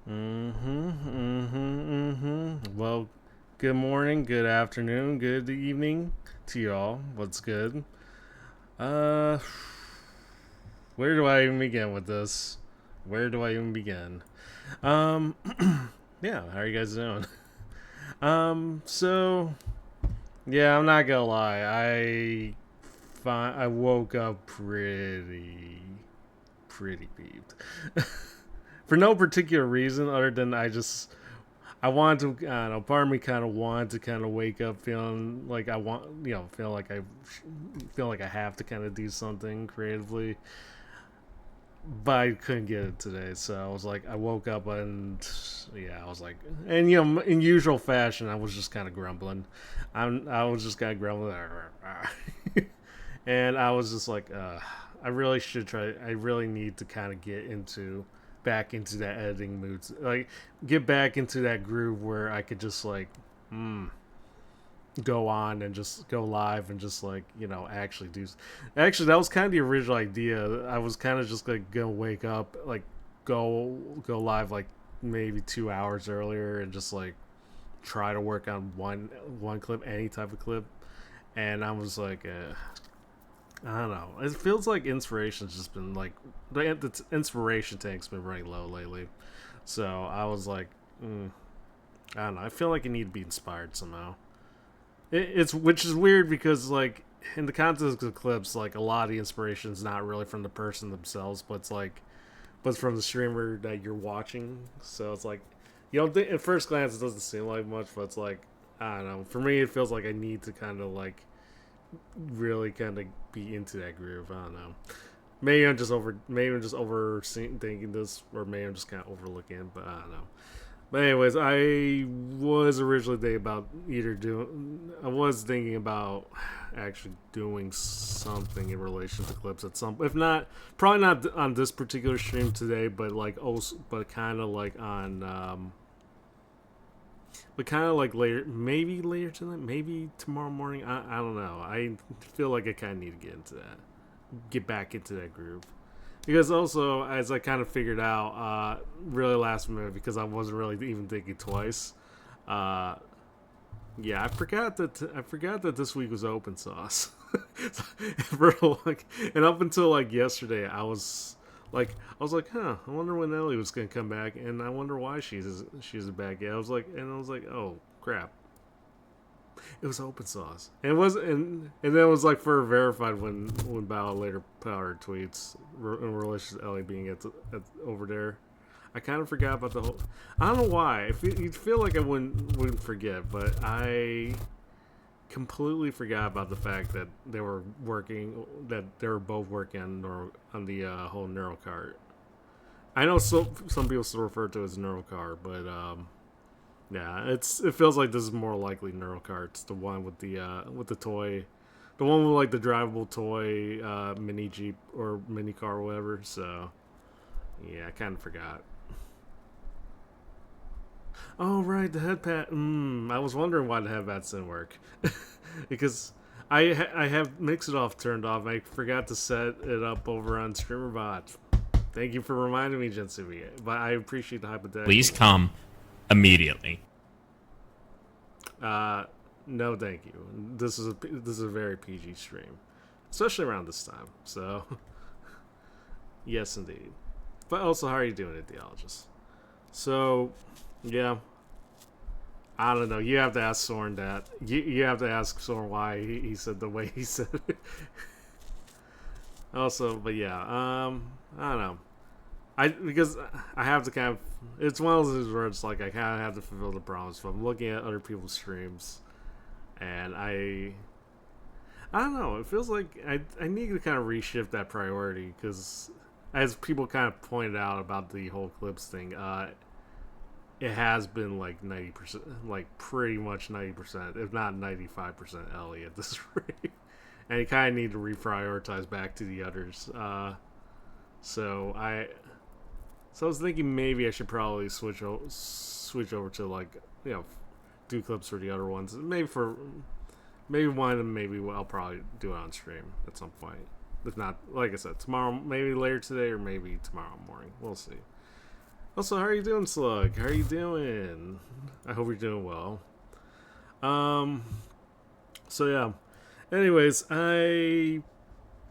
Well, good morning, good afternoon, good evening to y'all. What's good? Uh, where do I even begin with this? Where do I even begin? Um, yeah, how are you guys doing? So yeah, I'm not gonna lie. I woke up pretty peeved for no particular reason other than I wanted to, I don't know, part of me kind of wanted to kind of wake up feeling like feel like I have to kind of do something creatively, but I couldn't get it today. So I was like, I woke up and yeah, I was like, and in usual fashion, I was just kind of grumbling. I was just kind of grumbling, and I was just like, I really should try. I really need to kind of get into back into that editing mood, like get back into that groove where I could just like, mm, go on and just go live and just like actually do. Actually, that was kind of the original idea. I was kind of just like gonna wake up, like go live like maybe 2 hours earlier and just like try to work on one clip, any type of clip, and I was like, I don't know. It feels like inspiration's just been like the inspiration tank's been running low lately. So I was like, I don't know. I feel like I need to be inspired somehow. It's which is weird because like in the context of clips, like a lot of the inspiration is not really from the person themselves, but it's from the streamer that you're watching. So it's like at first glance it doesn't seem like much, but it's like I don't know. For me, it feels like I need to kind of like really kind of be into that groove. I don't know. Maybe I'm just overthinking this, or maybe I'm just kind of overlooking it, but I don't know. But anyways, I was originally thinking about I was thinking about actually doing something in relation to clips at some, if not, probably not on this particular stream today, but like also, but kind of like on, but kind of like later tonight, maybe tomorrow morning. I don't know. I feel like I kind of need to get back into that groove. Because also, as I kind of figured out, really last minute, because I wasn't really even thinking twice. Uh, yeah, I forgot that this week was open sauce. For like, and up until like yesterday, I was like, huh, I wonder when Ellie was gonna come back, and I wonder why she's back yet. I was like, oh crap, it was open sauce, and it was and then it was like for verified when Bao later put out her tweets in relation to Ellie being over there. I kind of forgot about the whole. I don't know why. You'd feel like I wouldn't forget, but I completely forgot about the fact that they were both working on the whole neural cart. I know some people still refer to it as neural cart, but yeah, it feels like this is more likely neural carts, the one with the toy, the one with like the drivable toy mini jeep or mini car or whatever. So yeah, I kind of forgot. Oh right, the headpad. I was wondering why the headpads didn't work because I have Mix It Off turned off. I forgot to set it up over on StreamerBot. Thank you for reminding me, Jensumi. But I appreciate the Please hypothetical. come immediately. Uh, no, thank you. This is a very PG stream, especially around this time. So, yes, indeed. But also, how are you doing, ideologist? So, yeah, I don't know. You have to ask Soren that. You have to ask Soren why he said the way he said it. Also, but yeah, I don't know. Because I have to kind of. It's one of those where it's like I kind of have to fulfill the promise. If I'm looking at other people's streams, and I don't know. It feels like I need to kind of reshift that priority because, as people kind of pointed out about the whole clips thing, it has been like 90%, like pretty much 90%, if not 95% Ellie at this rate, and you kind of need to reprioritize back to the others. So I so I was thinking maybe I should probably switch over to like do clips for the other ones. Maybe one of them. Maybe I'll probably do it on stream at some point. If not, like I said, tomorrow, maybe later today, or maybe tomorrow morning. We'll see. Also, how are you doing, Slug? How are you doing? I hope you're doing well. Um, so yeah. Anyways, so I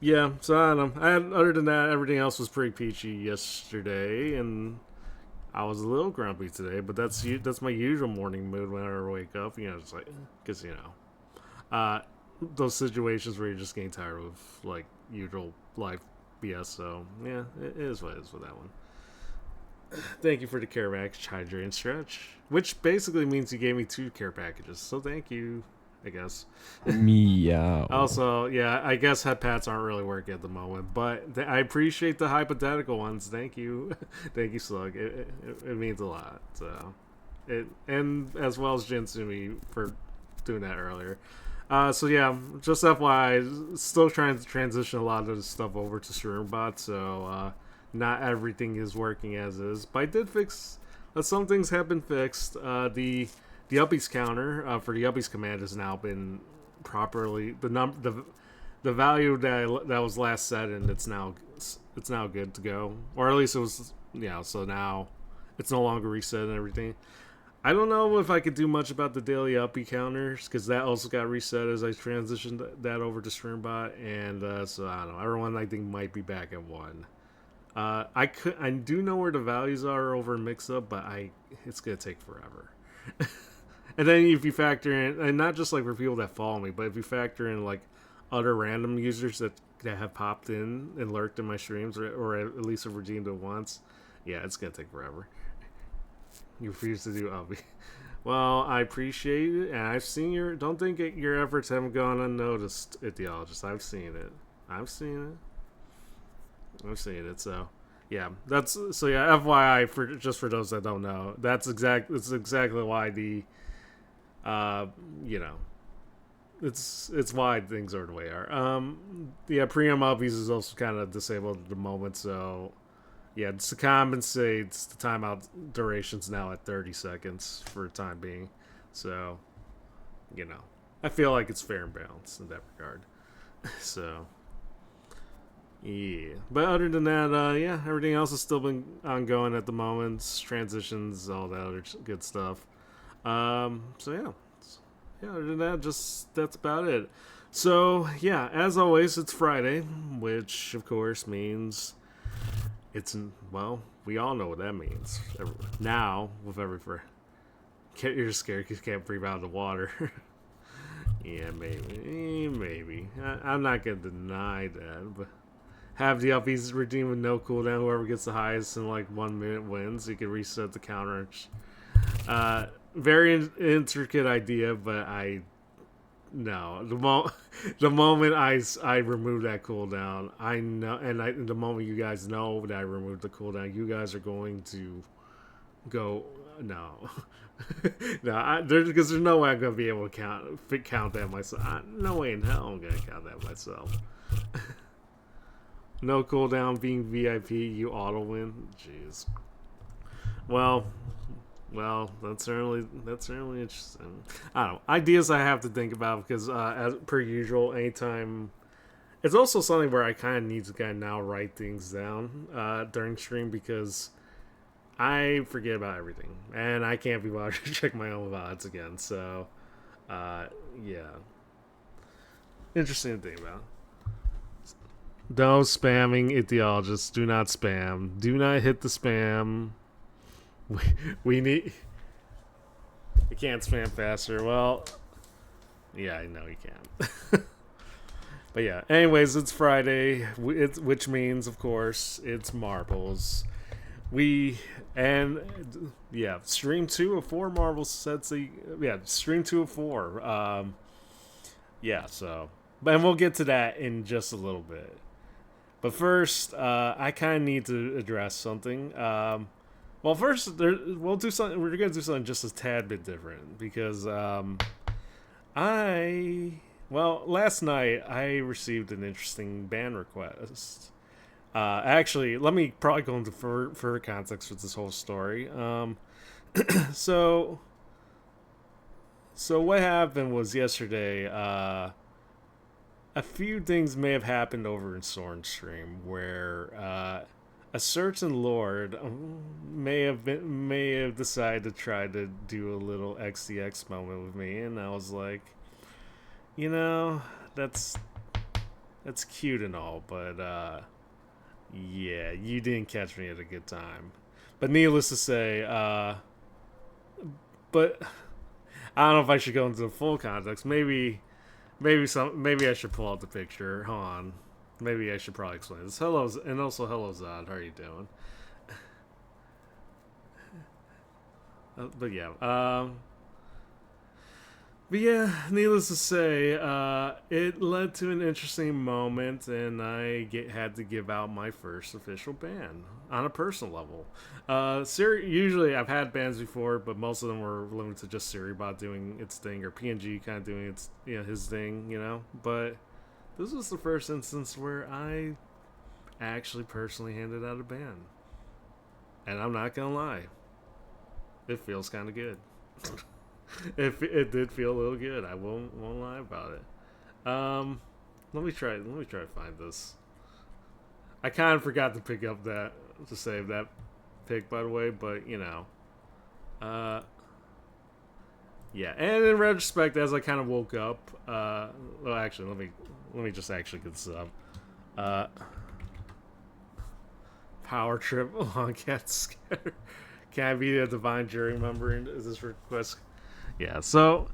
don't know. Other than that, everything else was pretty peachy yesterday, and I was a little grumpy today. But that's my usual morning mood whenever I wake up. It's like because those situations where you're just getting tired of like usual life BS. So yeah, it is what it is with that one. Thank you for the care package, hydrate and stretch, which basically means you gave me 2 care packages. So thank you, I guess. Meow. Also, yeah, I guess head pats aren't really working at the moment, but I appreciate the hypothetical ones. Thank you, thank you, Slug. It means a lot. So, and as well as Jinsumi for doing that earlier. So yeah, just FYI, still trying to transition a lot of the stuff over to StreamerBot. So not everything is working as is, but I did fix. Some things have been fixed. The uppies counter for the uppies command has now been properly the value that was last set, and it's now good to go, or at least it was. Yeah, so now it's no longer reset and everything. I don't know if I could do much about the daily uppy counters because that also got reset as I transitioned that over to StreamBot, and so I don't know. Everyone I think might be back at 1. I do know where the values are over in Mixup, but it's gonna take forever. And then if you factor in, and not just like for people that follow me, but if you factor in like other random users that have popped in and lurked in my streams, or at least have redeemed it once, yeah, it's gonna take forever. You refuse to do Ubby. Well, I appreciate it, and I've seen your. Don't think your efforts haven't gone unnoticed, Ichthyologist. I've seen it. I've seen it. I've seen it. So, yeah, FYI, for those that don't know, that's exactly why the, you know, it's why things are the way they are. Yeah, preamp Ubbies is also kind of disabled at the moment, so yeah, to compensate, the timeout duration's now at 30 seconds for the time being. So, I feel like it's fair and balanced in that regard. So, yeah. But other than that, yeah, everything else has still been ongoing at the moment. Transitions, all that other good stuff. So, yeah. Yeah, other than that, that's about it. So, yeah, as always, it's Friday, which, of course, means we all know what that means. Now, with every you're scared because you can't breathe out of the water. Yeah, maybe. I'm not gonna deny that, but have the uppies redeem with no cooldown. Whoever gets the highest in like 1 minute wins. You can reset the counter. Very intricate idea, but no, the moment I remove that cooldown, I know, and the moment you guys know that I removed the cooldown, you guys are going to go no, no, because there's no way I'm gonna be able to count that myself. No way in hell I'm gonna count that myself. No cooldown being VIP, you auto win. Jeez. Well, that's certainly interesting. I don't know, ideas I have to think about because as per usual, anytime it's also something where I kind of need to kind of now write things down during stream because I forget about everything and I can't be bothered to check my own VODs again. So, yeah, interesting to think about. No spamming, Ichthyologists. Do not spam. Do not hit the spam. We need. You can't spam faster. Well, yeah, I know you can't. But yeah, anyways, it's Friday, which means, of course, it's marbles. Stream 2 of 4 Marvel sets. Stream 2 of 4. Yeah, so, and we'll get to that in just a little bit. But first, I kind of need to address something. Well, first, we'll do something. We're gonna do something just a tad bit different because last night I received an interesting ban request. Actually, let me probably go into further context with this whole story. So what happened was yesterday. A few things may have happened over in Soren's stream where a certain lord may have decided to try to do a little XDX moment with me, and I was like, you know, that's that's cute and all, but yeah, you didn't catch me at a good time. But needless to say, but I don't know if I should go into the full context. Maybe I should pull out the picture. Hold on. Maybe I should probably explain this. Hello, and also hello Zod. How are you doing? But yeah, but yeah, needless to say, it led to an interesting moment, and had to give out my first official ban on a personal level. Usually I've had bans before, but most of them were limited to just Siribot doing its thing, or PNG kind of doing its, his thing, But this was the first instance where I actually personally handed out a ban, and I'm not gonna lie, it feels kind of good. It did feel a little good. I won't lie about it. Let me try. Let me try to find this. I kind of forgot to pick up that to save that pick, by the way. But uh, yeah. And in retrospect, as I kind of woke up, well, actually, let me just actually get this up. Power trip on cat scatter. Can I be a divine jury member? Is this request? Yeah, so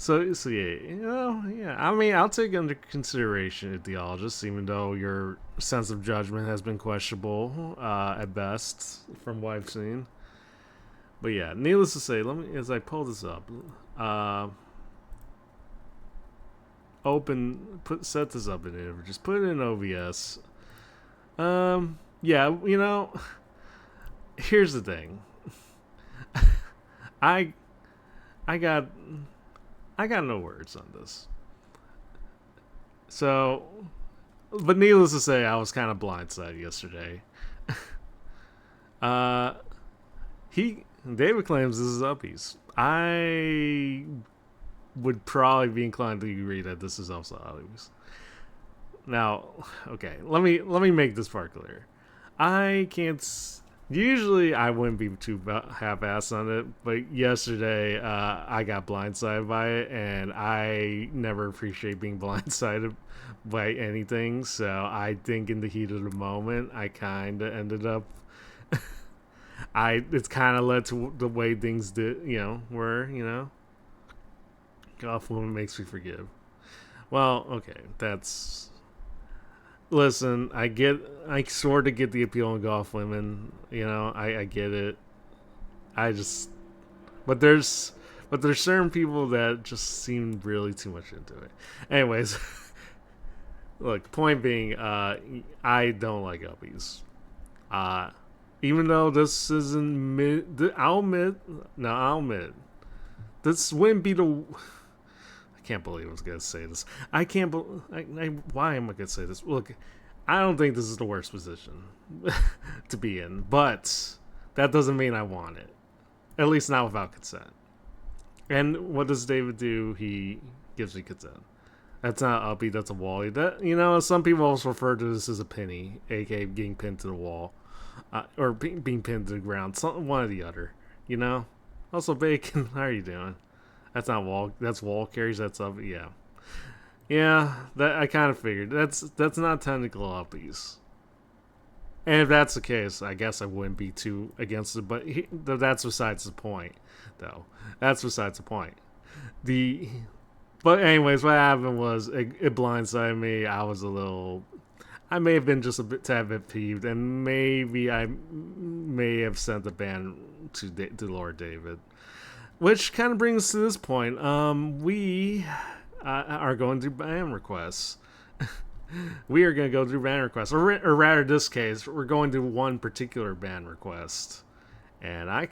yeah, yeah. I mean, I'll take under consideration ideologists, even though your sense of judgment has been questionable at best, from what I've seen. But yeah, needless to say, let me as I pull this up, set this up in it, just put it in OBS. Yeah, here's the thing. I I got I got no words on this. So, but needless to say, I was kind of blindsided yesterday. uh, David claims this is uppies. I would probably be inclined to agree that this is also uppies. Now, okay, let me make this part clear. I can't. Usually, I wouldn't be too half-assed on it, but yesterday I got blindsided by it, and I never appreciate being blindsided by anything. So I think in the heat of the moment, I kind of ended up. It's kind of led to the way things were. Golf woman makes me forgive. Well, okay, that's. Listen, I sort of get the appeal of golf women. I get it. I just, but there's certain people that just seem really too much into it. Anyways, look, point being, I don't like uppies. Even though this isn't I'll admit, this wouldn't be the. I can't believe I was gonna say this. I can't. Why am I gonna say this? Look, I don't think this is the worst position to be in, but that doesn't mean I want it. At least not without consent. And what does David do? He gives me consent. That's not uppy. That's a wally. That some people also refer to this as a penny, aka getting pinned to the wall, or being pinned to the ground. One or the other. Also, Bacon. How are you doing? That's not wall. That's wall carries. That's up. Yeah, yeah. That I kind of figured. That's not technical uppies. And if that's the case, I guess I wouldn't be too against it. But that's besides the point, though. That's besides the point. But anyways, what happened was it blindsided me. I may have been just a tad bit peeved, and maybe I may have sent the ban to Lord David. Which kind of brings us to this point. We are going through ban requests. We are going to go through ban requests. Or rather, in this case, we're going through one particular ban request. And I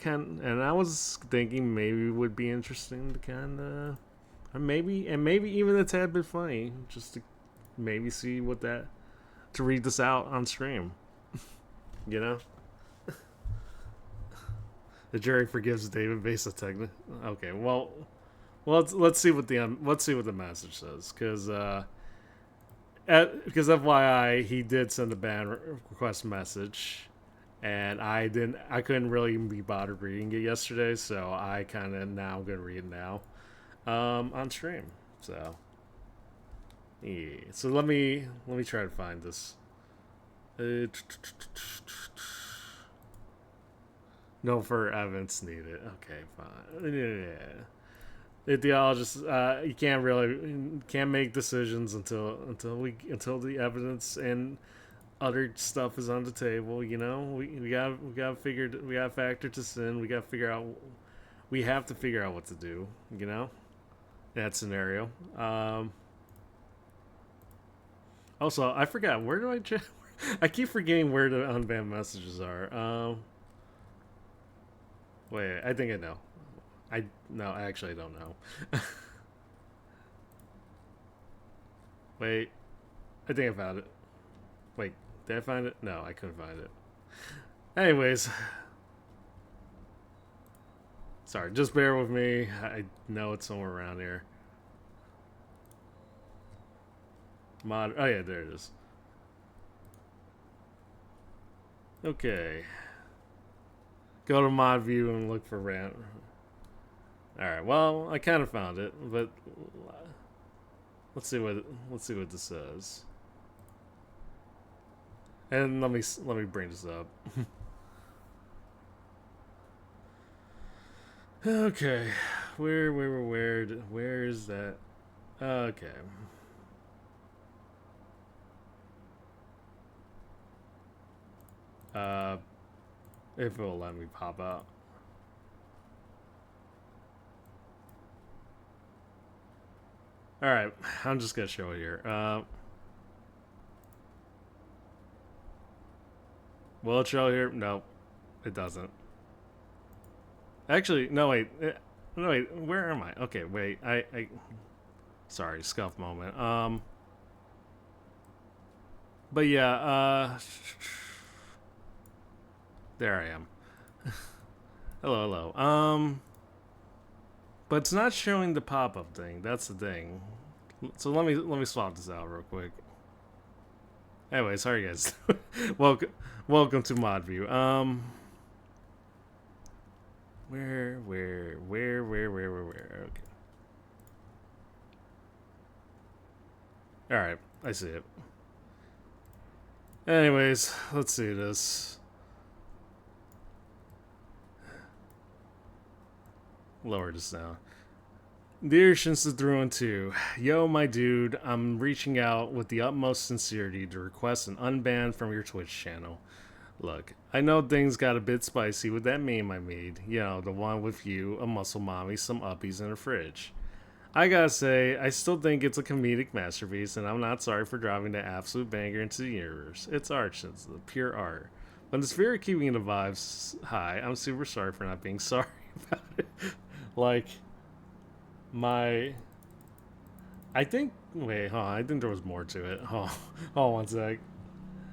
was thinking maybe it would be interesting to kind of, maybe even a tad bit funny, just to maybe see to read this out on stream. you know? The jury forgives David based on technical. Okay, let's see what the message says, because because FYI, he did send a ban request message, and I couldn't really even be bothered reading it yesterday, so I kind of now gonna read it now, on stream. So yeah, so let me try to find this. No further evidence needed. Okay, fine. Yeah. Ideologists, you can't make decisions until the evidence and other stuff is on the table. You know, we got to factor this in. We have to figure out what to do. You know, in that scenario. Also, I forgot where do I check. I keep forgetting where the unbanned messages are. Wait, I think I know. Actually I don't know. Wait, I think I found it. Wait, did I find it? No, I couldn't find it. Anyways, sorry, just bear with me. I know it's somewhere around here. Oh yeah, there it is. Okay. Go to mod view and look for rant. Alright, well, I kind of found it, but let's see what this says. And let me bring this up. Okay, where is that? Okay. If it will let me pop out. All right, I'm just gonna show it here. Will it show here? No, it doesn't. Actually, no wait, no wait. Where am I? Okay, wait. Sorry, scuff moment. But yeah. There I am. hello. But it's not showing the pop-up thing. That's the thing. So let me swap this out real quick. Anyway, sorry guys. welcome to mod view. Where? Okay. All right, I see it. Anyways, let's see this. Lower this down. Dear Shinsu through and two, yo, my dude, I'm reaching out with the utmost sincerity to request an unban from your Twitch channel. Look, I know things got a bit spicy with that meme I made. You know, the one with you, a muscle mommy, some uppies, and a fridge. I gotta say, I still think it's a comedic masterpiece, and I'm not sorry for driving that absolute banger into the universe. It's art, Shinsu, pure art. But in the spirit of keeping the vibes high, I'm super sorry for not being sorry about it. Like, I think. Wait, hold on. I think there was more to it. Hold on one sec.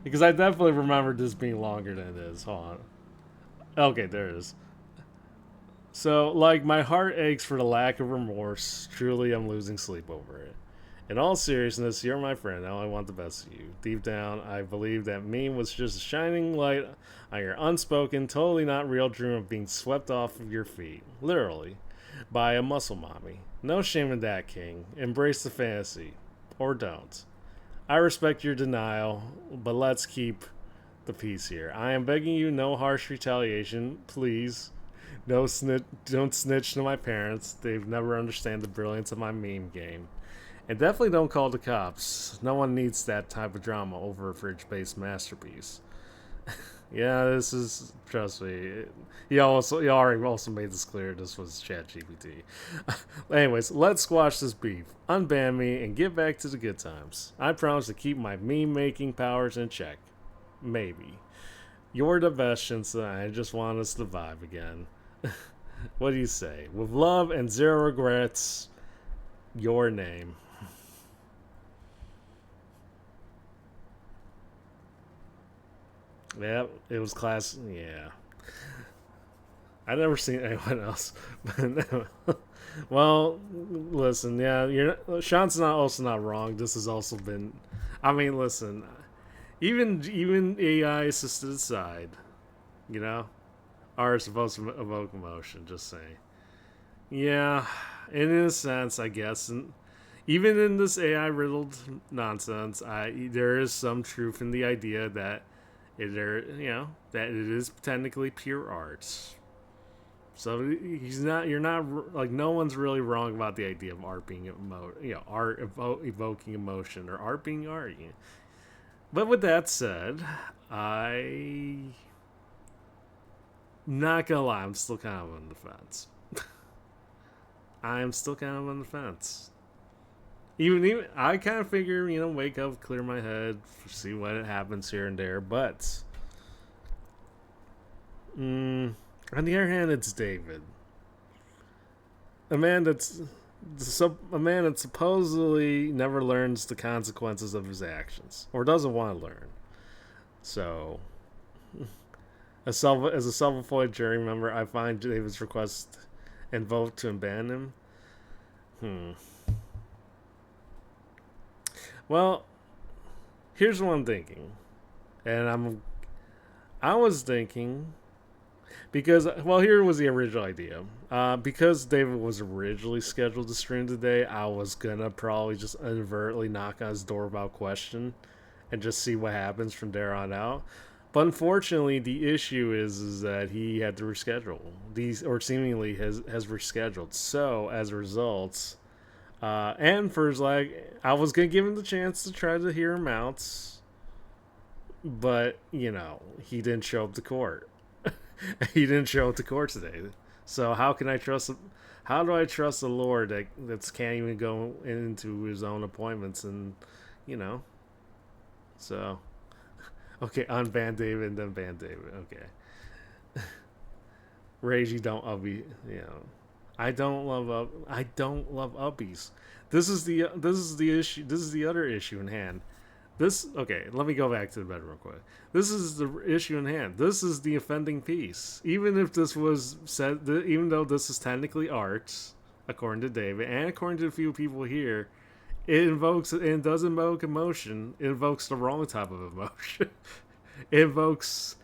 Because I definitely remember this being longer than it is. Hold on. Okay, there it is. So, like, my heart aches for the lack of remorse. Truly, I'm losing sleep over it. In all seriousness, you're my friend. Now I want the best of you. Deep down, I believe that meme was just a shining light on your unspoken, totally not real dream of being swept off of your feet. Literally. By a muscle mommy. No shame in that, King. Embrace the fantasy. Or don't. I respect your denial, but let's keep the peace here. I am begging you, no harsh retaliation, please. No don't snitch to my parents. They've never understand the brilliance of my meme game. And definitely don't call the cops. No one needs that type of drama over a fridge-based masterpiece. Yeah, this is, trust me. He already also made this clear. This was ChatGPT. Anyways, let's squash this beef. Unban me and get back to the good times. I promise to keep my meme-making powers in check. Maybe. You're the best, Shinsa. I just want us to vibe again. What do you say? With love and zero regrets, your name. Yep, it was class. Yeah. I never seen anyone else. Well, listen, yeah, Sean's not also not wrong. This has also been, I mean, listen, even AI assisted aside, you know, are supposed to evoke emotion. Just saying. Yeah, in a sense, I guess, and even in this AI riddled nonsense, there is some truth in the idea that that it is technically pure art. So he's not. You're not like no one's really wrong about the idea of art being art evoking emotion or art being art. But with that said, I not gonna lie, I'm still kind of on the fence. I am still kind of on the fence. Even I kind of figure, wake up, clear my head, see what happens here and there. But on the other hand, it's David, a man that's a man that supposedly never learns the consequences of his actions or doesn't want to learn. So, as a self-employed jury member, I find David's request and vote to abandon him. Well, here's what I'm thinking, and I was thinking because here was the original idea. Because David was originally scheduled to stream today, I was gonna probably just inadvertently knock on his door without question, and just see what happens from there on out. But unfortunately, the issue is that he had to reschedule or seemingly has rescheduled. So as a result, and for his I was gonna give him the chance to try to hear him out, but he didn't show up to court. He didn't show up to court today. So how can I trust? How do I trust the Lord that can't even go into his own appointments you know? So okay, unban David and then ban David. Okay, Rage, you don't ubby. I don't love uppies. This is the issue. This is the other issue in hand. Okay, let me go back to the bed real quick. This is the issue in hand. This is the offending piece. Even if this was said, even though this is technically art, according to David and according to a few people here, it does invoke emotion. It invokes the wrong type of emotion. It invokes.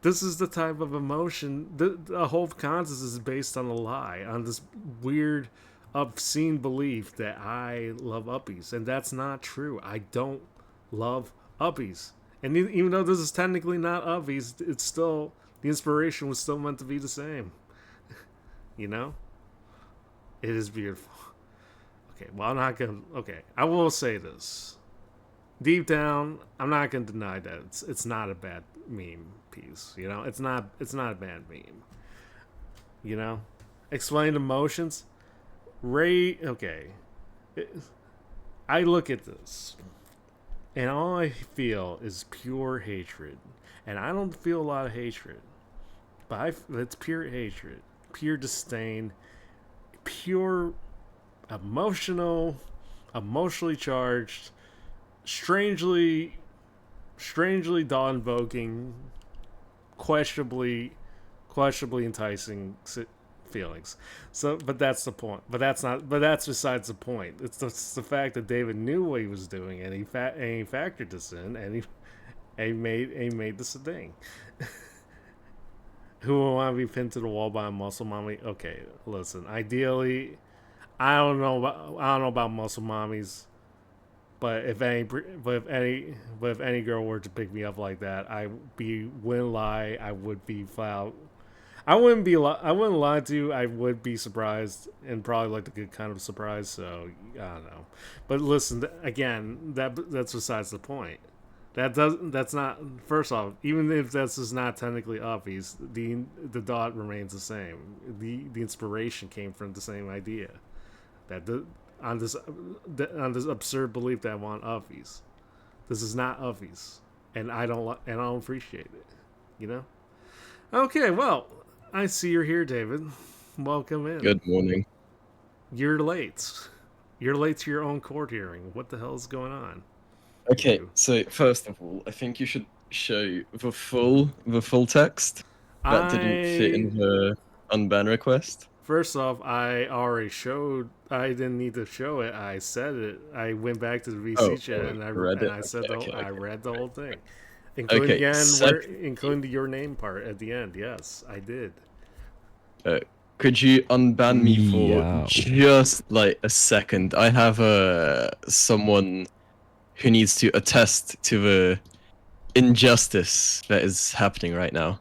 This is the type of emotion. The whole concept is based on a lie, on this weird, obscene belief that I love uppies, and that's not true. I don't love uppies. And even though this is technically not uppies, it's still the inspiration was still meant to be the same. It is beautiful. Okay, well I'm not gonna. Okay, I will say this. Deep down, I'm not gonna deny that it's not a bad meme piece. It's not a bad meme. Explain emotions. Okay. I look at this and all I feel is pure hatred. And I don't feel a lot of hatred. But it's pure hatred, pure disdain, pure emotionally charged, strangely dawn invoking, questionably enticing feelings. So, but that's the point. But that's besides the point. It's the fact that David knew what he was doing, and he factored this in, and he made this a thing. Who will want to be pinned to the wall by a muscle mommy? Okay, listen. Ideally, I don't know about muscle mommies, but if any girl were to pick me up like that, wouldn't lie. I would be flat out. I wouldn't lie to you. I would be surprised, and probably like the good kind of surprise. So I don't know. But listen, again, that's besides the point. That's not. First off, even if this is not technically obvious, the dot remains the same. The inspiration came from the same idea. On this absurd belief that I want obvious. This is not obvious, and I don't appreciate it. Okay, well, I see you're here, David. Welcome in. Good morning. You're late. You're late to your own court hearing. What the hell is going on? Okay, so first of all, I think you should show the full text. That didn't fit in the unban request? First off, I already showed. I didn't need to show it. I said it. I went back to the VC Oh, chat and read it. I said Okay, okay, I okay. read the whole thing, including Okay, the end where second. including your name part at the end. Yes, I did. Uh, could you unban me for Meow. just like a second? I have someone who needs to attest to the injustice that is happening right now.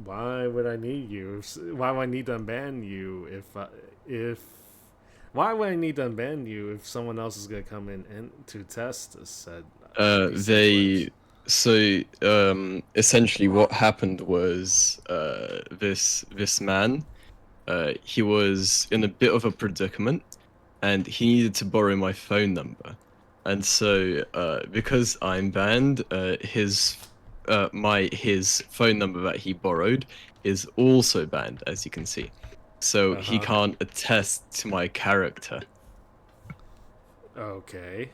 Why would I need you? Why would I need to unban you if why would I need to unban you if someone else is gonna come in and to test this said these glitch? They essentially what happened was this man he was in a bit of a predicament and he needed to borrow my phone number. And so because I'm banned, his phone number that he borrowed is also banned, as you can see. So Uh he huh. can't attest to my character. Okay.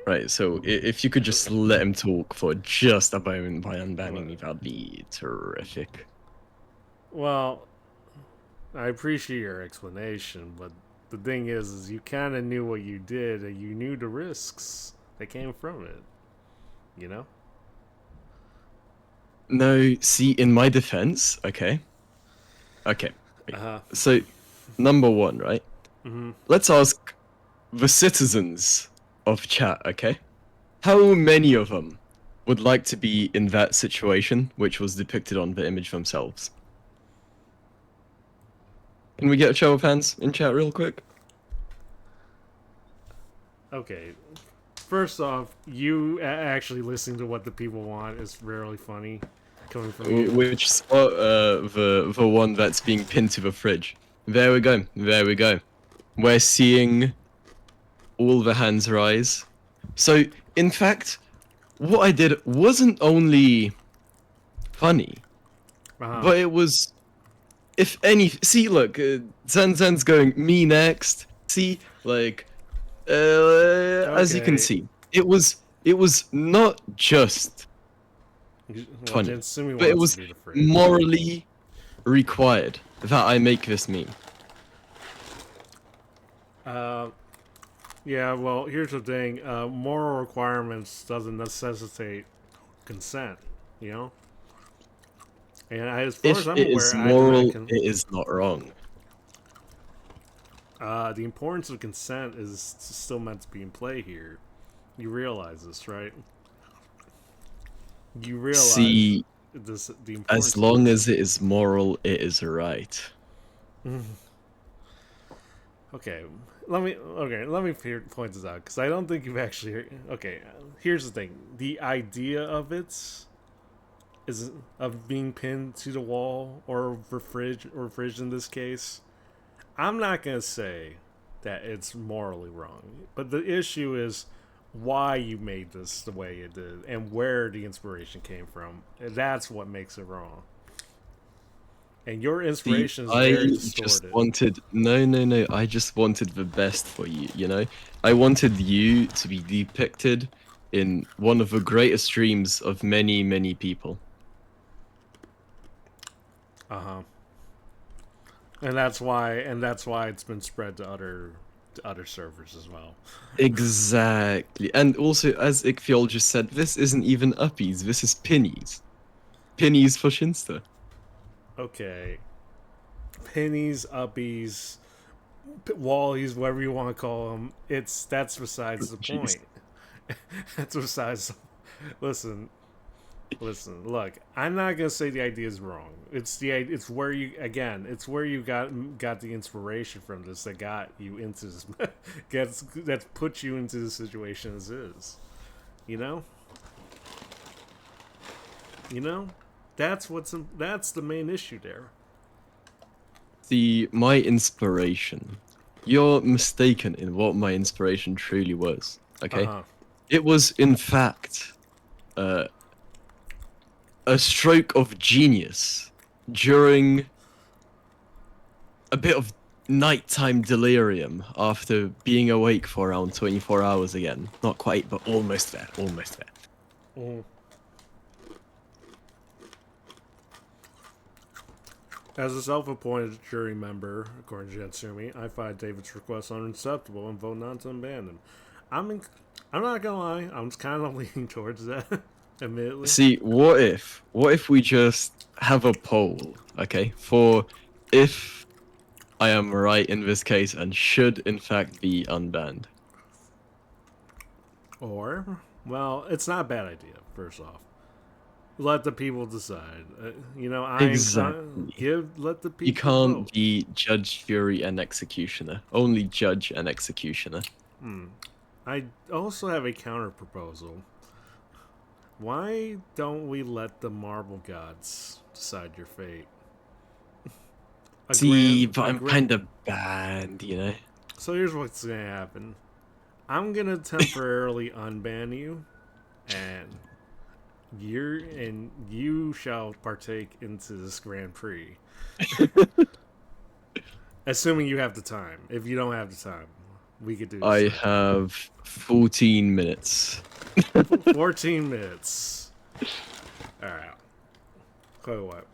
Right, so if you could just let him talk for just a moment by unbanning me, What? that'd be terrific. Well, I appreciate your explanation, but the thing is you kind of knew what you did, and you knew the risks that came from it. You know? No, see, in my defense, okay? Okay. Uh huh. So, number one, right? Mm-hmm. Let's ask the citizens of chat, okay? How many of them would like to be in that situation, which was depicted on the image themselves? Can we get a show of hands in chat real quick? Okay. First off, you actually listening to what the people want is really funny, coming from you. Which spot? The one that's being pinned to the fridge. There we go. There we go. We're seeing all the hands rise. So, in fact, what I did wasn't only funny, Uh-huh. but it was, if any. See, look, Zen Zen's going me next. See, like, as you can Okay. see, it was not just Well, funny, Jinsumi but it wants to was be the fridge. morally required that I make this meme. Uh, yeah. Well, here's the thing. Moral requirements doesn't necessitate consent. You know. And as far as If I'm it is aware, I do not moral, con. it is not wrong. The importance of consent is still meant to be in play here. You realize this, right? You realize See, this the as importance of long this. as it is moral, it is right. Okay, let me point this out because I don't think you've actually. Okay, here's the thing: the idea of it is of being pinned to the wall or fridge in this case. I'm not gonna say that it's morally wrong, but the issue is why you made this the way it did and where the inspiration came from. And that's what makes it wrong. And your See, inspiration is very I just distorted. wanted no, no, no. I just wanted the best for you. You know, I wanted you to be depicted in one of the greatest dreams of many, many people. Uh huh. And that's why it's been spread to other servers as well. Exactly, and also as Ickfiol just said, this isn't even uppies. This is pinnies. Pinnies for Shinsta. Okay, pennies, uppies, wallies, whatever you want to call them. That's besides the Jeez. point. That's besides. Listen, listen. Look, I'm not gonna say the idea is wrong. It's where you again. It's where you got the inspiration from this that got you into this. That's put you into the situation as is. You know. You know. That's the main issue there. See, my inspiration. You're mistaken in what my inspiration truly was. Uh Okay, huh. it was in fact uh, a stroke of genius during a bit of nighttime delirium after being awake for around 24 hours again. Not quite, but almost there. Almost there. Mm. As a self-appointed jury member, according to Jatsumi, I find David's request unacceptable and vote not to unban him. I'm in, I'm not gonna lie, I'm kind of leaning towards that, admittedly. See, what if we just have a poll, okay, for if I am right in this case and should in fact be unbanned. Or, well, it's not a bad idea. First off, let the people decide. Exactly. Let the You people can't vote. be judge, jury, and executioner. Only judge and executioner. Hmm. I also have a counter proposal. Why don't we let the marble gods decide your fate? See, but A I'm grand. kind of banned, you know? So here's what's gonna happen. I'm gonna temporarily unban you, and you shall partake into this Grand Prix, assuming you have the time. If you don't have the time, we could do I so. have 14 minutes. 14 minutes. All right. Tell you what,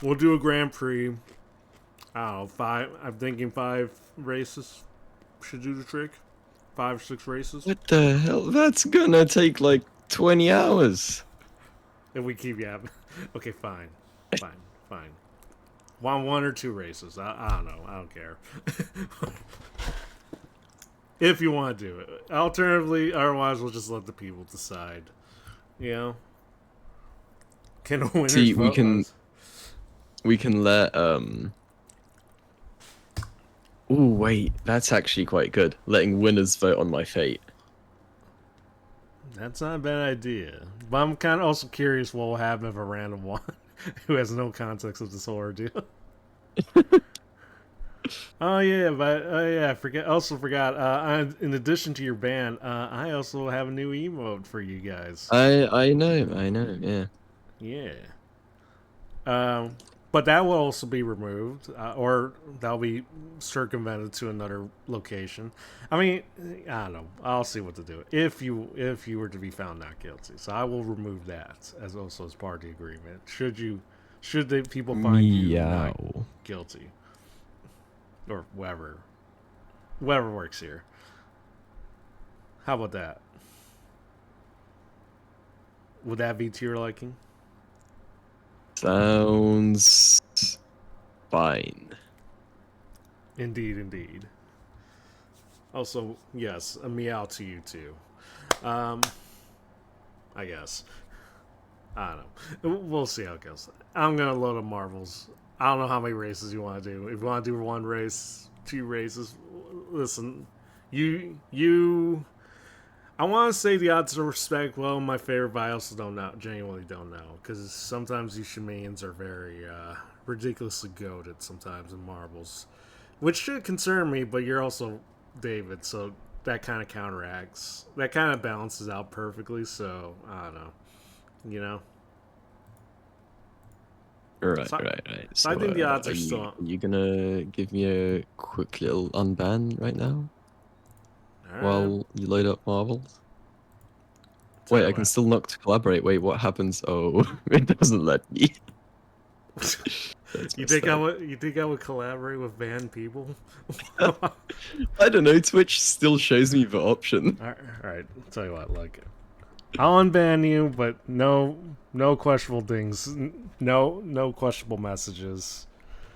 we'll do a Grand Prix. I don't know, five. I'm thinking 5 races should do the trick. 5 or 6 races. What the hell? That's gonna take like 20 hours. If we keep yapping. Okay, fine, fine, fine. One or 2 races. I don't know. I don't care. If you want to do it. Alternatively, otherwise, we'll just let the people decide. You know? Can the winners See, we vote can us? we can let Oh wait, that's actually quite good. Letting winners vote on my fate. That's not a bad idea. But I'm kind of also curious what will happen if a random one who has no context of this whole ordeal. Oh yeah, but I forget. Also forgot. In addition to your band, I also have a new emote for you guys. I know, yeah. Yeah. Um, but that will also be removed, or that'll be circumvented to another location. I mean, I don't know. I'll see what to do if you were to be found not guilty. So I will remove that as also as part of the agreement. Should the people find you not Meow. guilty or whatever works here. How about that? Would that be to your liking? Sounds fine. Indeed, indeed. Also, yes, a meow to you too. Um, I guess. I don't know. We'll see how it goes. I'm gonna load up marbles. I don't know how many races you want to do. If you want to do 1 race, 2 races, listen. You. I want to say the odds of respect. Well, my favorite, but I also don't know. Genuinely don't know because sometimes these shenanigans are very ridiculously goaded. Sometimes in marbles, which should concern me. But you're also David, so that kind of counteracts. That kind of balances out perfectly. So I don't know. You know. Right, So, right, right. so I So, think the odds are are you still. are you gonna give me a quick little unban right now All right. while you load up marbles? Tell Wait, you I can what. still knock to collaborate. Wait, what happens? Oh, it doesn't let me. That's messed up. You think I would collaborate with banned people? I don't know. Twitch still shows me the option. All right. Tell you what. Like, I'll unban you, but no questionable things. No questionable messages.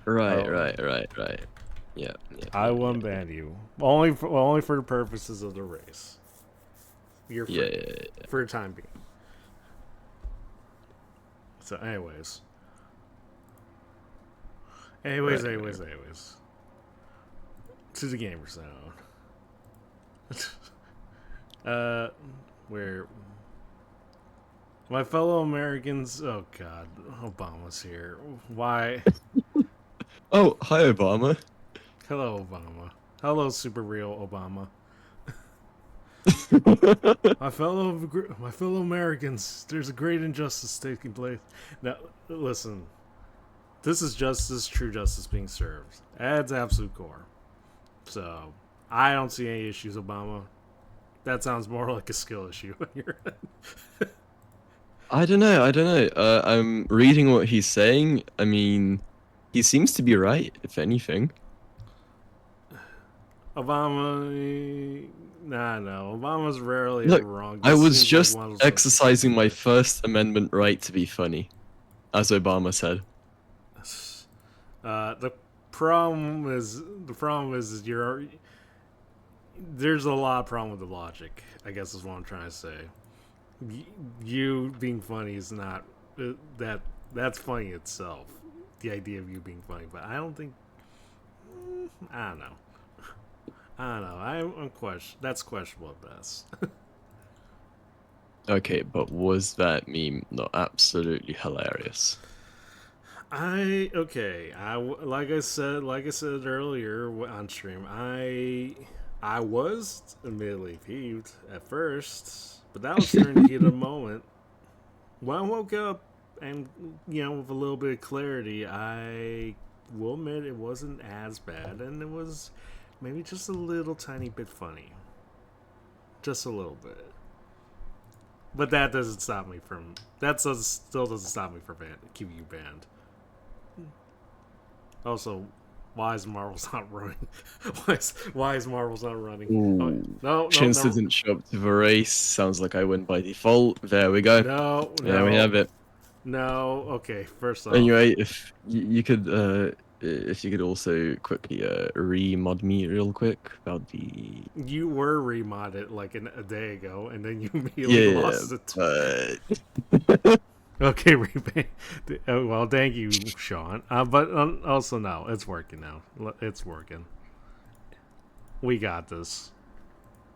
Right, Oh, right, right, right. Yeah, yeah, I yeah, will yeah, yeah, unban you only for the purposes of the race. You're yeah, free yeah, yeah. for the time being. So, Right, right. anyways, to the gamer zone. uh, where my fellow Americans. Oh God, Obama's here. Why? Oh, hi, Obama. Hello, Obama. Hello, super real Obama. My fellow Americans. There's a great injustice taking place. Now, listen. This is justice, true justice being served at its absolute core. So, I don't see any issues, Obama. That sounds more like a skill issue. I don't know. I don't know. I'm reading what he's saying. I mean, he seems to be right, if anything. Obama, nah, no. Obama's rarely ever Look, wrong. I This was seems like just one of those instances exercising my where First Amendment right to be funny, as Obama said. the the problem is you're there's a lot of problem with the logic. I guess is what I'm trying to say. You being funny is not that that's funny itself. The idea of you being funny, but I don't think I don't know. I don't know. I'm question. That's questionable at best. Okay, but was that meme not absolutely hilarious? Okay. Like I said earlier on stream. I was admittedly peeved at first, but that was during the heat of the moment. When I woke up and with a little bit of clarity, I will admit it wasn't as bad, and it was maybe just a little tiny bit funny, just a little bit. But that doesn't stop me from still doesn't stop me from keeping you banned. Also, why is Marvel's not running? why is Marvel's not running? Oh, Ooh. no, no, Chins no, didn't show up to the race. Sounds like I win by default. There we go. no, There we have no, it. no. Okay, first off, Anyway, if you could also quickly re-mod me real quick about the you were remodded like a day ago, and then you immediately yeah, lost it. but Okay, rebate. Well, thank you, Sean. But also, no, it's working now. It's working. We got this.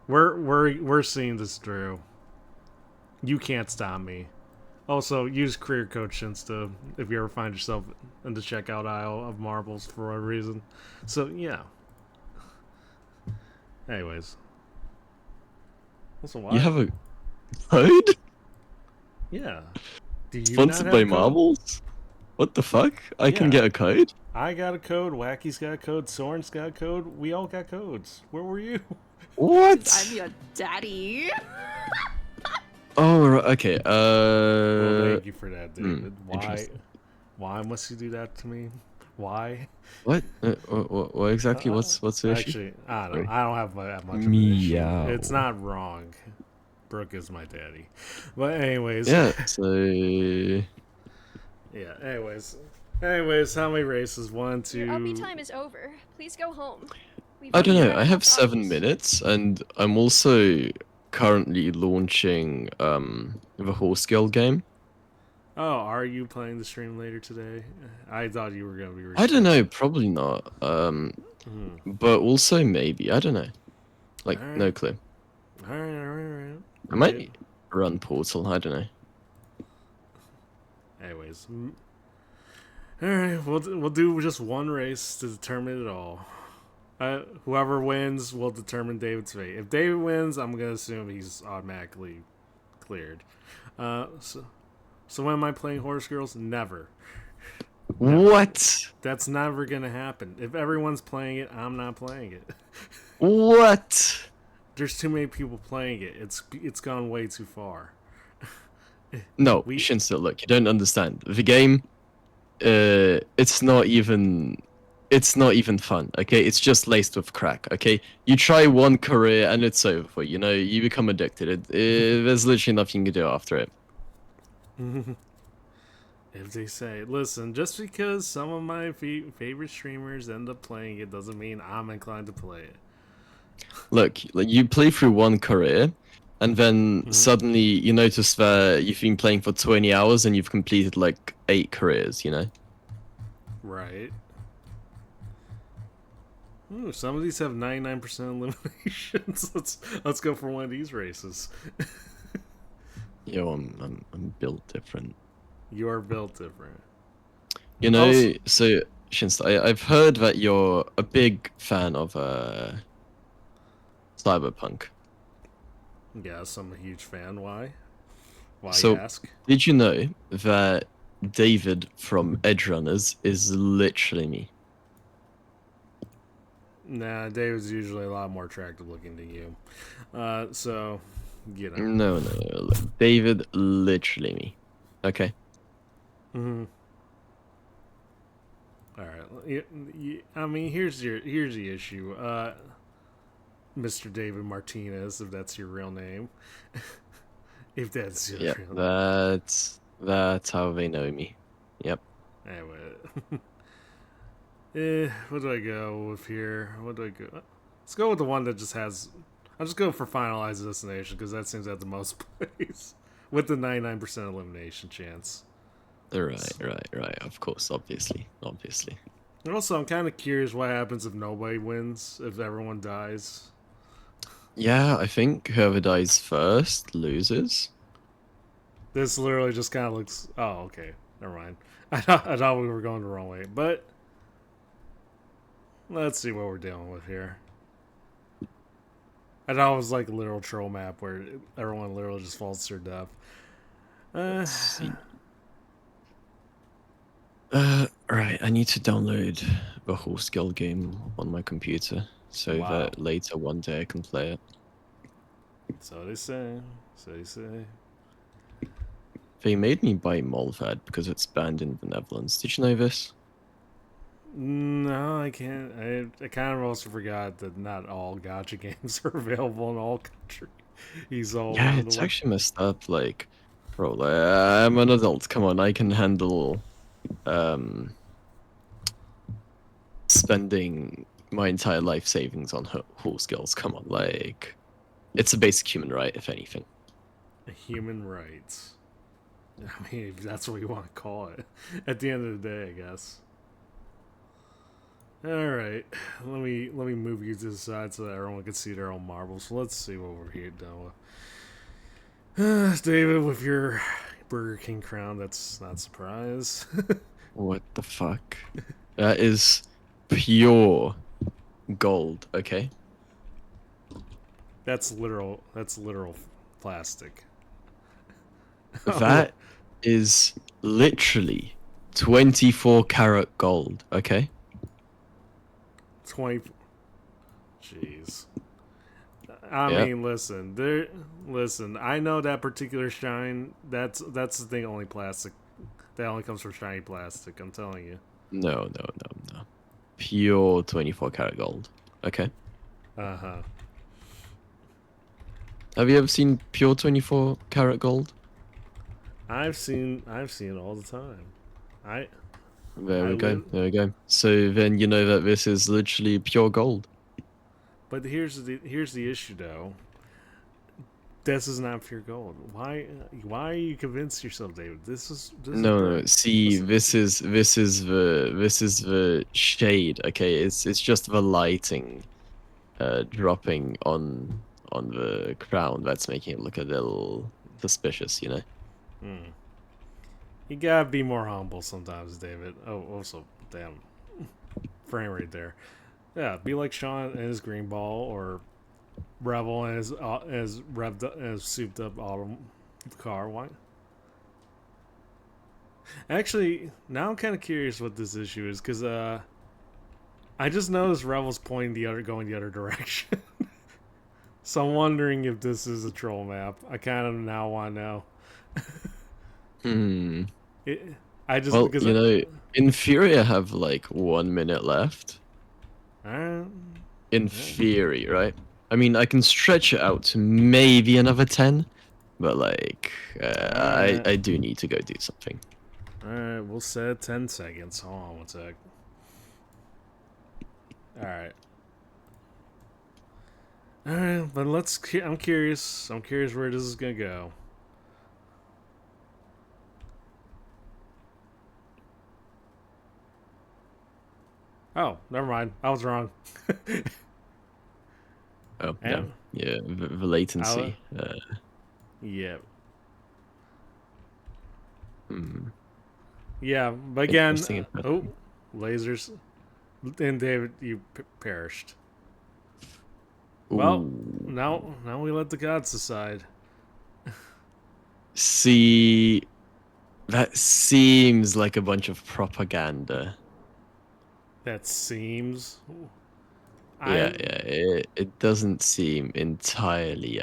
We're seeing this through. You can't stop me. Also, use career coach Insta if you ever find yourself in the checkout aisle of marbles for a reason. So yeah. Anyways, also you why? have a code Yeah. Do you not sponsored have by a code? Marbles? What the fuck? I can Yeah. get a code? I got a code. Wacky's got a code. Soren's got a code. We all got codes. Where were you? I'm What? your daddy. Oh, right, okay. Well, thank you for that, Hmm, David. Why? interesting. Why must you do that to me? Why? What? What exactly? What's the issue? Actually, I don't know. Sorry. I don't have that much of an issue. It's Meow. not wrong. Brooke is my daddy. But anyways, Yeah. So yeah. Anyways, how many races? One, Your uppy two. time is over. Please go home. We've I only don't know. got I enough have 7 hours. minutes, and I'm also currently launching the horse girl game. Oh, are you playing the stream later today? I thought you were gonna be I don't know. restricted. Probably not. Hmm. But also maybe. I don't know. Like All right. no clue. All right. All right. All right. I Okay. might run Portal. I don't know. Anyways, all right. We'll do just one race to determine it all. Whoever wins will determine David's fate. If David wins, I'm gonna assume he's automatically cleared. So when am I playing Horse Girls? Never. Never. What? That's never gonna happen. If everyone's playing it, I'm not playing it. What? There's too many people playing it. It's gone way too far. No, We Shinsta, look, you don't understand. The game, it's not even fun, okay? It's just laced with crack, okay? You try one career and it's over for you, you become addicted. There's literally nothing you do after it. if they say, listen, just because some of my favorite streamers end up playing it doesn't mean I'm inclined to play it. Look, like you play through one career, and then Mhm. suddenly you notice that you've been playing for 20 hours and you've completed like 8 careers. Right. Ooh, some of these have 99% eliminations. Let's go for one of these races. Yo, I'm built different. You are built different. You know, Also, so Shinsta, I've heard that you're a big fan of Cyberpunk. yes, I'm a huge fan. Why? Why you So, ask? did you know that David from Edge Runners is literally me? Nah, David's usually a lot more attractive looking than you. So, you know. No, look, David, literally me. Okay. Mm-hmm. All right. I mean, here's the issue. Mr. David Martinez, if that's your real name. If that's your Yeah, real name. that's how they know me. Yep. Anyway. What do I go with here? What do I go? Let's go with the one that just has. I'll just go for finalized destination because that seems to have the most plays with the 99% elimination chance. Right. Of course, obviously. And also, I'm kind of curious what happens if nobody wins, if everyone dies. Yeah, I think whoever dies first loses. This literally just kind of looks. Oh, okay. Never mind. I thought we were going the wrong way. But let's see what we're dealing with here. I thought it was like a literal troll map where everyone literally just falls to their death. Uh, Let's see. Right. I need to download the whole skill game on my computer so wow. that later one day I can play it. So they say. So they say. They made me buy Molvad because it's banned in the Netherlands. Did you know this? No, I can't. I kind of also forgot that not all gotcha games are available in all countries. He's all Yeah, around the it's world. actually messed up. Like, bro, like, I'm an adult. Come on, I can handle um spending my entire life savings on whole skills. Come on, like, it's a basic human right, if anything. Human rights. I mean, if that's what you want to call it. At the end of the day, I guess. All right, let me move you to the side so that everyone can see their own marbles. So let's see what we're here done with. David, with your Burger King crown, that's not a surprise. What the fuck? That is pure gold. Okay. That's literal. That's literal plastic. Oh, That is literally 24 karat gold, okay? 20. Jeez. I Yep. mean, listen. There. Listen. I know that particular shine. That's the thing. Only plastic. That only comes from shiny plastic. I'm telling you. No. Pure 24 karat gold. Okay. Uh huh. Have you ever seen pure 24 karat gold? I've seen it all the time. I There I we go. live. There we go. So then you know that this is literally pure gold. But here's the issue though. This is not pure gold. Why are you convinced yourself, David? This is No. burnt. See, This, this is the shade. Okay, it's just the lighting, dropping on the crown that's making it look a little suspicious. You know. hmm. You gotta be more humble sometimes, David. Oh, also, damn frame rate there. Yeah, be like Sean and his green ball, or Rebel and his revved up, and his souped up autumn car. Why? Actually, now I'm kind of curious what this issue is because I just noticed Rebel's going the other direction. So I'm wondering if this is a troll map. I kind of now want to know. Hmm. It, I just Well, because you know, in theory, I have like 1 minute left. uh, In theory, right? I mean, I can stretch it out to maybe another 10, but like, Alright, I do need to go do something. alright, we'll set 10 seconds. Hold on one sec. Alright. Alright, but I'm curious. I'm curious where this is gonna go. Oh, never mind. I was wrong. Oh, yeah. And Yeah, the I'll, latency. yeah. Hmm, Yeah, but again, interesting. oh, lasers. And David, you perished. Well, Ooh. now we let the gods decide. See, that seems like a bunch of propaganda. That seems. Yeah, I'm. it doesn't seem entirely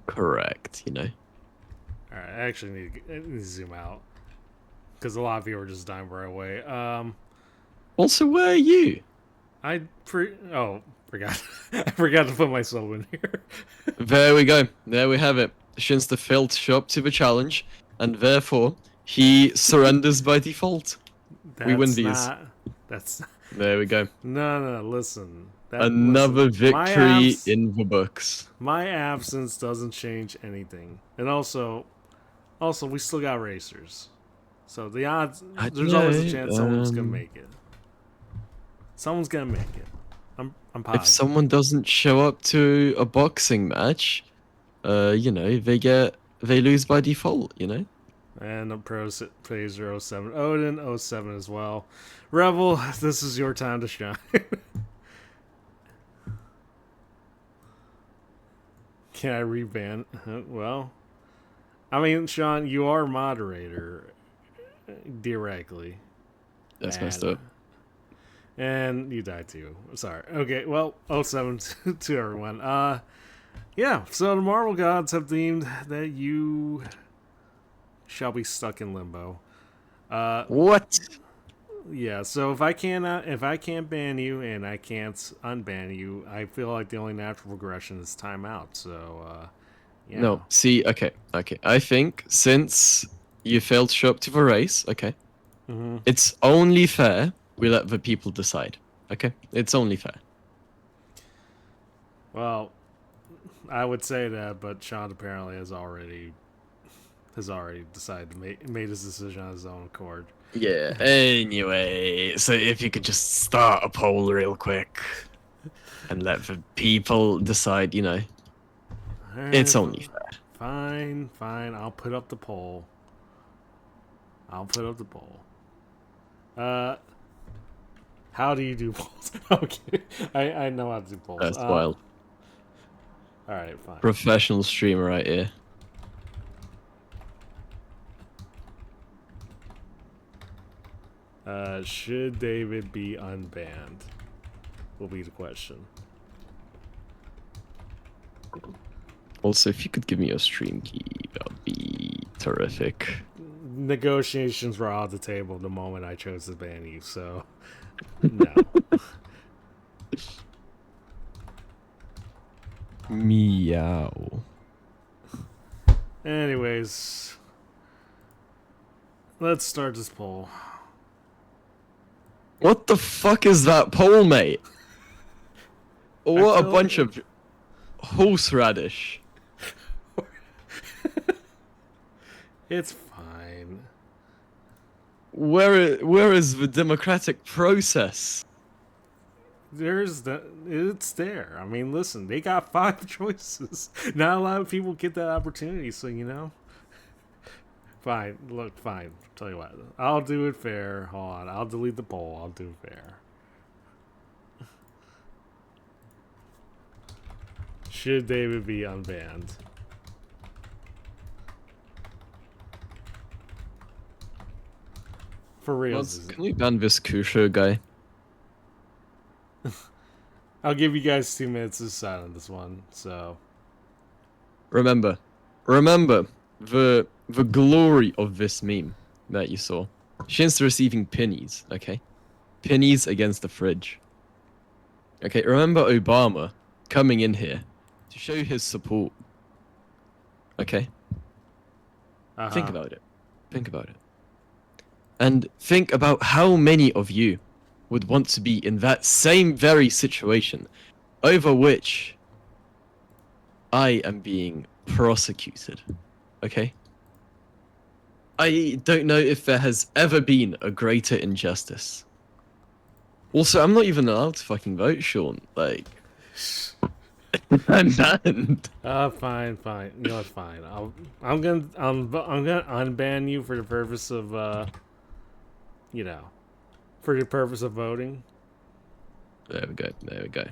correct, you know? right, I actually need to zoom out because a lot of people are just dying right away. Also, where are you? Forgot. I forgot to put myself in here. There we go. There we have it. Shinster failed to show up to the challenge, and therefore he surrenders by default. We win That's these. not. That's There we go. no. Listen. Another My victory in the books. my absence doesn't change anything, and also we still got racers. So the odds, I don't there's always a know, chance someone's gonna make it. Someone's gonna make it. I'm If positive. someone doesn't show up to a boxing match, you know, they lose by default, you know? And a plays 07. Odin 07 as well. Rebel, this is your time to shine. Can I reban? Well, I mean, Sean, you are moderator directly. That's messed up. And you died too. Sorry. Okay, well, 07 to everyone. Yeah, so the Marvel gods have deemed that you shall be stuck in limbo. What? Yeah, so if I can't ban you and I can't unban you, I feel like the only natural progression is timeout. So yeah. No, see, okay. I think since you failed to show up to the race, okay, it's only fair we let the people decide. Okay? It's only fair. Well, I would say that, but Sean apparently has already decided to made his decision on his own accord. Yeah, anyway, so if you could just start a poll real quick and let the people decide, you know, it's only fair. Fine. I'll put up the poll. How do you do polls? Okay, I know how to do polls. That's wild. All right, fine. Professional streamer right here. Should David be unbanned? Will be the question. Also, if you could give me your stream key, that would be terrific. Negotiations were on the table the moment I chose to ban you, so no. Meow. Anyways, let's start this poll. What the fuck is that poll, mate? What a bunch of horseradish. It's fine. Where is the democratic process? It's there. I mean, listen, they got 5 choices. Not a lot of people get that opportunity, so you know. Fine. Tell you what, I'll do it fair. Hold on, I'll delete the poll. I'll do it fair. Should David be unbanned? For real. Can we ban this Kusho guy? I'll give you guys 2 minutes to decide on this one. So Remember, the glory of this meme that you saw. Shin's receiving pennies, okay? Pennies against the fridge. Okay, remember Obama coming in here to show his support. Okay? Think about it. And think about how many of you would want to be in that same very situation over which I am being prosecuted. Okay? I don't know if there has ever been a greater injustice. Also, I'm not even allowed to fucking vote, Sean. Like, I'm banned. Fine. You know, it's fine. I'm gonna unban you for the purpose of for the purpose of voting. There we go.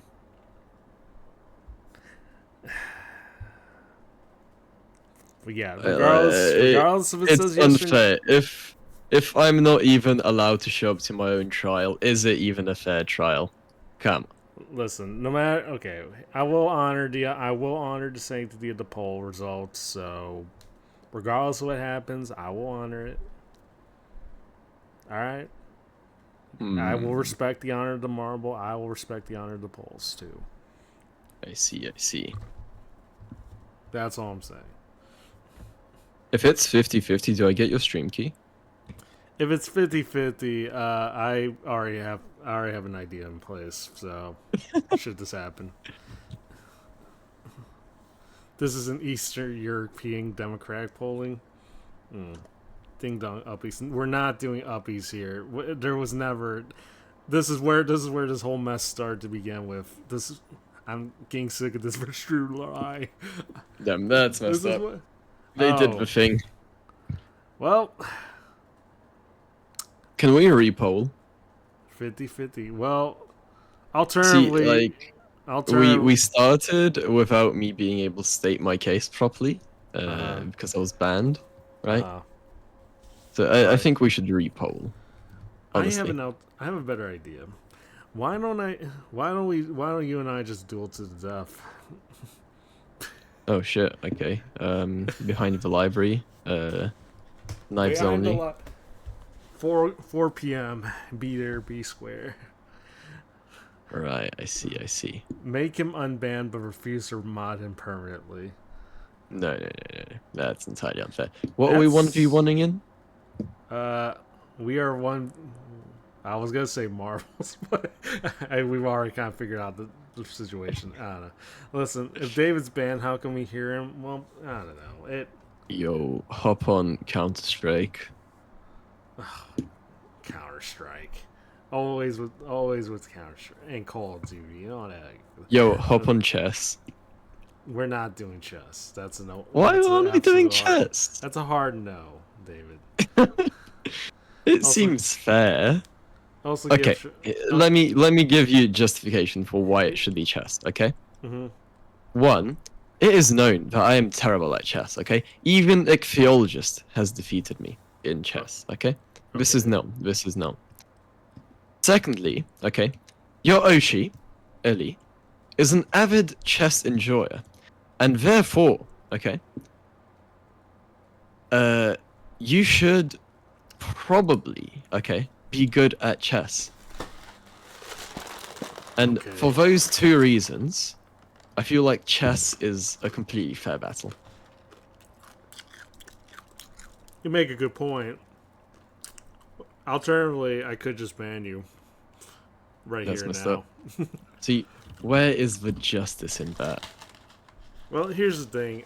But yeah, regardless if it says it's yes or no. unfair. If I'm not even allowed to show up to my own trial, is it even a fair trial? Come on. Listen, no matter. Okay, I will honor the sanctity of the poll results. So, Regardless of what happens, I will honor it. All right. I will Hmm. respect the honor of the marble. I will respect the honor of the poles too. I see. I see. That's all I'm saying. If it's 50-50, do I get your stream key? If it's 50-50, I already have an idea in place. So, should this happen, this is an Eastern European Democratic polling. Ding dong uppies. We're not doing uppies here. There was never. This is where this whole mess started to begin with. I'm getting sick of this true lie. Damn, that's This messed is up. what. They did the Oh thing. well, Can we repoll? 50-50. Well, See, alternatively, like we alternative. we started without me being able to state my case properly, Uh because I was banned, right? huh. So I Right. think we should repoll. Honestly. I have a better idea. Why don't I? Why don't we? Why don't you and I just duel to the death? Oh shit. Okay. Behind the library. Knives Behind the only. lot. 4 p.m. Be there, be square. Right. I see. I see. Make him unbanned, but refuse to mod him permanently. No, no, no, no, no. That's entirely unfair. What are we That's 1v1ing in? uh, we are one. I was gonna say marbles, but we've already kind of figured out the situation. I don't know. Listen, if David's banned, how can we hear him? Well, I don't know. Yo, hop on Counter Strike. Counter Strike. Always with Counter Strike and Call of Duty. You know that. Yo, hop on chess. We're not doing chess. That's a no. Why That's an aren't we doing absolute hard. chess? That's a hard no, David. It Also, seems fair. also Okay, give. let me give you justification for why it should be chess. Okay, Mm-hmm. one, it is known that I am terrible at chess. Okay, even ichthyologist has defeated me in chess. Okay, this is Okay. known. This is known. Secondly, okay, your Oshi, Eli, is an avid chess enjoyer, and therefore, okay, you should probably, okay, be good at chess. And Okay. for those two reasons, I feel like chess is a completely fair battle. You make a good point. Alternatively, I could just ban you right That's here messed now. up. See, where is the justice in that? Well, here's the thing.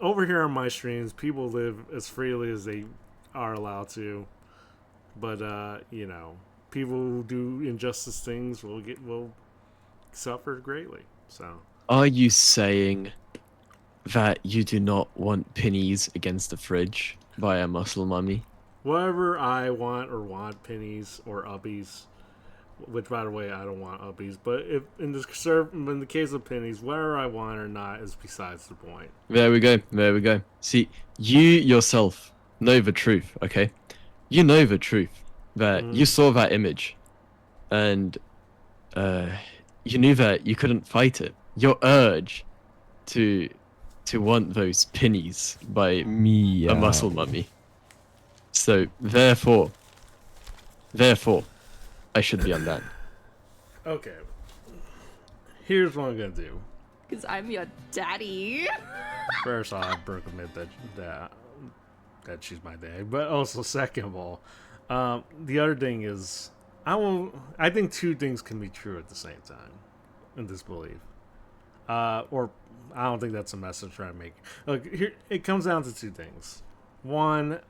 Over here on my streams, people live as freely as they are allowed to, but people who do injustice things will suffer greatly. So Are you saying that you do not want pennies against the fridge by a muscle mummy? whatever I want pennies or uppies, which by the way I don't want uppies, but if in the case of pennies, whether I want or not is besides the point. There we go. There we go. See, you yourself know the truth, okay? You know the truth that Mm. you saw that image, and you knew that you couldn't fight it. Your urge to want those pennies by a muscle mummy. So therefore, I should be unbanned. Okay. Here's what I'm gonna do. Because I'm your daddy. First, I'll have Brooke admit that she's my dad. But also, second of all, the other thing is, I think two things can be true at the same time in this belief. Or I don't think that's a message I'm trying to make. Look, here it comes down to two things. One,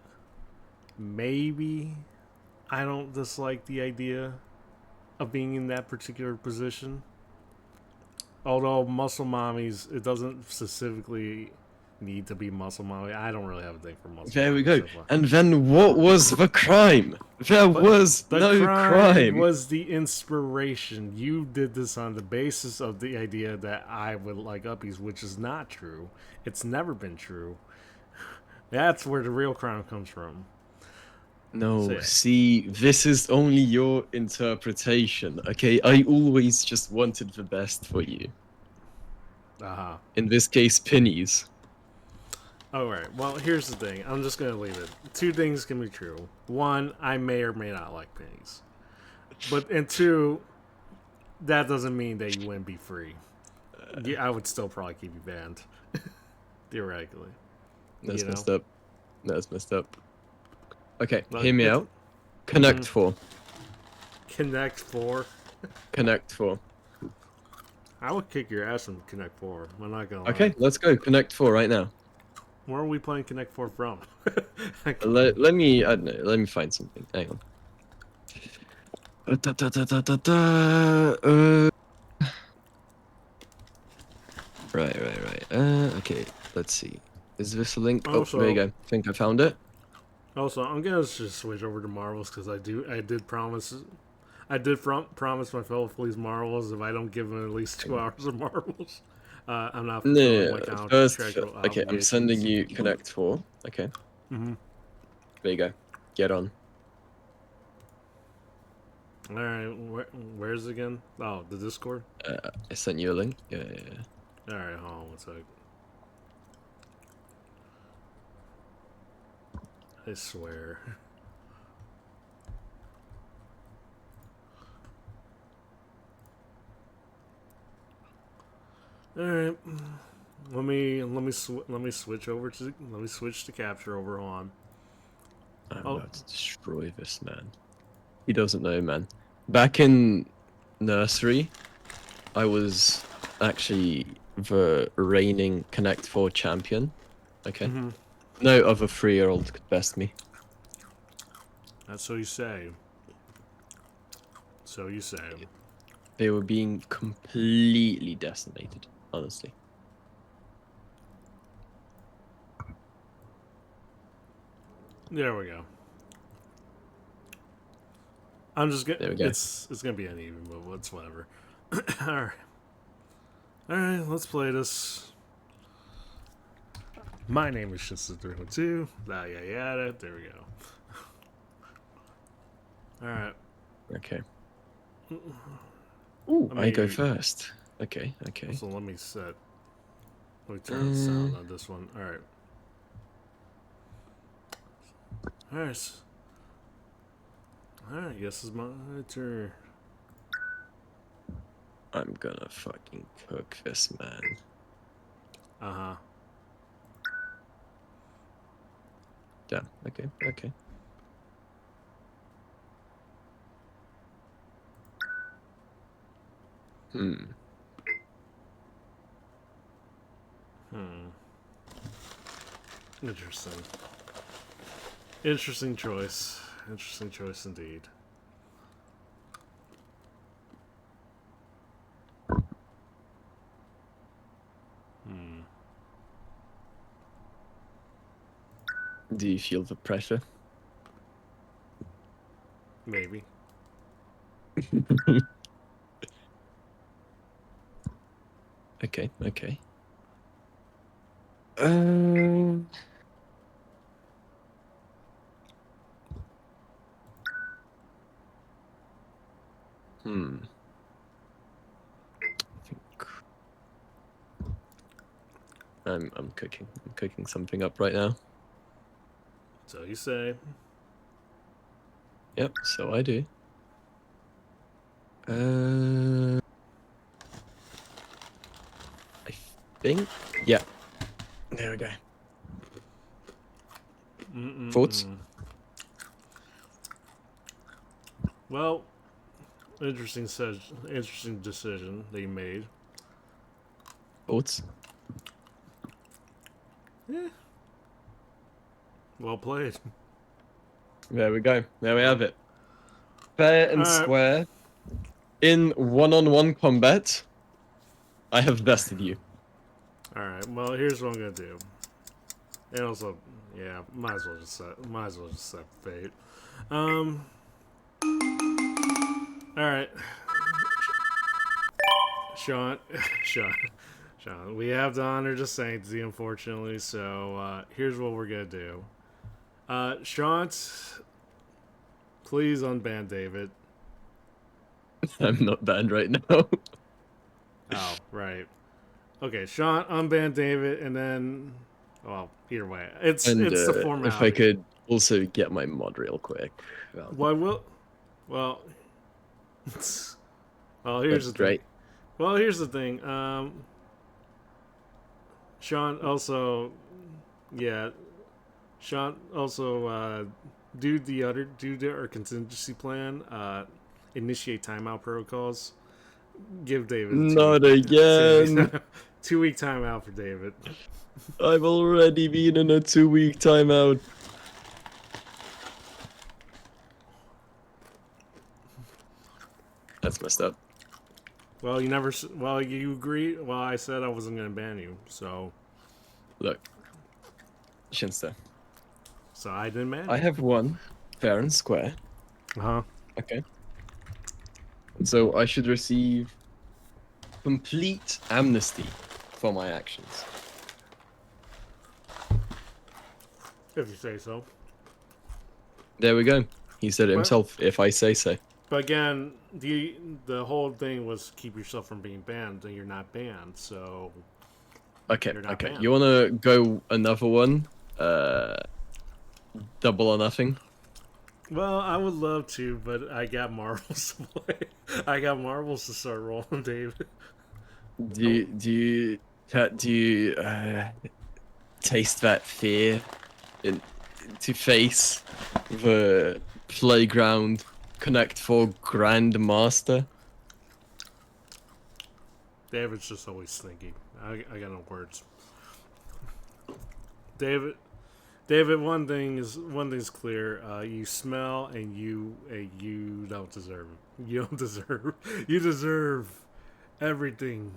maybe I don't dislike the idea of being in that particular position. Although muscle mommies, it doesn't specifically need to be muscle mommy. I don't really have a thing for muscle. There we mommies go. so far. And then what was the crime? There was The no crime. was the inspiration. You did this on the basis of the idea that I would like uppies, which is not true. It's never been true. That's where the real crime comes from. No, So, yeah. see, this is only your interpretation, okay? I always just wanted the best for you. Uh-huh. In this case, pennies. All right. Well, here's the thing. I'm just gonna leave it. Two things can be true. One, I may or may not like pennies, and two, that doesn't mean that you wouldn't be free. Yeah, I would still probably keep you banned, theoretically. That's You know. messed up. That's messed up. Okay, Like hear me it's out. Connect 4. Connect Four. Connect 4. I would kick your ass in Connect Four. I'm not gonna lie. Okay, let's go. Connect 4 right now. Where are we playing Connect Four from? Let me, I don't know, let me find something. Hang on. Da, da, da, da, da, da. Right. Okay, let's see. Is this a link? Oh, there you go. I think I found it. Also, I'm gonna just switch over to Marvels because I did promise. Promise my fellow fleas Marvels if I don't give them at least 2 hours of Marvels, I'm not fulfilling my contractual Okay, I'm sending obligations. you Connect 4. Okay, Mm-hmm. there you go. Get on. All right, where's it again? Oh, the Discord. I sent you a link. Yeah. All right, hold on one sec. I swear. All right, let me switch to capture over on. I'm about to destroy this man. He doesn't know, man. Back in nursery, I was actually the reigning Connect 4 champion. Okay. Mm-hmm. No other 3-year-old could best me. That's what you say. So you say. They were being completely decimated, honestly. There we go. I'm just gonna. There we go. It's gonna be uneven, but it's whatever. All right. Let's play this. My name is Shinsu312. Yada yada. There we go. All right. Okay. Ooh, I go me- first. Okay. So let me turn the sound on this one. All right. All right. All right. Guess it's my turn. I'm gonna fucking cook this man. Uh huh. Damn. Okay. Hmm. Interesting. Interesting choice. Interesting choice indeed. Do you feel the pressure? Maybe. Okay. I think I'm cooking. I'm cooking something up right now. So you say. Yep, so I do. I think. Yeah. There we go. Thoughts? Well, interesting decision they made. Thoughts? Yeah. Well played. There we go. There we have it. Fair and Alright. square. In one-on-one combat, I have bested you. Alright, well here's what I'm gonna do. And also, yeah, might as well just set fate. Alright. Sean, we have the honor to sanctity, unfortunately, so here's what we're gonna do. Sean, please unban David. I'm not banned right now. Oh, right. Okay, Sean, unban David, and then Well, either way, it's And the if I formality. could also get my mod real quick. Well, well, well. Here's That's the thing. great. Well, here's the thing. Sean also, yeah, Sean also do our contingency plan. Initiate timeout protocols. Give David a Not 2 week again. 2 week timeout for David. I've already been in a 2-week timeout. That's messed up. Well, you never. Well, you agree. Well, I said I wasn't going to ban you, so Look, Shinsta, I didn't ban I you. have won fair and square. Uh huh. Okay. So I should receive complete amnesty for my actions. If you say so. There we go. He said it Well, himself, if I say so. but again, the whole thing was keep yourself from being banned, and you're not banned, so Okay, you're not okay. banned. You wanna go another one? Double or nothing? Well, I would love to, but I got marbles to play. I got marbles to start rolling, David. Do you taste that fear in, to face the playground Connect 4 Grandmaster? David's just always thinking. I got no words. David, one thing's clear. You smell, and you don't deserve it. You don't deserve. You deserve everything.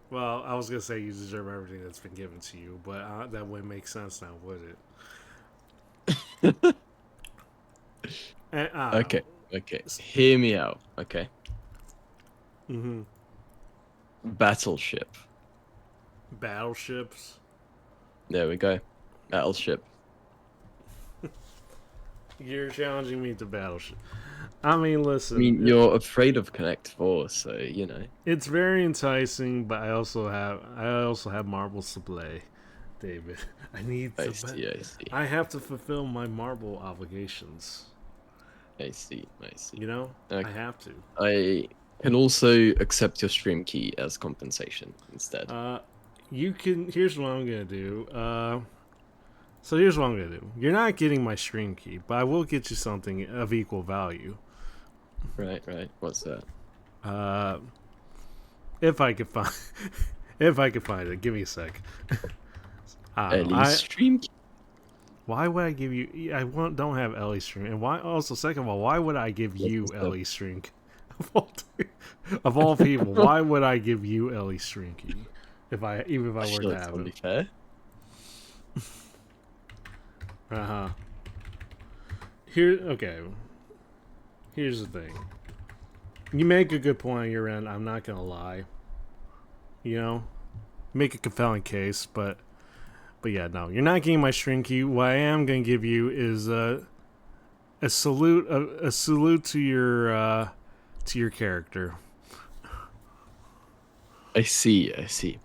Well, I was gonna say you deserve everything that's been given to you, but that wouldn't make sense now, would it? And, Okay, okay. Hear me out, okay? Mm-hmm. Battleship. Battleships. There we go. Battleship. You're challenging me to battleship. I mean, listen. I mean, you're afraid of Connect 4, so, you know. It's very enticing, but I also have marbles to play, David. I need to. I see. I have to fulfill my marble obligations. I see. You know, Okay. I have to. I can also accept your stream key as compensation instead. You can. Here's what I'm gonna do. So here's what I'm gonna do. You're not getting my stream key, but I will get you something of equal value. Right. What's that? If I could find, if I could find it, give me a sec. Ellie's stream key? Why would I give you? Don't have Ellie stream, and why? Also, second of all, why would I give you Ellie stream? Of all people, why would I give you Ellie stream key? Even if I were to have totally it. fair. Okay. Here's the thing. You make a good point on your end. I'm not gonna lie. You know, make a compelling case, but yeah, no, you're not getting my string key. What I am gonna give you is a salute to your character. I see.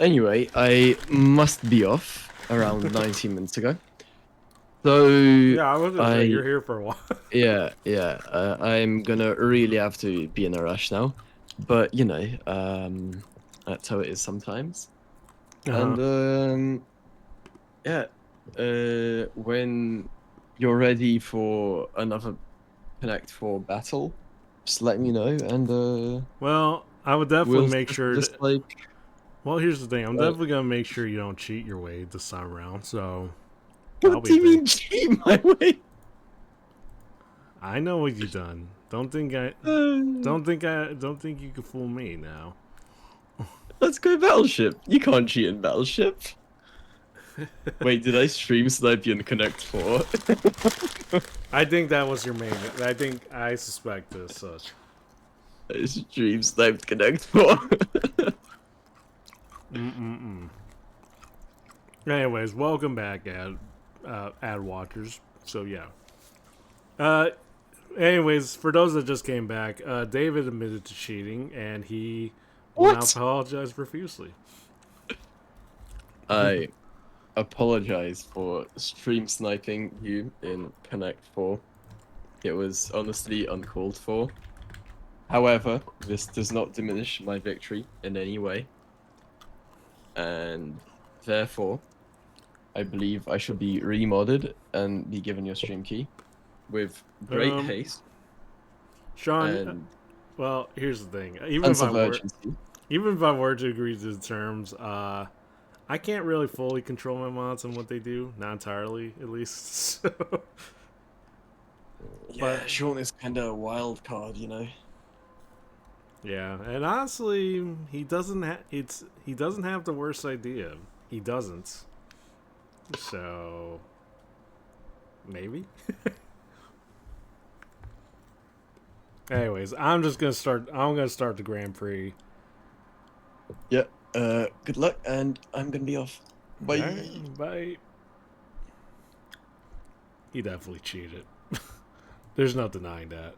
Anyway, I must be off around 19 minutes ago. So Yeah, I wasn't sure you're here for a while. yeah. I'm gonna really have to be in a rush now, but you know, that's how it is sometimes. And when you're ready for another Connect 4 battle, just let me know, and well, I would definitely make sure. Just like. Well, here's the thing. I'm definitely gonna make sure you don't cheat your way this time around. So. What do you mean cheat my way? I know what you've done. Don't think you can fool me now. Let's go Battleship. You can't cheat in Battleship. Wait, did I stream snipe you in Connect 4? I think that was your main. I suspect as such. I stream sniped Connect 4. Anyways, welcome back, ad watchers. So yeah. Anyways, for those that just came back, David admitted to cheating, and he will now apologize profusely. I apologize for stream sniping you in Connect 4. It was honestly uncalled for. However, this does not diminish my victory in any way, and therefore, I believe I should be remodded and be given your stream key with great Um, haste Sean. and Well, here's the thing. sense of urgency. Even if I were to agree to the terms, I can't really fully control my mods and what they do. Not entirely, at least. So, Yeah, but Sean is kind of a wild card, you know. yeah, and honestly, he doesn't. He doesn't have the worst idea. He doesn't. So maybe. Anyways, I'm gonna start the Grand Prix. Yeah. Good luck, and I'm gonna be off. Bye. Alright, bye. He definitely cheated. There's no denying that.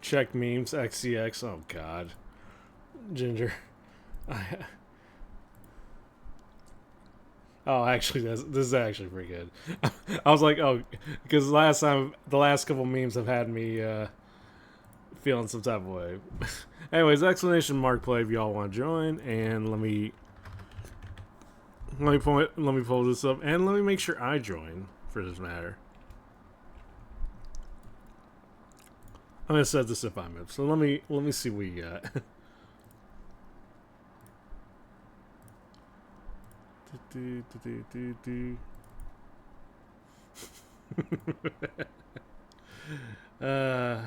Check memes, XCX. Oh god, Ginger. Oh, actually, this is actually pretty good. I was like, oh, because the last couple memes have had me feeling some type of way. Anyways, exclamation mark play if y'all want to join, and let me pull this up, and let me make sure I join for this matter. I'm gonna set this if I'm up. So let me see what we got. uh,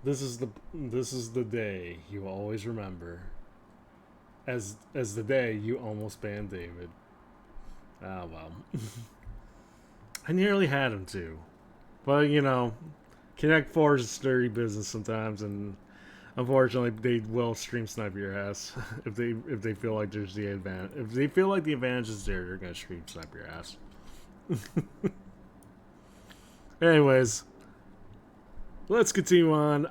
this is the day you will always remember. As the day you almost banned David. Oh well. I nearly had him too. But you know, Connect 4 is dirty business sometimes, and unfortunately, they will stream snipe your ass if they feel like there's the advantage. If they feel like the advantage is there, they're gonna stream snipe your ass. Anyways, let's continue on.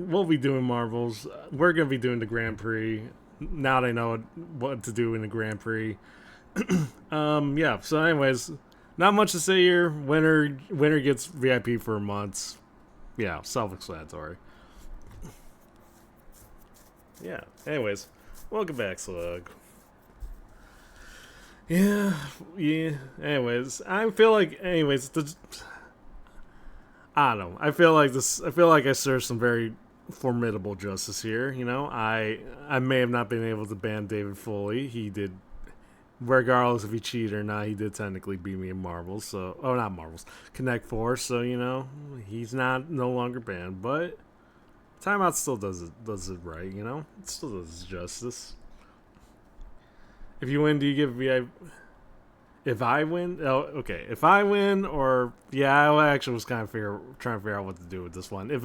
We'll be doing Marvels. We're gonna be doing the Grand Prix. Now they know what to do in the Grand Prix. Yeah. So, anyways, not much to say here. Winner gets VIP for months. Yeah, self-explanatory. Yeah. Anyways, welcome back, Slug. Yeah. Anyways, I feel like. I don't know. I feel like I served some very formidable justice here. You know, I may have not been able to ban David fully. He did, regardless if he cheated or not. He did technically beat me in Marvels. So, oh, not Marvels, Connect 4. So you know, he's no longer banned, but. Timeout still does it right, you know? It still does justice. If you win, do you give VIP? If I win? Oh, okay. If I win, or... Yeah, I actually was kind of trying to figure out what to do with this one. If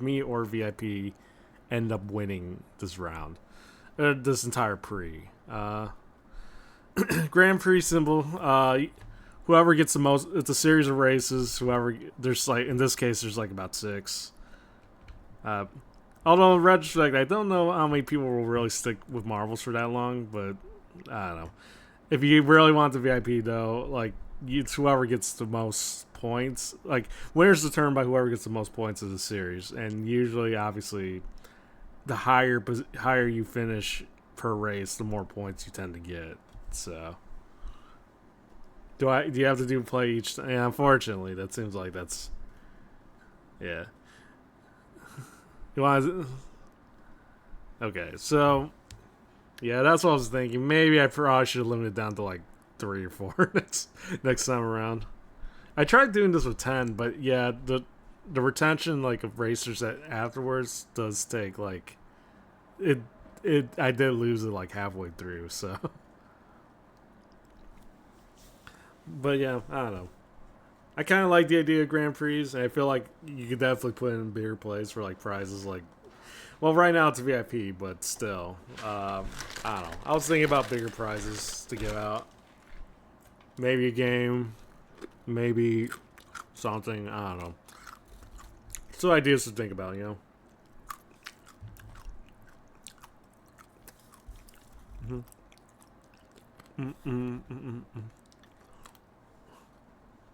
me or VIP end up winning this round. This entire pre. Grand Prix symbol. Whoever gets the most... It's a series of races. There's like... In this case, there's like about 6. Although in retrospect, I don't know how many people will really stick with Marvels for that long, but I don't know. If you really want the VIP though, like it's whoever gets the most points. Like winner's determined by whoever gets the most points of the series, and usually, obviously, the higher you finish per race, the more points you tend to get. So, do you have to play each? Yeah, unfortunately, that seems like that's yeah. You want? Okay, so yeah, that's what I was thinking. Maybe I probably should have limited it down to like 3 or 4 next time around. I tried doing this with 10, but yeah, the retention like of racers that afterwards does take like it. I did lose it like halfway through, so. But yeah, I don't know. I kind of like the idea of Grand Prix, and I feel like you could definitely put in bigger plays for like prizes like. Well, right now it's a VIP, but still, I don't know. I was thinking about bigger prizes to give out. Maybe a game, maybe something. I don't know. So ideas to think about, you know.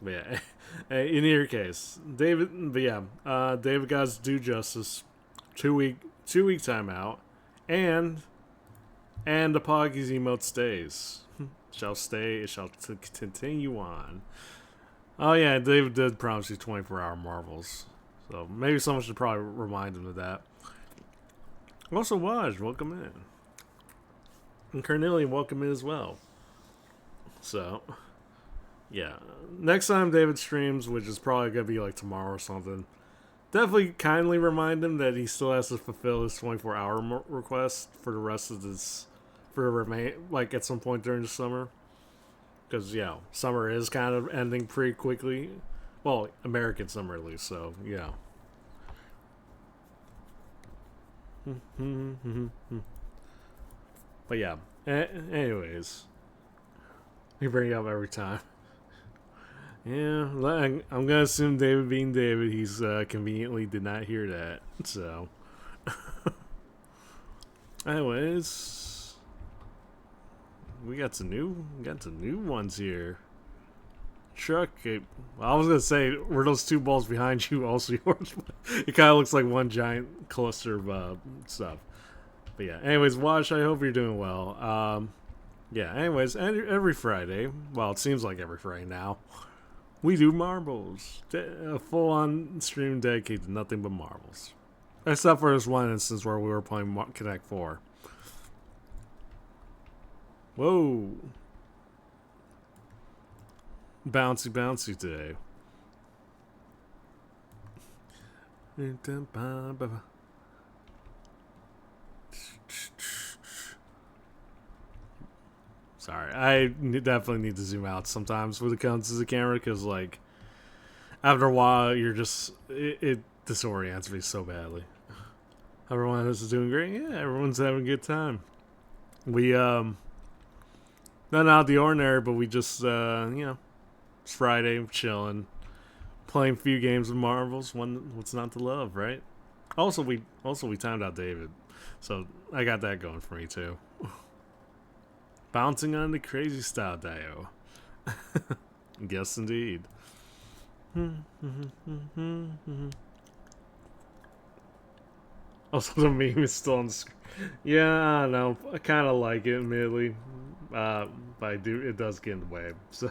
But yeah, in your case, David. But yeah, David got his due justice. 2 week timeout, and the Poggy's emote stays. Shall stay. It shall continue on. Oh yeah, David did promise you 24-hour marvels, so maybe someone should probably remind him of that. Also, Waj, welcome in, and Carnelian, welcome in as well. So, yeah, next time David streams, which is probably gonna be like tomorrow or something, definitely kindly remind him that he still has to fulfill his 24-hour request for the rest of this, for the remain, like at some point during the summer. Because, yeah, summer is kind of ending pretty quickly. Well, American summer at least, so, yeah. But, yeah. Anyways. We bring it up every time. Yeah, I'm going to assume David being David, he's conveniently did not hear that. So. Anyways. We got some new ones here. Truck. Well, I was gonna say, were those two balls behind you also yours? It kind of looks like one giant cluster of stuff. But yeah. Anyways, Wash, I hope you're doing well. Yeah. Anyways, every Friday. Well, it seems like every Friday now. We do marbles. A full-on stream dedicated to nothing but marbles. Except for this one instance where we were playing Connect 4. Whoa. Bouncy today. Sorry, I definitely need to zoom out sometimes when it comes to the camera, because, like, after a while, you're just, it disorients me so badly. Everyone else is doing great. Yeah, everyone's having a good time. We, not out of the ordinary, but we just, it's Friday, chilling, playing a few games of Marvels. What's not to love, right? Also, we timed out David, so I got that going for me too. Bouncing on the crazy style, Dio. Yes, indeed. Also, the meme is still on the screen. Yeah, I don't know. I kind of like it, admittedly. But it does get in the way. So,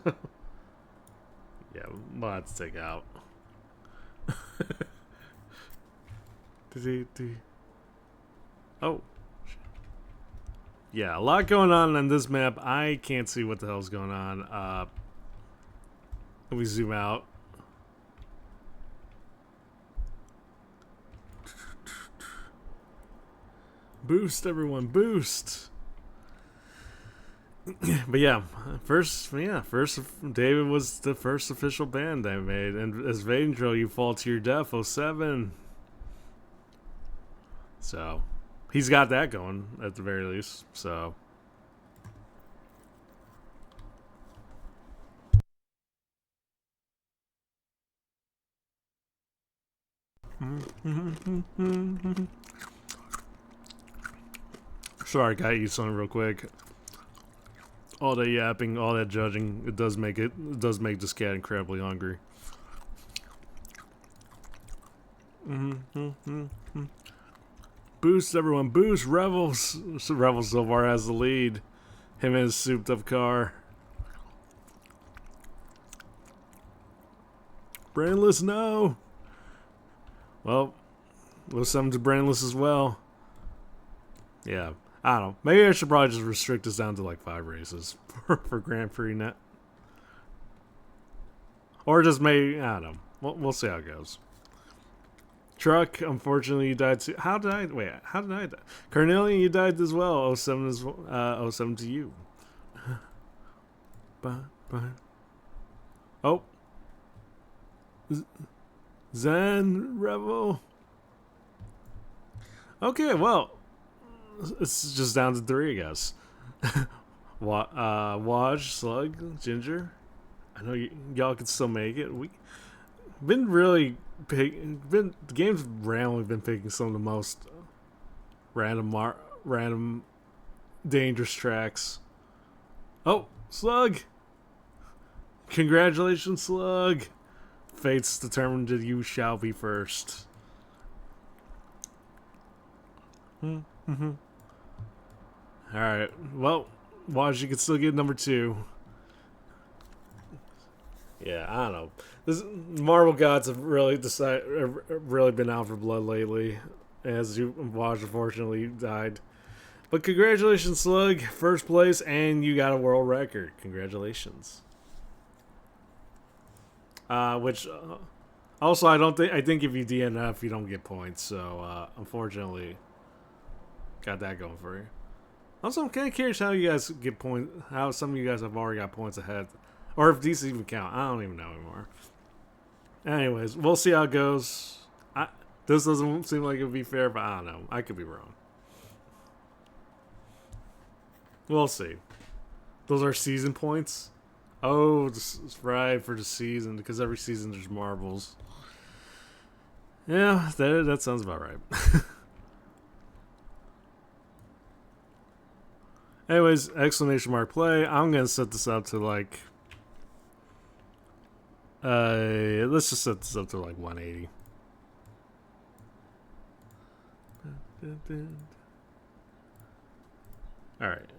yeah, we'll have to take it out. Oh. Yeah, a lot going on this map. I can't see what the hell's going on. Let me zoom out. Boost, everyone, boost! But yeah, first, David was the first official band I made, and as Vadendrill, you fall to your death, 07. So, he's got that going, at the very least, so. Sorry, gotta eat something real quick. All that yapping, all that judging, it does make this cat incredibly hungry. Boost, everyone, boost! Revels! Revels so far has the lead. Him and his souped up car. Brainless, no! Well, we'll send him to Brainless as well. Yeah, I don't know. Maybe I should probably just restrict this down to like 5 races for Grand Prix net. Or just maybe, I don't know. We'll see how it goes. Truck, unfortunately, you died too. How did I die? Carnelian, you died as well. 07 07 to you. Bye. Oh. Zen Rebel. Okay, well, it's just down to 3, I guess. Waj, Slug, Ginger. I know y'all can still make it. We been really the game's randomly been picking some of the most random dangerous tracks. Oh, Slug! Congratulations, Slug! Fate's determined that you shall be first. Mm-hmm. Alright, well, Waj, you can still get number 2. Yeah, I don't know. This Marvel Gods have really really been out for blood lately, as Waj unfortunately died. But congratulations, Slug, first place, and you got a world record. Congratulations. Which also I think if you DNF you don't get points. So unfortunately, got that going for you. Also, I'm kind of curious how you guys get points. How some of you guys have already got points ahead, or if these even count. I don't even know anymore. Anyways, we'll see how it goes. This doesn't seem like it would be fair, but I don't know. I could be wrong. We'll see. Those are season points. Oh, this is right for the season, because every season there's marbles. Yeah, that sounds about right. Anyways, exclamation mark play. I'm gonna set this up to like let's just set this up to like 180. Alright.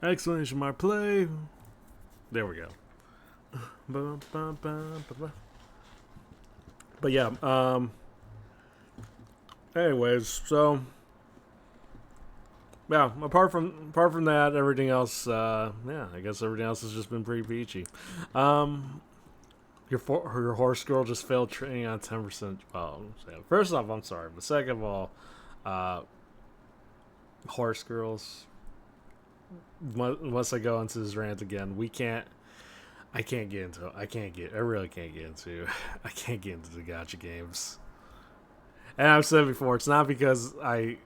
Exclamation mark play. There we go. But yeah, anyways, so yeah, apart from that, everything else, yeah, I guess everything else has just been pretty peachy. Your horse girl just failed training on 10%. Well, first off, I'm sorry, but second of all, horse girls. Once I go into this rant again, I can't get into it. I really can't get into. I can't get into the gacha games. And I've said before, it's not because the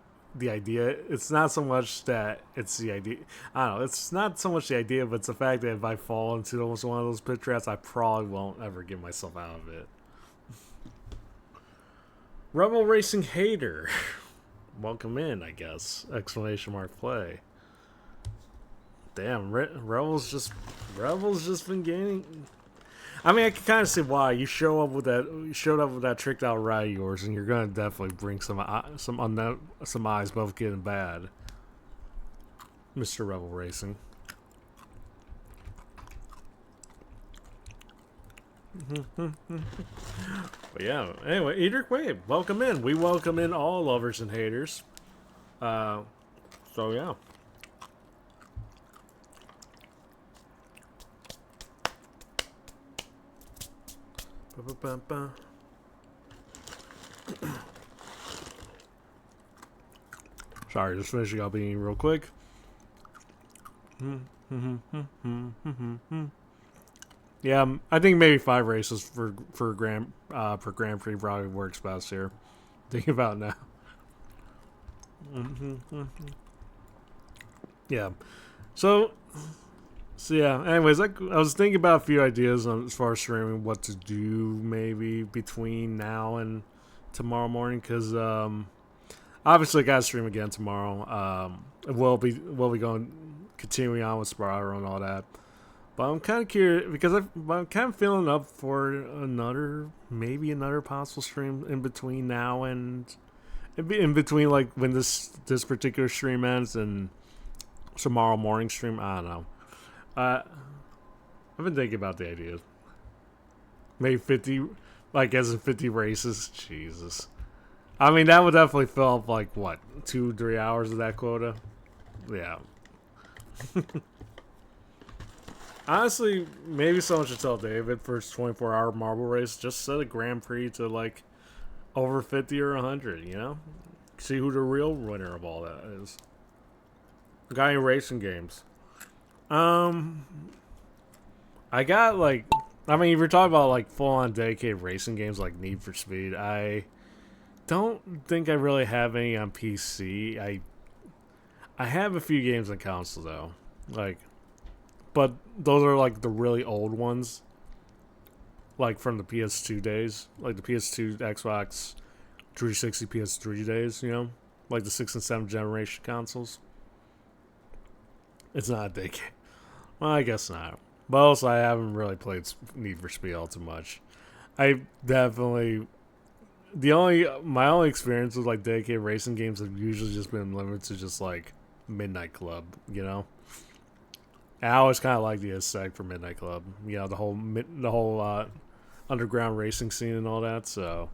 idea. It's not so much that it's the idea. I don't know. It's not so much the idea, but it's the fact that if I fall into almost one of those pit traps, I probably won't ever get myself out of it. Rebel Racing Hater, welcome in. I guess exclamation mark play. Damn, Rebel's just been gaining. I mean, I can kind of see why you showed up with that tricked out ride of yours, and you're gonna definitely bring some eyes both good and bad, Mr. Rebel Racing. But yeah, anyway, Edric Wade, welcome in. We welcome in all lovers and haters. So yeah. Sorry, just finishing up eating real quick. Yeah, I think maybe 5 races for Grand Prix probably works best here. Think about it now. Yeah. So yeah. Anyways, I was thinking about a few ideas as far as streaming, what to do maybe between now and tomorrow morning, because obviously I got to stream again tomorrow. We'll be continuing on with Spiral and all that. But I'm kind of curious because I'm kind of feeling up for another possible stream in between now and in between, like when this particular stream ends and tomorrow morning stream. I don't know. I've been thinking about the idea. Maybe 50, like as in 50 races. Jesus. I mean, that would definitely fill up like what 2-3 hours of that quota. Yeah. Honestly, maybe someone should tell David for his 24-hour marble race, just set a Grand Prix to like over 50 or 100, you know? See who the real winner of all that is. Got any racing games? I got like, I mean, if you're talking about like full-on dedicated racing games like Need for Speed, I don't think I really have any on PC. I have a few games on console though, like. But those are like the really old ones, like from the PS2 days, like the PS2, Xbox 360, PS3 days, you know? like the 6th and 7th generation consoles. It's not a day game. Well, I guess not. But also, I haven't really played Need for Speed all too much. I definitely the only my only experience with like dedicated racing games have usually just been limited to just like Midnight Club, you know. And I always kind of like the aesthetic for Midnight Club, you know, the whole underground racing scene and all that. So,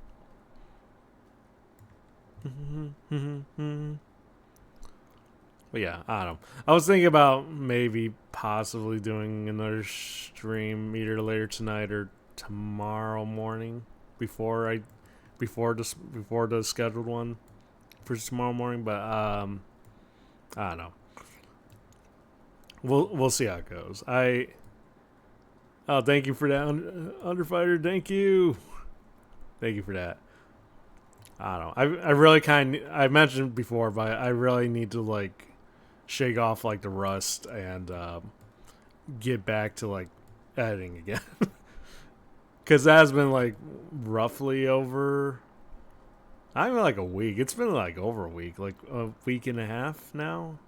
but yeah, I don't know. I was thinking about maybe possibly doing another stream either later tonight or tomorrow morning before I before the scheduled one for tomorrow morning. But I don't know. We'll see how it goes. Thank you for that, Underfighter. Thank you for that. I don't know. I really I mentioned before, but I really need to like shake off like the rust and get back to like editing again. Because that has been like roughly over. I mean, like a week. It's been like over a week, like a week and a half now,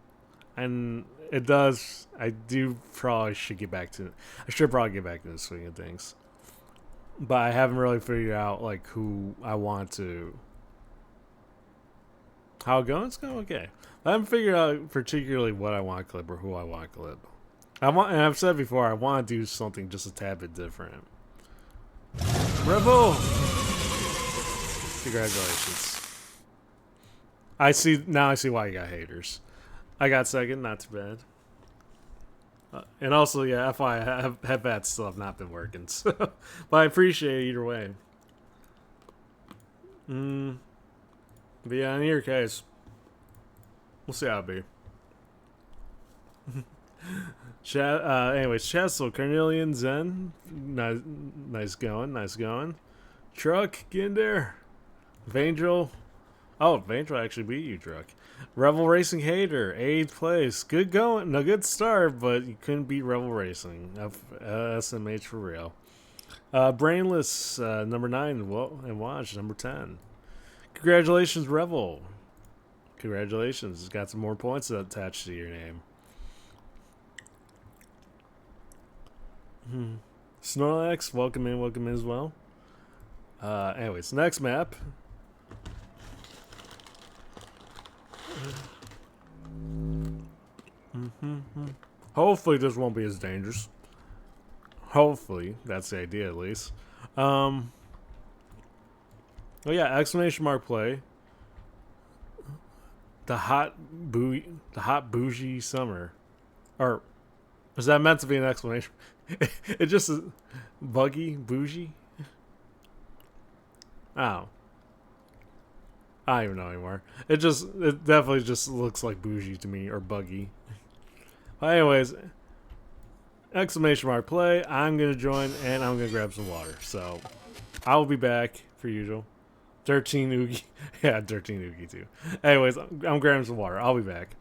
and it does. I do probably should get back to. I should probably get back to the swing of things, but I haven't really figured out like who I want to. How it going? It's going okay. I haven't figured out particularly what I want to clip or who I want to clip. And I've said before, I want to do something just a tad bit different. Rebel, congratulations. I see now. I see why you got haters. I got second, not too bad. And also, yeah, FYI, headbats still have not been working. So, but I appreciate it either way. But yeah, in your case, we'll see how it be. Anyways, Chessel, Carnelian, Zen, nice going. Truck, get in there. Vangel, Vangel actually beat you, Truck. Rebel Racing Hater, 8th place. Good going, no good start, but you couldn't beat Rebel Racing. SMH for real. Brainless, number 9, and Watch, number 10. Congratulations, Rebel. Congratulations, got some more points attached to your name. Snorlax, welcome in as well. Anyways, next map. Hopefully this won't be as dangerous. Hopefully, that's the idea at least. Oh yeah, exclamation mark play. The hot bougie summer. Or was that meant to be an explanation? It just is buggy bougie. Oh, I don't even know anymore. It definitely just looks like bougie to me or buggy. But anyways, exclamation mark play. I'm gonna join and I'm gonna grab some water. So I will be back for usual. 13 Oogie. Yeah, 13 Oogie too. Anyways, I'm grabbing some water. I'll be back.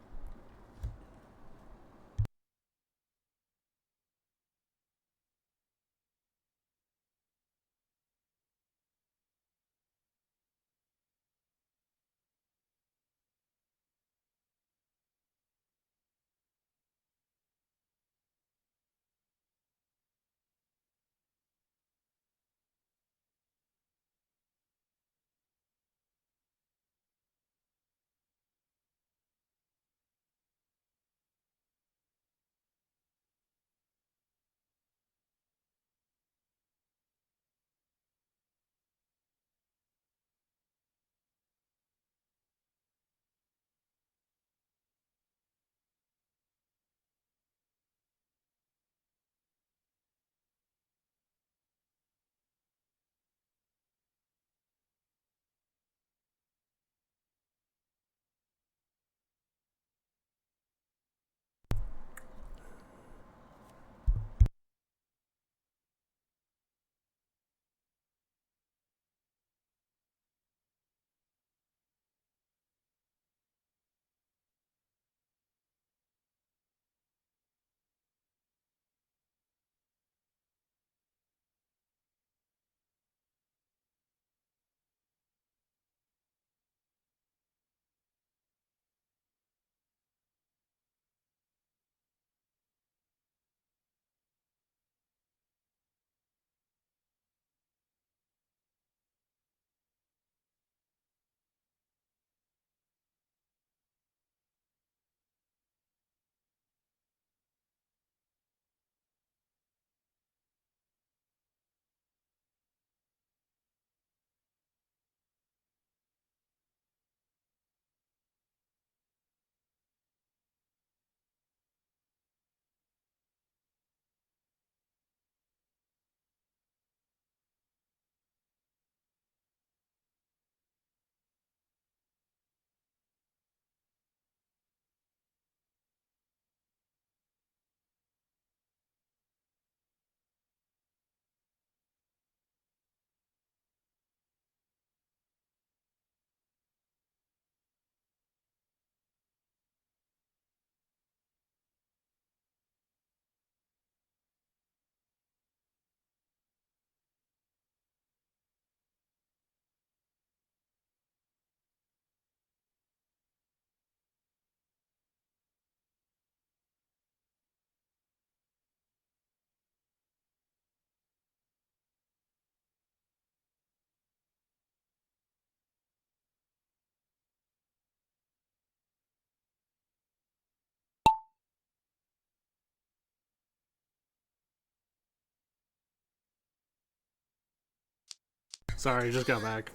Sorry, just got back.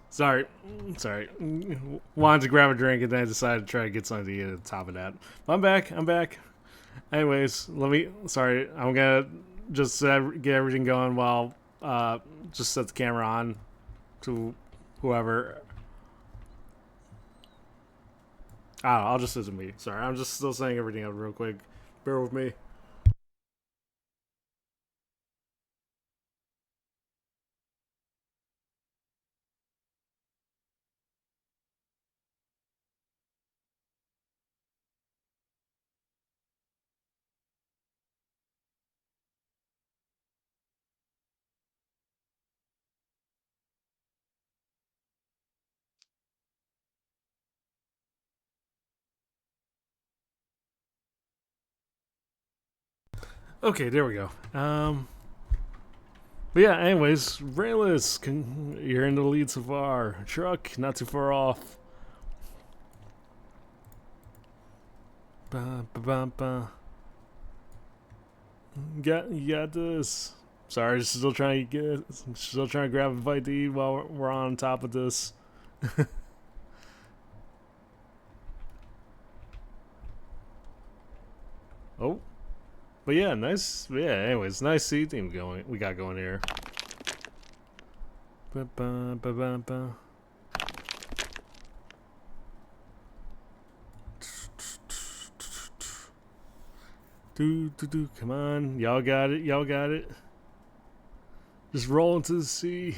Sorry. Wanted to grab a drink and then I decided to try to get something to eat at the top of that. I'm back. Anyways, sorry, I'm gonna just get everything going while just set the camera on to whoever. I don't know, I'll just listen to me. Sorry, I'm just still saying everything out real quick. Bear with me. Okay, there we go. But yeah, anyways, Rayless, you're in the lead so far. Truck, not too far off. Ba, ba, ba, ba. You got this. Sorry, still trying to grab a bite to eat while we're on top of this. Oh, but yeah, nice. Yeah, anyways, nice C theme we got going here. Ba, ba, ba, ba, ba. Do, come on, y'all got it. Just roll into the sea.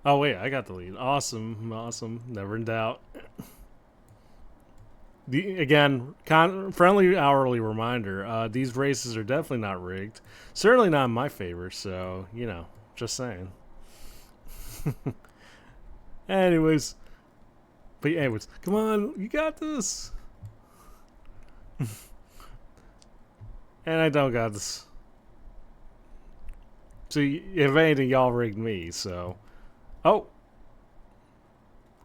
Oh wait, I got the lead. Awesome. Never in doubt. Again, friendly hourly reminder. These races are definitely not rigged. Certainly not in my favor. So just saying. Anyways, come on, you got this. And I don't got this. So if anything, y'all rigged me. So, oh,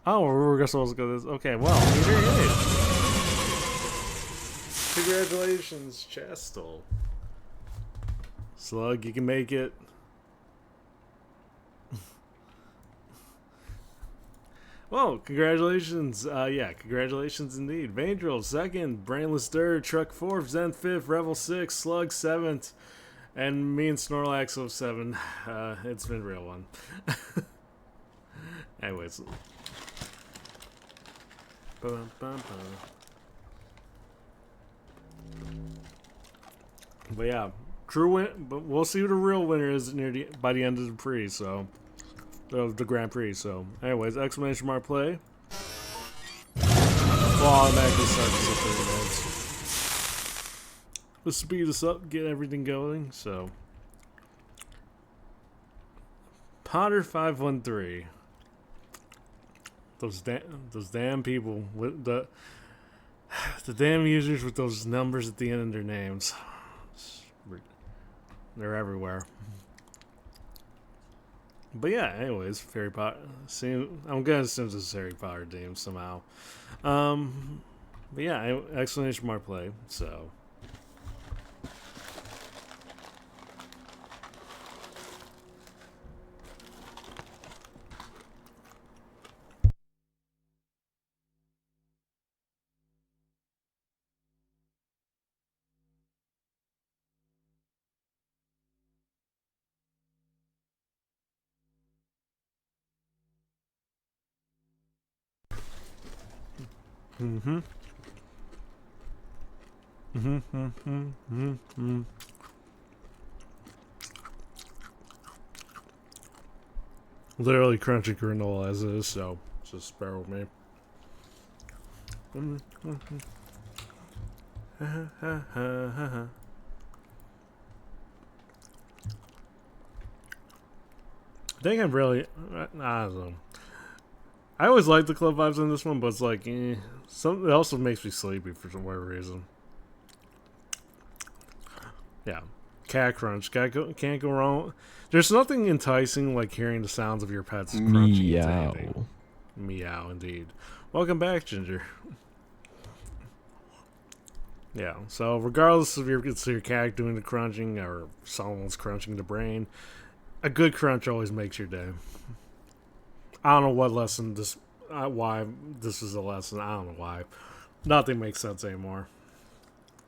we're supposed to go this. Okay, well, here it is. Congratulations, Chastel. Slug, you can make it. Well, congratulations. Congratulations indeed. Vandril, second. Brainless, third. Truck, fourth. Zen, fifth. Revel, sixth. Slug, seventh. And me and Snorlax, 07. It's been real one. Anyways. But yeah, true win. But we'll see who the real winner is by the end of the Prix. So. Of the Grand Prix. So, anyways, exclamation mark play. We'll automatically start this at 30 minutes. Let's speed this up, get everything going. So, Potter 513. Those damn people with the damn users with those numbers at the end of their names. They're everywhere. But yeah, anyways, Harry Potter. I'm gonna assume this is Harry Potter team somehow. But yeah, exclamation mark play. So. Literally crunchy granola as it is, so just bear with me. I think I'm really, I don't know. I always like the club vibes on this one, but it's like, it also makes me sleepy for some weird reason. Yeah. Cat crunch. Can't go wrong. There's nothing enticing like hearing the sounds of your pets crunching into anything. Meow, indeed. Welcome back, Ginger. Yeah, so regardless of your cat doing the crunching or someone's crunching the brain, a good crunch always makes your day. I don't know what lesson this, why this is a lesson. I don't know why. Nothing makes sense anymore.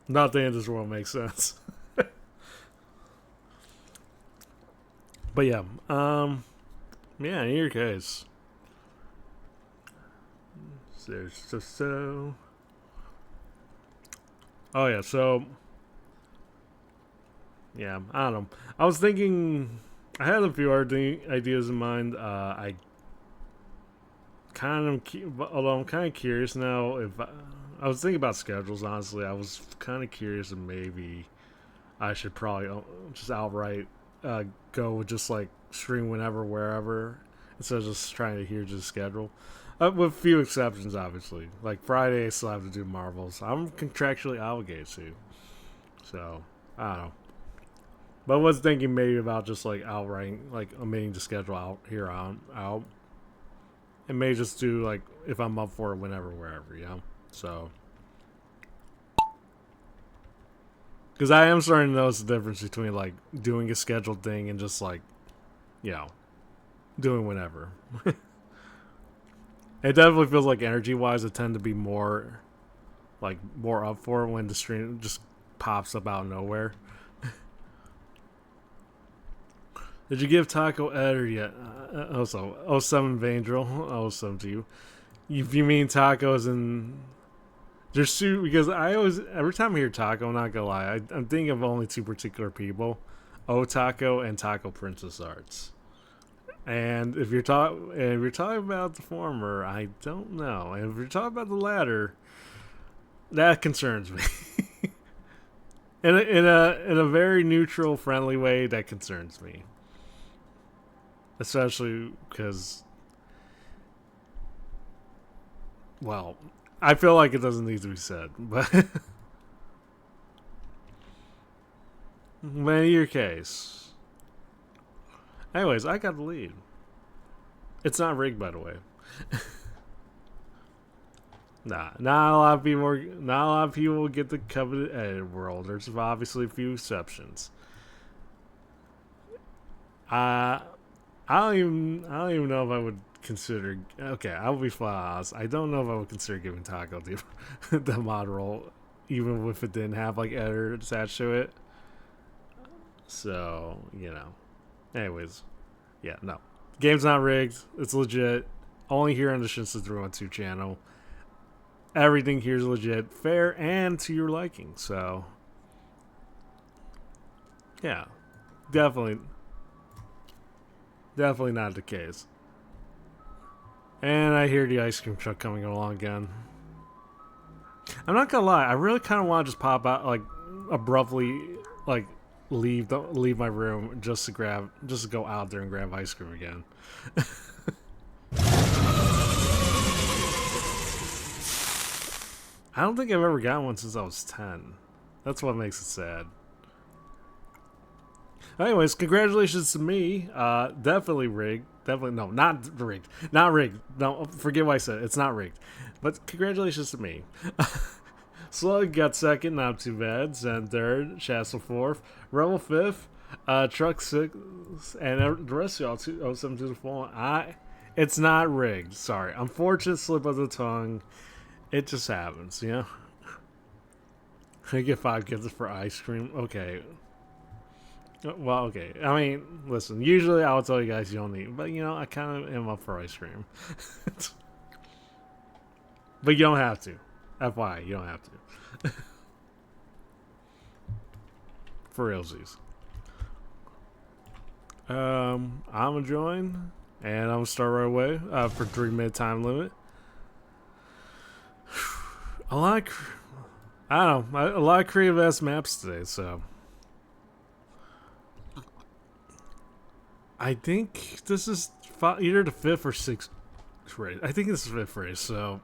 Nothing in this world makes sense. But yeah, yeah. In your case, so. Oh yeah, so yeah, I don't know. I was thinking, I had a few ideas in mind. Although I'm kind of curious now. If I was thinking about schedules, honestly, I was kind of curious if maybe I should probably just outright go with just like stream whenever, wherever, instead of just trying to adhere to the schedule. With few exceptions, obviously. Like Friday, I still have to do Marvels. I'm contractually obligated to. So, I don't know. But I was thinking maybe about just like outright, like omitting the schedule out. And may just do like if I'm up for it whenever, wherever, you know? So. Because I am starting to notice the difference between like doing a scheduled thing and just like, you know, doing whenever. It definitely feels like energy wise, I tend to be more up for it when the stream just pops up out of nowhere. Did you give Taco Editor yet? Also, 07 Vandrel, 07 to you. If you mean tacos and just because I always, every time I hear taco, I'm not gonna lie, I'm thinking of only two particular people: O Taco and Taco Princess Arts. And if you're talking about the former, I don't know. And if you're talking about the latter, that concerns me. in a very neutral, friendly way, that concerns me. Especially because, well, I feel like it doesn't need to be said, but in your case. Anyways, I got the lead. It's not rigged, by the way. Nah, not a lot of people get the coveted edited world. There's obviously a few exceptions. I don't even know if I would consider. Okay, I'll be flat honest. I don't know if I would consider giving Taco the mod role, even if it didn't have like editor attached to it. So you know. Anyways, yeah, no. Game's not rigged. It's legit. Only here on the Shinsa 312 channel. Everything here is legit, fair, and to your liking. So, yeah, definitely not the case. And I hear the ice cream truck coming along again. I'm not gonna lie. I really kind of want to just pop out, like, abruptly, like, leave my room just to go out there and grab ice cream again. I don't think I've ever gotten one since I was 10. That's what makes it sad. Anyways, congratulations to me. Definitely rigged. Definitely, no, not rigged. Not rigged. No, forget what I said. It's not rigged. But congratulations to me. Slug got second, not too bad. Zen third, Shassel fourth, Rebel fifth, Truck sixth, and the rest of y'all 07 to the 4. It's not rigged. Sorry. Unfortunate slip of the tongue. It just happens, you know? I get 5 gifts for ice cream. Okay. Well, okay. I mean, listen, usually I would tell you guys you don't need, but you know, I kind of am up for ice cream. But you don't have to. FYI, you don't have to. For realsies. I'm gonna join, and I'm gonna start right away for 3-minute time limit. A lot of creative ass maps today, so I think this is either the 5th or 6th race. I think this is the 5th race, so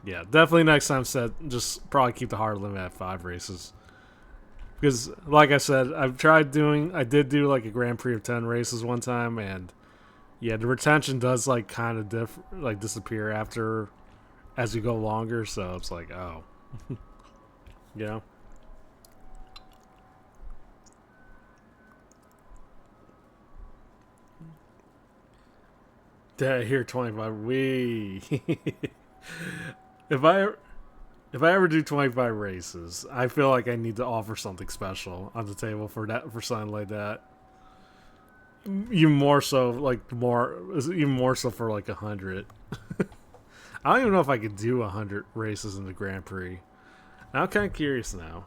yeah, definitely next time just probably keep the hard limit at 5 races. Because, like I said, I did do like a Grand Prix of 10 races one time, and yeah, the retention does like kind of disappear after as you go longer. So it's like, oh, you know. Did I hear 25? We. if I if I ever do 25 races, I feel like I need to offer something special on the table for something like that. Even more so, even more so for like 100. I don't even know if I could do 100 races in the Grand Prix. I'm kind of curious now.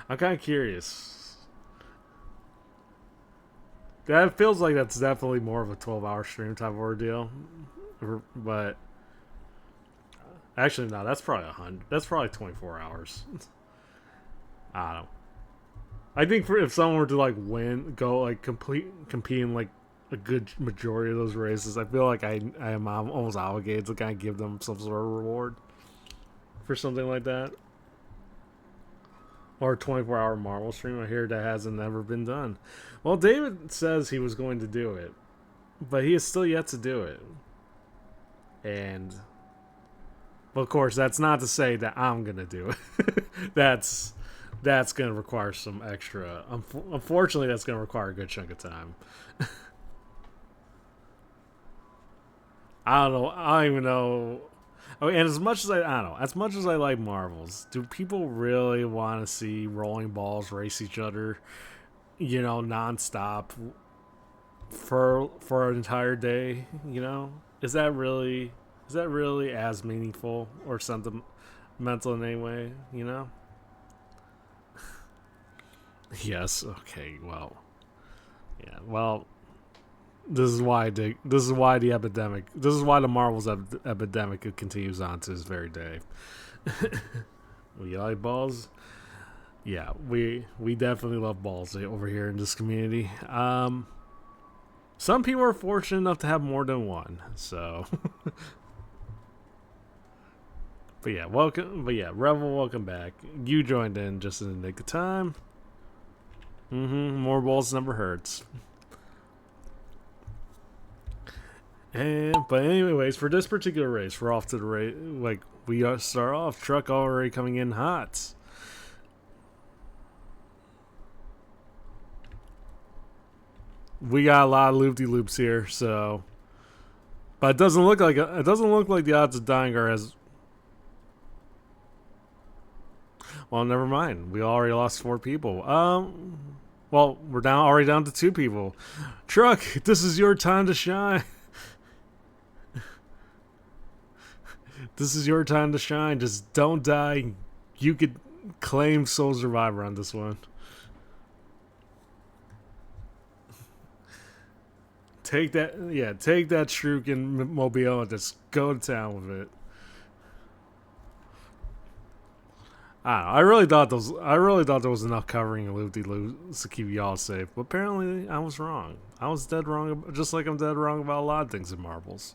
I'm kind of curious. That feels like that's definitely more of a 12-hour stream type of ordeal. But actually, no, that's probably 100. That's probably 24 hours. I don't know. I think if someone were to like go like compete in like a good majority of those races, I feel like I am almost obligated to kind of give them some sort of reward for something like that. Or a 24-hour Marvel stream. I hear that hasn't ever been done. Well, David says he was going to do it, but he is still yet to do it. And, well, of course, that's not to say that I'm gonna do it. that's gonna require some extra. Unfortunately, that's gonna require a good chunk of time. I don't know. I don't even know. Oh, and as much as I don't know, as much as I like Marvels, do people really want to see rolling balls race each other, you know, nonstop for an entire day? You know, is that really as meaningful or sentimental in any way? You know. Yes. Okay. Well. Yeah. Well. This is why the epidemic. This is why the Marvel's epidemic continues on to this very day. We like balls. Yeah, we definitely love balls over here in this community. Some people are fortunate enough to have more than one. So, but yeah, welcome. But yeah, Revel, welcome back. You joined in just in the nick of time. More balls never hurts. But anyways, for this particular race, we're off to the race. Like we start off, truck already coming in hot. We got a lot of loop-de-loops here, so. But it doesn't look like the odds of dying are as. Well, never mind. We already lost 4 people. Well, we're already down to 2 people. Truck, this is your time to shine. This is your time to shine. Just don't die. You could claim sole survivor on this one. Take that Shuriken Mobile and just go to town with it. I don't know. I really thought there was enough covering in loop-de-loops to keep y'all safe, but apparently I was wrong. I was dead wrong, just like I'm dead wrong about a lot of things in Marvels.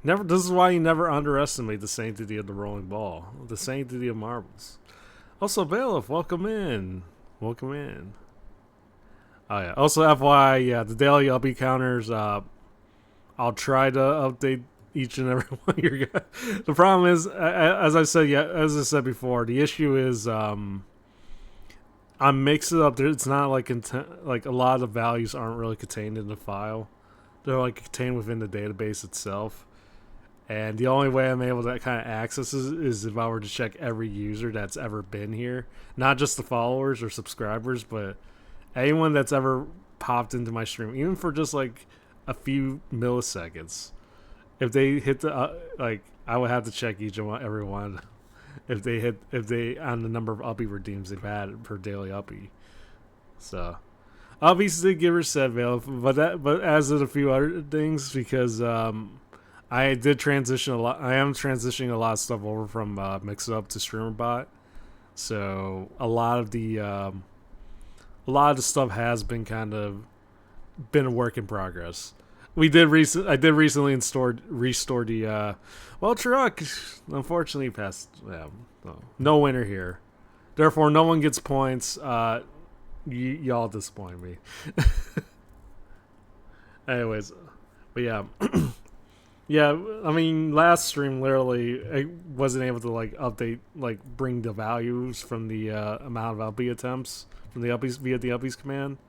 This is why you never underestimate the sanctity of the rolling ball, the sanctity of Marvels. Also, Bailiff, welcome in. Welcome in. Oh yeah. Also, FYI, yeah, the daily LB counters. I'll try to update each and every one of your guys. The problem is, as I said before, the issue is I'm mixing it up. It's not like like a lot of the values aren't really contained in the file. They're like contained within the database itself. And the only way I'm able to kind of access is if I were to check every user that's ever been here. Not just the followers or subscribers, but anyone that's ever popped into my stream, even for just like a few milliseconds. If they hit the, I would have to check each and every one. If they on the number of uppy redeems they've had per daily uppy. So, obviously, Giver said Veil, but as did a few other things because, I did transition a lot. I am transitioning a lot of stuff over from Mix It Up to StreamerBot, so a lot of the stuff has been been a work in progress. I did recently restore the truck. Unfortunately, passed. Yeah, no winner here. Therefore, no one gets points. Y'all disappoint me. Anyways, but yeah. Yeah, I mean, last stream literally I wasn't able to like update, like bring the values from the amount of LP attempts from the LPs via the LPs command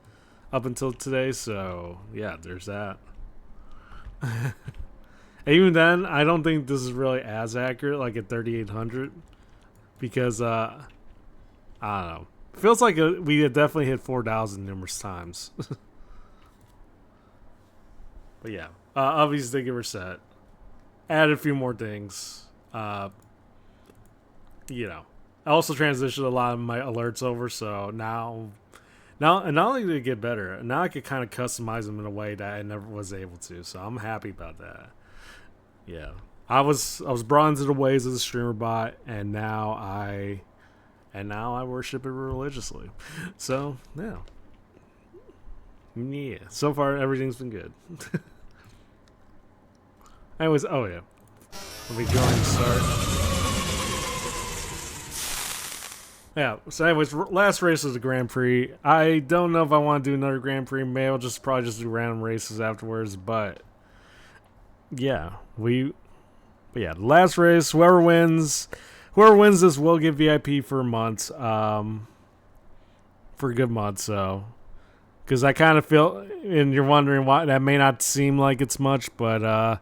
up until today. So yeah, there's that. Even then, I don't think this is really as accurate, like at 3,800, because I don't know. Feels like we had definitely hit 4,000 numerous times. But yeah, obviously give her set. Added a few more things. You know, I also transitioned a lot of my alerts over, so now and not only did it get better, now I could kind of customize them in a way that I never was able to. So I'm happy about that. Yeah, I was brought into the ways of the streamer bot, and now I worship it religiously. So yeah. So far everything's been good. Anyways, oh yeah, let me go ahead and start. Yeah, so anyways, last race was a Grand Prix. I don't know if I want to do another Grand Prix. Maybe I'll probably just do random races afterwards. But yeah, but yeah, the last race, whoever wins this will get VIP for a month, for a good month. So, because I kind of feel, and you're wondering why that may not seem like it's much, but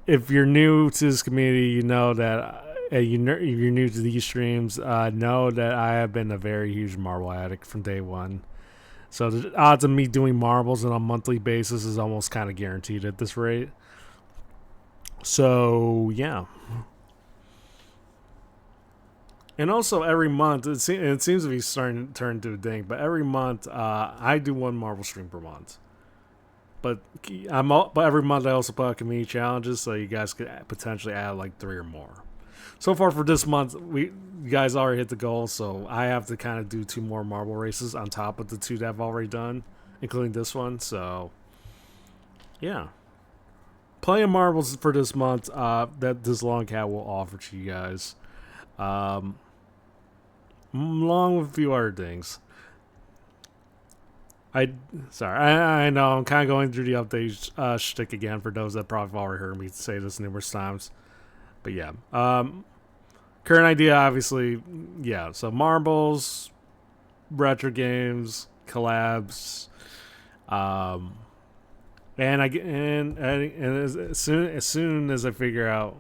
if you're new to this community, you know that you're new to these streams, know that I have been a very huge marble addict from day one. So the odds of me doing marbles on a monthly basis is almost kind of guaranteed at this rate. So yeah. And also every month, it seems to be starting to turn into a thing, but every month I do one marble stream per month. But but every month I also put out community challenges, so you guys could potentially add like 3 or more. So far for this month, you guys already hit the goal, so I have to kind of do 2 more marble races on top of the 2 that I've already done, including this one. So yeah, plenty of marbles for this month that this long cat will offer to you guys, along with a few other things. I know I'm kind of going through the update shtick again for those that probably have already heard me say this numerous times. But yeah, current idea, obviously, yeah. So marbles, retro games, collabs, and as soon as I figure out,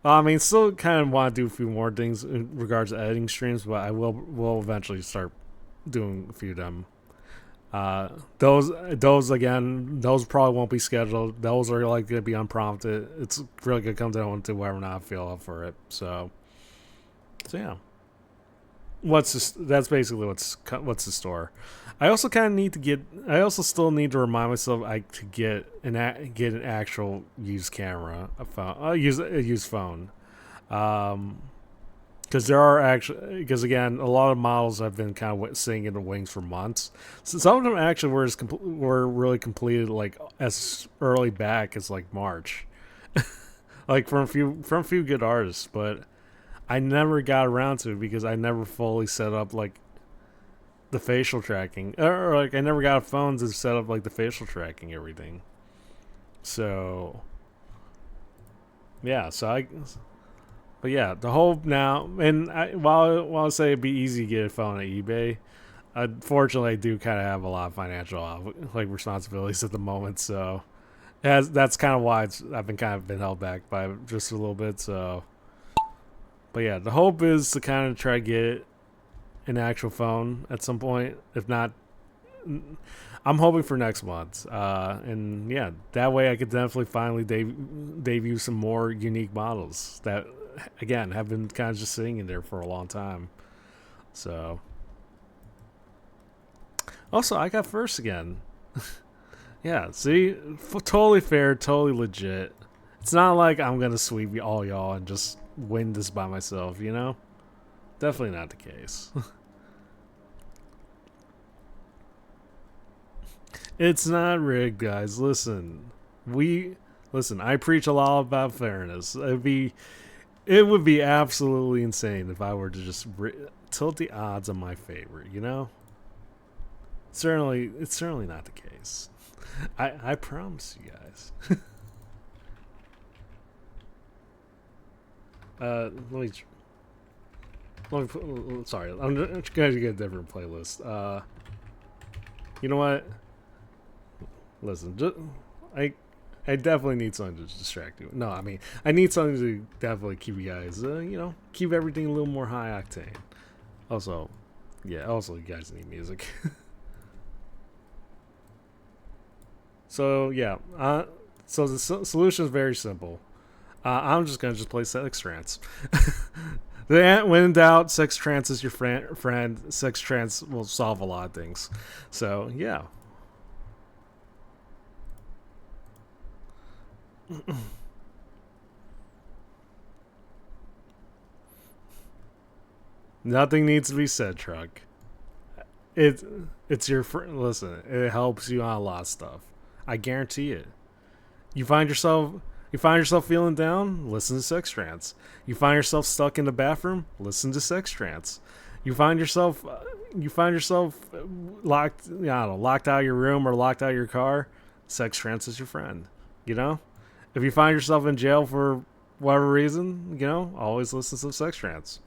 I mean, still kind of want to do a few more things in regards to editing streams, but I will eventually start doing a few of them. Those again, those probably won't be scheduled. Those are like gonna be unprompted. It's really gonna come down to whether or not I feel up for it. So yeah. That's basically what's the store. I also kind of need to get. I also still need to remind myself to get an actual used camera, a phone, a used phone. Because there are actually, because again, a lot of models have been kind of sitting in the wings for months. So some of them actually were really completed like as early back as like March, like from a few good artists. But I never got around to it because I never fully set up like the facial tracking, or like I never got a phone to set up like the facial tracking everything. So yeah, but yeah, the whole now, and while I say it'd be easy to get a phone at eBay, unfortunately I do kind of have a lot of financial like responsibilities at the moment, so that's kind of why I've been held back by just a little bit. So, but yeah, the hope is to kind of try to get an actual phone at some point. If not, I'm hoping for next month, and yeah, that way I could definitely finally debut some more unique models that, again, have been kind of just sitting in there for a long time. So, also I got first again. Yeah, see, totally fair, totally legit. It's not like I'm gonna sweep all y'all and just win this by myself, you know? Definitely not the case. It's not rigged, guys. Listen, I preach a lot about fairness. It would be absolutely insane if I were to just tilt the odds in my favor. You know, it's certainly not the case. I promise you guys. Let me. Sorry, I'm just gonna get a different playlist. You know what? Listen, I definitely need something to distract you. No, I mean, I need something to definitely keep you guys, keep everything a little more high octane. Also, yeah, also you guys need music. So yeah, so the solution is very simple. I'm just gonna play sex trance. When in doubt, sex trance is your friend. Sex trance will solve a lot of things. So yeah. Nothing needs to be said, Truck. It's your friend. Listen, it helps you on a lot of stuff. I guarantee it. You find yourself feeling down, listen to sex trance. You find yourself stuck in the bathroom, listen to sex trance. You find yourself locked, I don't know, locked out of your room or locked out of your car, sex trance is your friend. You know? If you find yourself in jail for whatever reason, always listen to sex trance.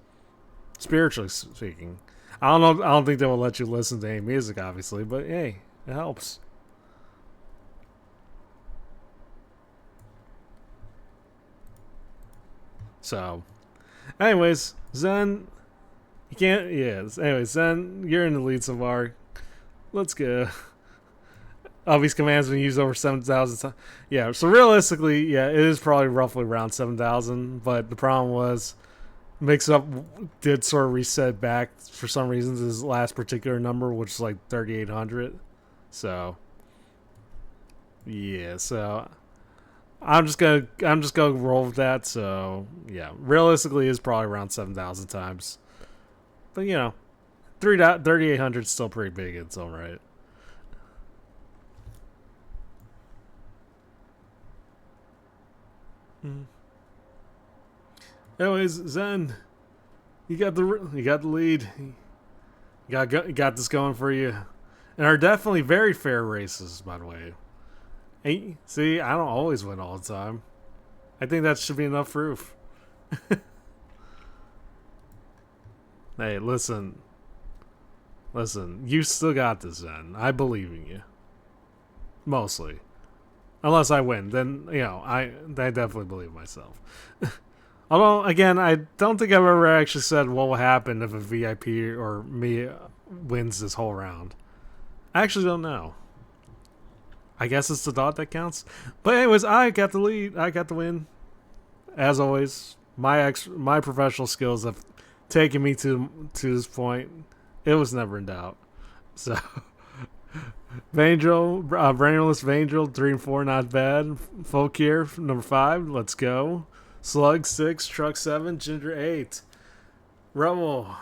Spiritually speaking. I don't know. I don't think they will let you listen to any music, obviously, but hey, it helps. So, anyways, Zen, you can't. Yeah. Anyways, Zen, you're in the lead so far. Let's go. These commands been used over 7,000 times. Yeah. So realistically, yeah, it is probably roughly around 7,000. But the problem was, Mix Up did sort of reset back for some reasons his last particular number, which is like 3,800. So, yeah. So I'm just gonna roll with that. So yeah, realistically, it's probably around 7,000 times. But 3,800 is still pretty big in its own right. Anyways, Zen, you got the lead. You got this going for you, and are definitely very fair races, by the way. Hey, see, I don't always win all the time. I think that should be enough proof. Hey, listen, you still got this, Zen. I believe in you. Mostly. Unless I win, then, I definitely believe myself. Although, again, I don't think I've ever actually said what will happen if a VIP or me wins this whole round. I actually don't know. I guess it's the dot that counts. But anyways, I got the lead. I got the win. As always, my professional skills have taken me to this point. It was never in doubt. So, Vangel, Brainless Vangel, 3 and 4, not bad. Folk here, number 5, let's go. Slug 6, Truck 7, Ginger 8. Rebel.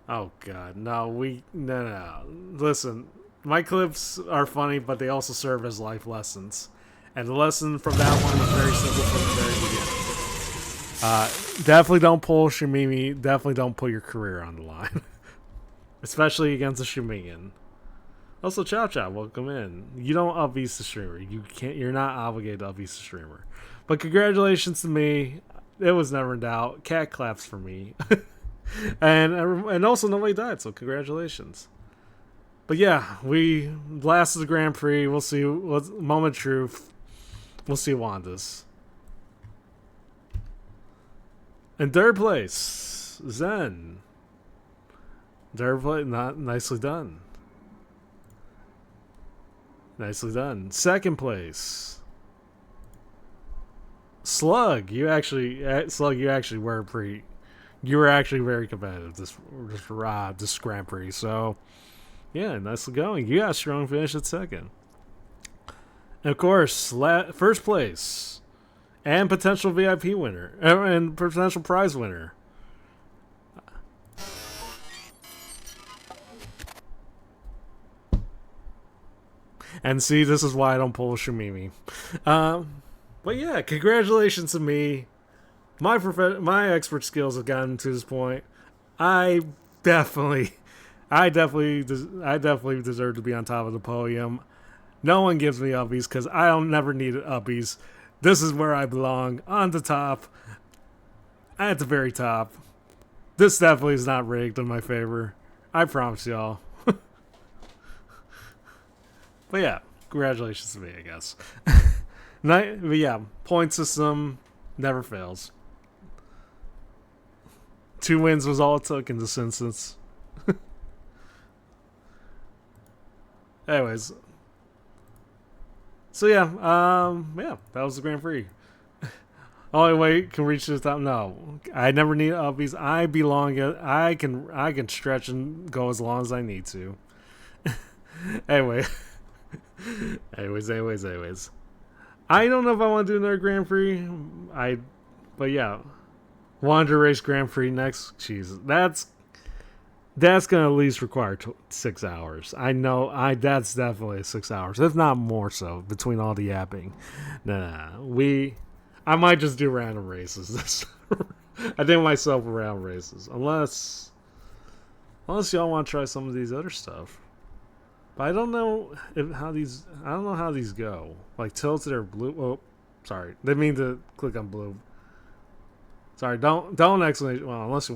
Oh god, no. Listen, my clips are funny, but they also serve as life lessons. And the lesson from that one was very simple from the very beginning. Definitely don't pull Shimimi. Definitely don't put your career on the line. Especially against a Shimigan. Also, Chow Chow, welcome in. You don't up-beast the streamer. You're not obligated to up-beast the streamer. But congratulations to me. It was never in doubt. Cat claps for me. and also nobody died, so congratulations. But yeah, we blasted the Grand Prix. We'll see. Moment of truth. We'll see Wanda's. In third place, Zen. Third place, not nicely done. Nicely done. Second place, Slug. You actually were pretty. You were actually very competitive this Grand Prix. So yeah, nicely going. You got a strong finish at second. And of course, first place and potential VIP winner and potential prize winner. And see, this is why I don't pull Shimimi. But yeah, congratulations to me. My expert skills have gotten to this point. I definitely deserve to be on top of the podium. No one gives me uppies because I don't never need uppies. This is where I belong, on the top, at the very top. This definitely is not rigged in my favor. I promise y'all. But yeah, congratulations to me, I guess. But yeah, point system never fails. 2 wins was all it took in this instance. Anyways. So yeah, that was the Grand Prix. Only way you can reach the top. No, I never need upbeats. I belong. I can stretch and go as long as I need to. Anyway, anyways. I don't know if I want to do another Grand Prix. But yeah, Wander Race Grand Prix next. Jeez, that's gonna at least require 6 hours. I know. That's definitely 6 hours, if not more so, between all the yapping. Nah. I might just do random races. I think myself around races, unless y'all want to try some of these other stuff. But I don't know how these go. Like tilted or blue. Oh, sorry. They mean to click on blue. Sorry. Don't explanation. Well, unless you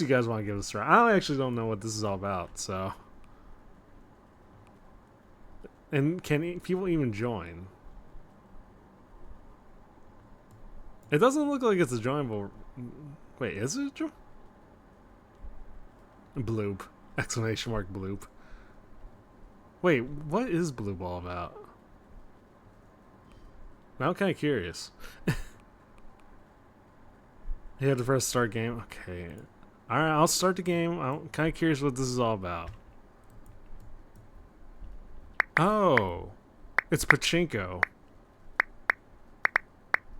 guys want to give it a try. I actually don't know what this is all about. So, and can people even join? It doesn't look like it's a joinable. Wait, is it a join? Bloop! Exclamation mark bloop. Wait, what is Bloop all about? Now I'm kind of curious. You had to press start game. Okay. Alright, I'll start the game. I'm kind of curious what this is all about. Oh. It's pachinko.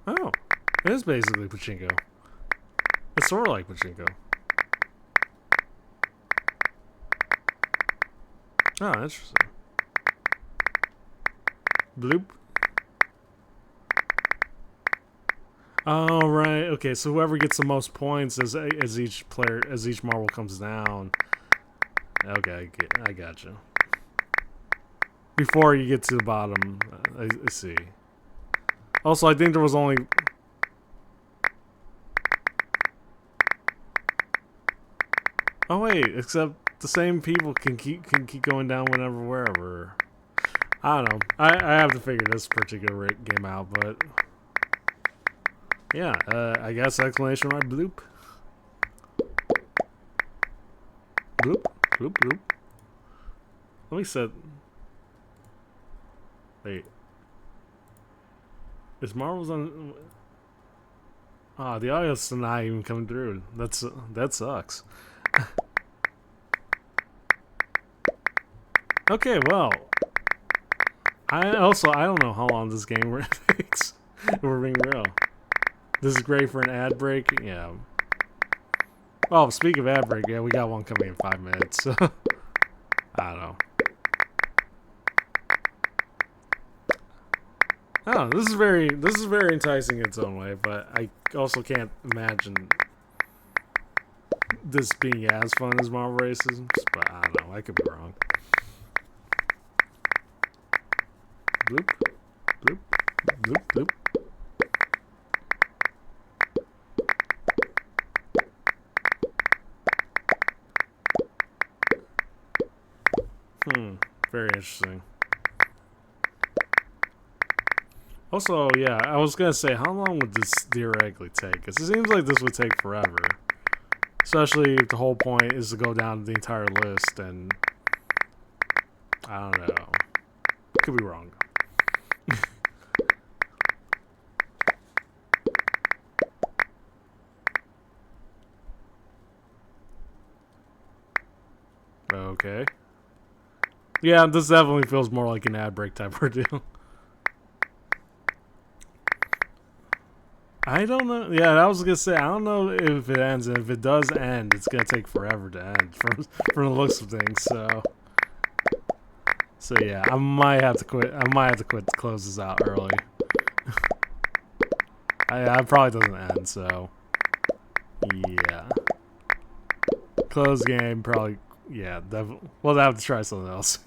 Oh. It is basically pachinko. It's sort of like pachinko. Oh, interesting. Bloop. Oh, right. Okay, so whoever gets the most points as each marble comes down. Okay, I gotcha. Before you get to the bottom, I see. Also, I think there was only... Oh wait, except the same people can keep going down wherever. I don't know. I have to figure this particular game out, but yeah, I guess exclamation mark bloop. Bloop, bloop, bloop. Let me set. Wait. Is Marvel's on? Ah, the audio's not even coming through. That sucks. Okay, well, I don't know how long this game takes. If we're being real. This is great for an ad break. Yeah. Oh, speaking of ad break, yeah, we got one coming in 5 minutes. So I don't know. Oh, this is very enticing in its own way, but I also can't imagine this being as fun as Marvel Races. But I don't know. I could be wrong. Bloop, bloop, bloop, bloop. Very interesting. Also, yeah, I was gonna say, how long would this theoretically take? Because it seems like this would take forever. Especially if the whole point is to go down the entire list, and I don't know. Could be wrong. Okay. Yeah, this definitely feels more like an ad break type ordeal. I don't know. Yeah, I was gonna say I don't know if it ends, and if it does end, it's gonna take forever to end from the looks of things. So yeah, I might have to quit. To close this out early. I probably doesn't end. So yeah, close game probably. Yeah, we'll have to try something else.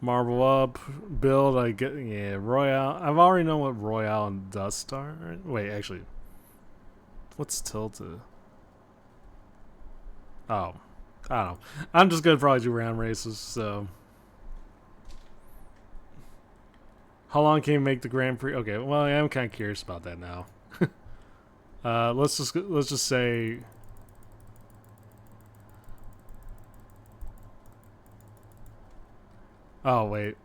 Marble up, build. I get Royale. I've already know what Royale and Dust are. Wait, actually, what's tilted? Oh, I don't know. I'm just gonna probably do round races. So, how long can you make the Grand Prix? Okay, well, I am kind of curious about that now. Let's just say. Oh wait,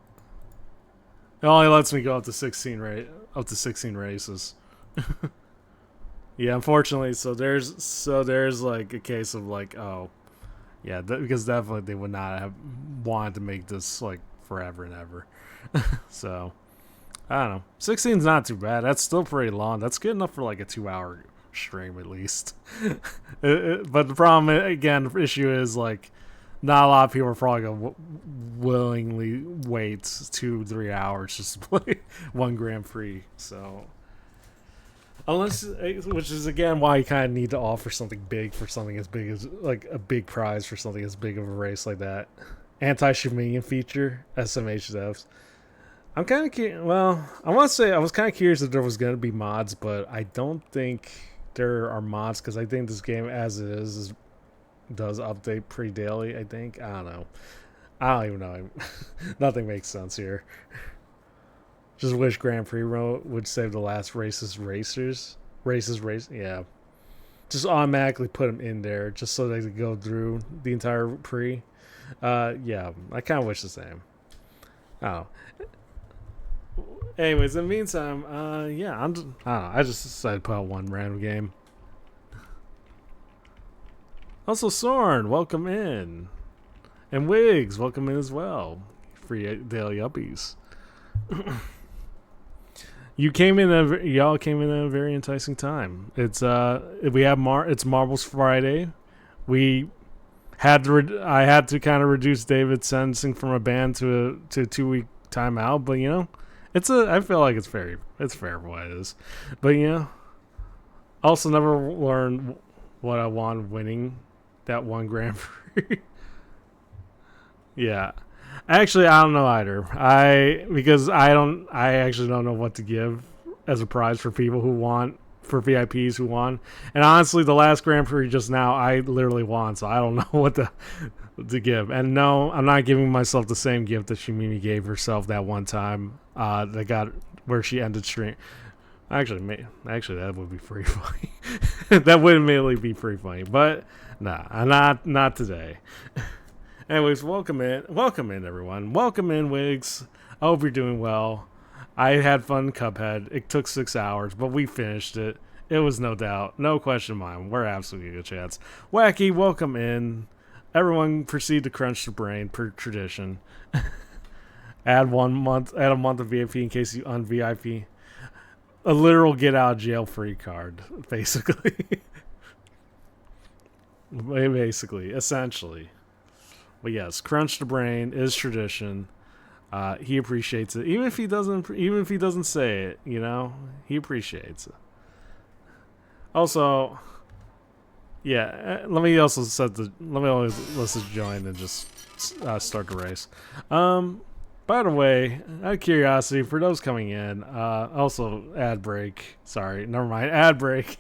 it only lets me go up to 16 up to 16 races. Yeah, unfortunately, so there's like a case of like, oh, yeah, because definitely they would not have wanted to make this like forever and ever. So I don't know. 16's not too bad. That's still pretty long. That's good enough for like a 2 hour stream at least. But the problem again, the issue is like not a lot of people are probably gonna willingly wait 2-3 hours just to play one Grand Prix. So unless, which is again why you kind of need to offer something big for something as big as like a big prize for something as big of a race like that. Anti-Shamanian feature, SMH devs. I'm kind of curious. Well, I want to say I was kind of curious if there was going to be mods, but I don't think there are mods because I think this game, as it is, does update pretty daily. I think. I don't know. I don't even know. Nothing makes sense here. Just wish Grand Prix would save the last race. Yeah. Just automatically put them in there just so they could go through the entire pre. Yeah, I kind of wish the same. Oh. Anyways, in the meantime, yeah, I don't know. I just decided to put out one random game. Also, Sorn, welcome in. And Wiggs, welcome in as well. Free daily uppies. Y'all came in at a very enticing time. It's it's Marbles Friday. I had to kind of reduce David's sentencing from a ban to a 2 week timeout, but you know, I feel like it's fair for what it is. But you know, also never learned what I wanted winning that one Grand Prix. Yeah. Actually, I don't know either. I actually don't know what to give as a prize for people who want, for VIPs who won. And honestly, the last Grand Prix just now, I literally won, so I don't know what to give. And no, I'm not giving myself the same gift that Shimimi gave herself that one time. That got where she ended stream. Actually, that would be pretty funny. That would immediately be pretty funny, but nah, not today. Anyways, welcome in everyone. Welcome in, Wiggs. I hope you're doing well. I had fun Cuphead. It took 6 hours, but we finished it. It was no doubt, no question of mine. We're absolutely good chats. Wacky, welcome in. Everyone proceed to crunch the brain per tradition. Add a month of VIP in case you un-VIP. A literal get out of jail free card, basically. Basically, essentially. But yes, crunch the brain is tradition. He appreciates it, even if he doesn't say it. You know, he appreciates it. Also, yeah. Let's just join and just start the race. By the way, out of curiosity, for those coming in, also ad break. Sorry, never mind. Ad break.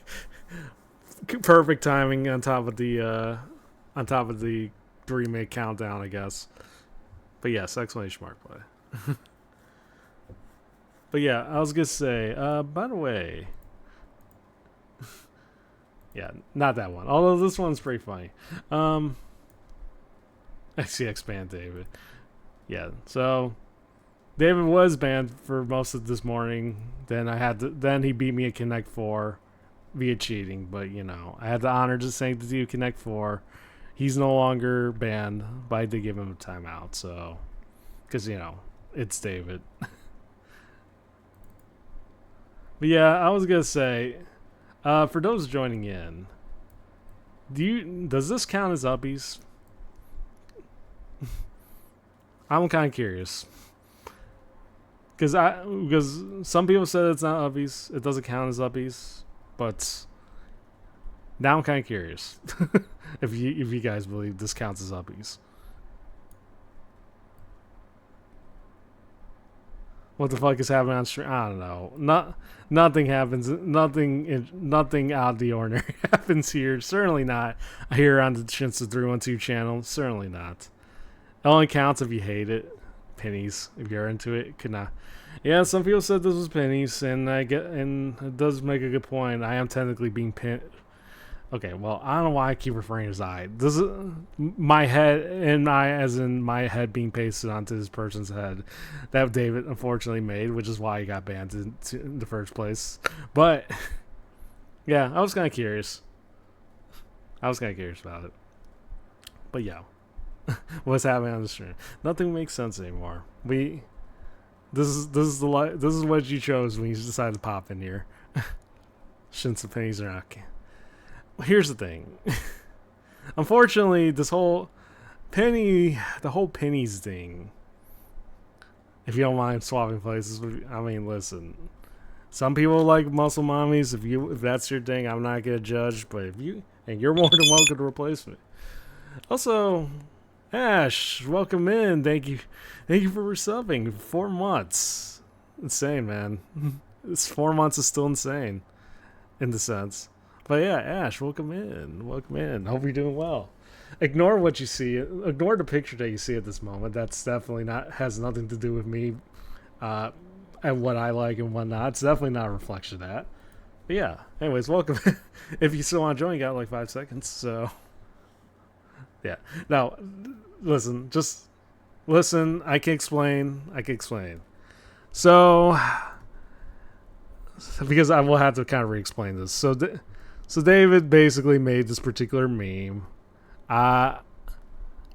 Perfect timing on top of the 3-minute countdown, I guess. But yes, exclamation mark play. But yeah, I was gonna say, by the way, yeah, not that one. Although this one's pretty funny. XCX banned David. Yeah, so David was banned for most of this morning. Then he beat me at Connect 4 via cheating. But you know, I had the honor to sanctity of Connect 4. He's no longer banned, but I did give him a timeout. So, because you know, it's David. But yeah, I was gonna say, for those joining in, does this count as uppies? I'm kind of curious. Because some people said it's not uppies, it doesn't count as uppies, but now I'm kind of curious if you guys believe this counts as uppies. What the fuck is happening on stream? I don't know. Nothing happens. Nothing out of the ordinary happens here. Certainly not here on the Shinsa 312 channel. Certainly not. It only counts if you hate it. Pennies. If you're into it, could not. Yeah, some people said this was pennies, and it does make a good point. I am technically being pinned. Okay, well, I don't know why I keep referring to his eye. This is my head, and as in my head being pasted onto this person's head that David unfortunately made, which is why he got banned in the first place. But yeah, I was kind of curious. About it. But yeah, what's happening on the stream? Nothing makes sense anymore. This is what you chose when you decided to pop in here. Shinsa pennies are not. Here's the thing. Unfortunately, the whole pennies thing. If you don't mind swapping places, I mean, listen. Some people like muscle mommies. If that's your thing, I'm not gonna judge. But you're more than welcome to replace me. Also, Ash, welcome in. Thank you for resubbing. 4 months, insane, man. This 4 months is still insane, in the sense. But yeah, Ash, welcome in. Hope you're doing well. Ignore what you see. Ignore the picture that you see at this moment. That's definitely has nothing to do with me, and what I like and whatnot. It's definitely not a reflection of that. But yeah. Anyways, welcome. If you still want to join, you got like 5 seconds. So yeah. Now, listen. Just listen. I can explain. So, because I will have to kind of re-explain this. So David basically made this particular meme.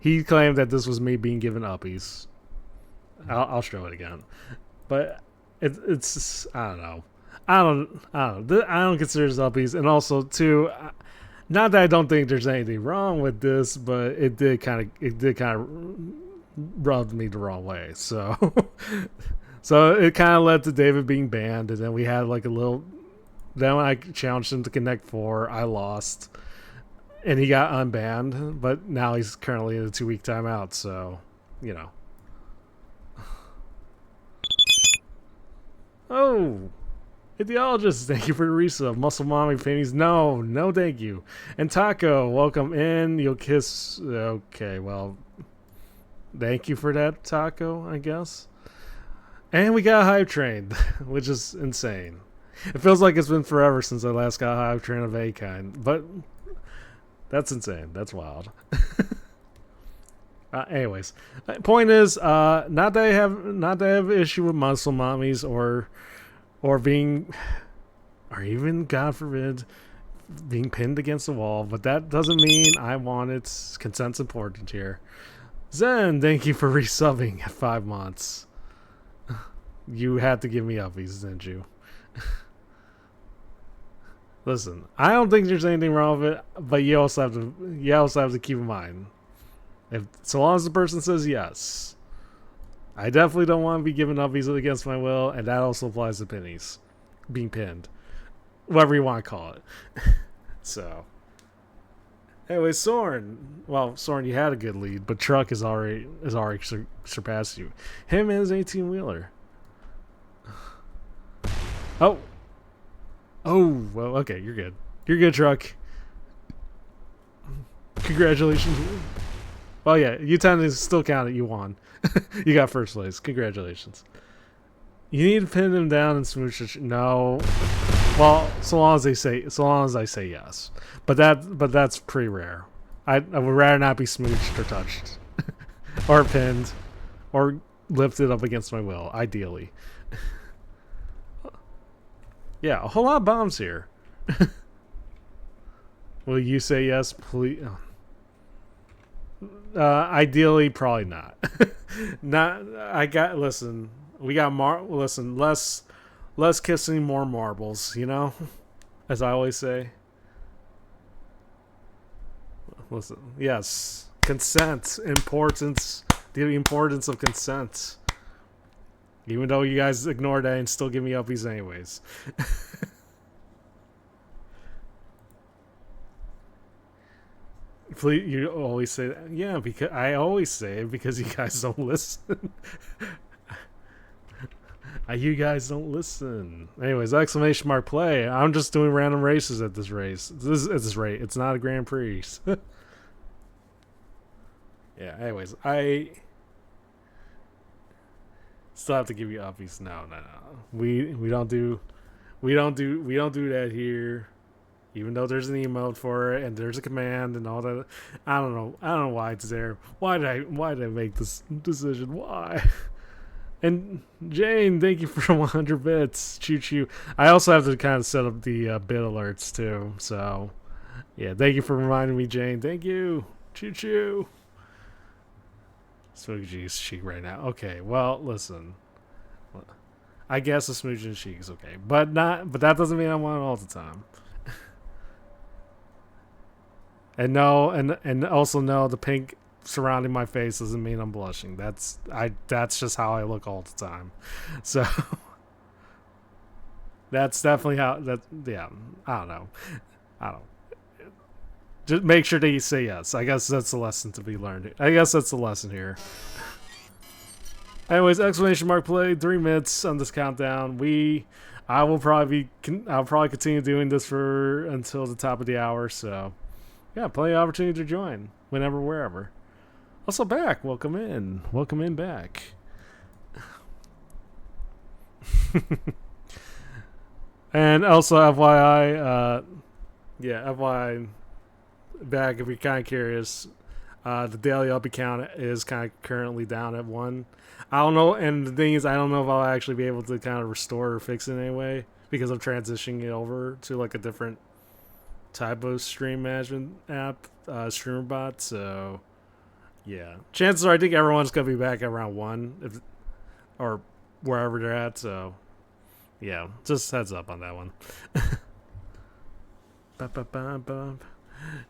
He claimed that this was me being given uppies. I'll show it again, but it's I don't know. I don't consider this uppies, and also too, not that I don't think there's anything wrong with this, but it did kind of rub me the wrong way. So so it kind of led to David being banned, and then we had like a little. Then when I challenged him to Connect 4, I lost. And he got unbanned, but now he's currently in a 2-week timeout, so, you know. Oh! Ideologist, thank you for the resub. Muscle Mommy Pennies, no thank you. And Taco, welcome in. You'll kiss. Okay, well, thank you for that, Taco, I guess. And we got Hype Train, which is insane. It feels like it's been forever since I last got Hype Train of a kind, but that's insane. That's wild. Anyways, point is, not that I have issue with muscle mommies or being, or even God forbid, being pinned against the wall, but that doesn't mean I want it. Consent's important here. Zen, thank you for resubbing at 5 months. You had to give me uppies, didn't you? Listen, I don't think there's anything wrong with it, but you also have to keep in mind, so long as the person says yes. I definitely don't want to be given uppies against my will, and that also applies to pennies, being pinned, whatever you want to call it. So, anyway, Soren. Well, Soren, you had a good lead, but Truck has already surpassed you. Him and his 18-wheeler. Oh, well, okay, you're good. You're good, Truck. Congratulations. Well, yeah, you tend to still count it. You won. You got first place. Congratulations. You need to pin them down and smooch it. No. Well, so long as I say yes. But that's pretty rare. I would rather not be smooched or touched. Or pinned. Or lifted up against my will, ideally. Yeah, a whole lot of bombs here. Will you say yes, please? Ideally, probably not. Listen, we got less kissing, more marbles, you know? As I always say. Listen, yes. Consent. The importance of consent. Even though you guys ignore that and still give me uppies anyways. Please, you always say that. Yeah, because I always say it because you guys don't listen. You guys don't listen. Anyways, exclamation mark play. I'm just doing random races at this race. At this rate. It's not a Grand Prix. Yeah. Anyways, I still have to give you uppies. No. We don't do that here. Even though there's an emote for it and there's a command and all that. I don't know why it's there. Why did I make this decision? Why? And Jane, thank you for 100 bits. Choo choo. I also have to kind of set up the bit alerts too. So, yeah, thank you for reminding me, Jane. Thank you. Choo choo. Smoochie G's chic right now. Okay, well, listen. I guess a smoochie chic is okay, but that doesn't mean I want it all the time. And no, and also no, the pink surrounding my face doesn't mean I'm blushing. That's just how I look all the time. So that's definitely how that. Yeah, I don't know. Just make sure that you say yes. I guess that's the lesson to be learned. I guess that's the lesson here. Anyways, exclamation mark play. 3 minutes on this countdown. I'll probably continue doing this for until the top of the hour. So yeah, plenty of opportunity to join whenever, wherever. Also back. Welcome in back. And also FYI, FYI, back if you're kind of curious, the daily up account is kind of currently down at 1. I don't know, and the thing is, I don't know if I'll actually be able to kind of restore or fix it anyway because I'm transitioning it over to like a different type of stream management app, StreamerBot. So yeah, chances are I think everyone's gonna be back around 1 or wherever they're at. So yeah, just heads up on that one.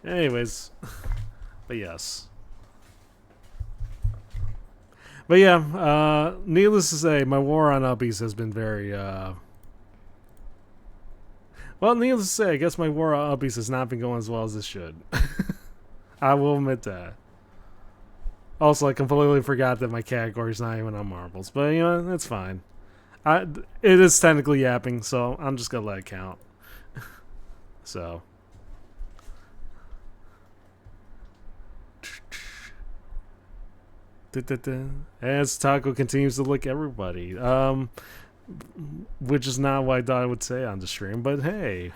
Anyways, but yes. But yeah, needless to say, my war on uppies has been very, well, needless to say, I guess my war on uppies has not been going as well as it should. I will admit that. Also, I completely forgot that my category is not even on marbles, but you know, that's fine. It is technically yapping, so I'm just gonna let it count. So. As Taco continues to lick everybody, which is not what I thought I would say on the stream, but hey,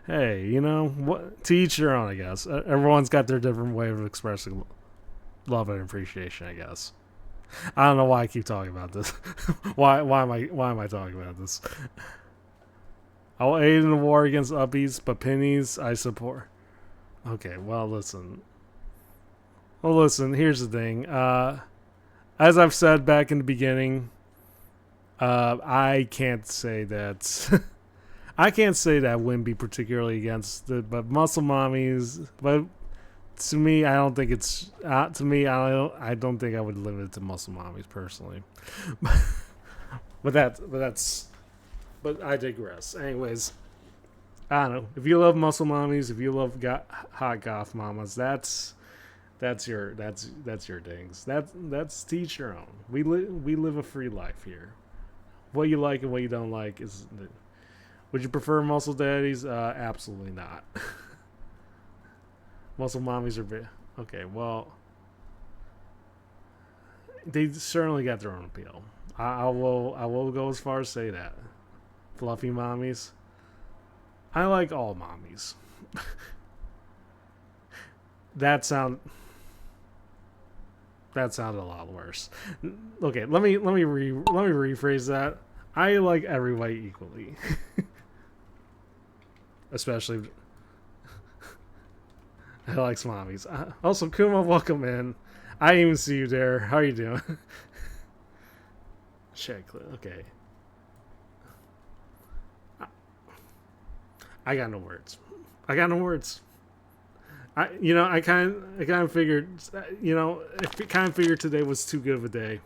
you know what? To each their own, I guess. Everyone's got their different way of expressing love and appreciation, I guess. I don't know why I keep talking about this. why am I talking about this? I will aid in the war against uppies, but pennies I support. Okay, well listen. Well, listen, here's the thing. As I've said back in the beginning, I can't say that. I can't say that Wimby particularly against it, but muscle mommies. But to me, I don't think it's. To me, I don't think I would limit it to muscle mommies personally. But I digress. Anyways, I don't know. If you love muscle mommies, if you love hot goth mamas, that's your things. That's to each your own. We live a free life here. What you like and what you don't like is. Would you prefer muscle daddies? Absolutely not. Muscle mommies are big. Okay, well, they certainly got their own appeal. I will go as far as say that. Fluffy mommies. I like all mommies. That sounded a lot worse. Okay, let me rephrase that. I like everybody equally. Especially I like mommies. Also, Kuma, welcome in. I didn't even see you there. How are you doing? Check. Okay. I got no words. I kind of figured, I kind of figured today was too good of a day.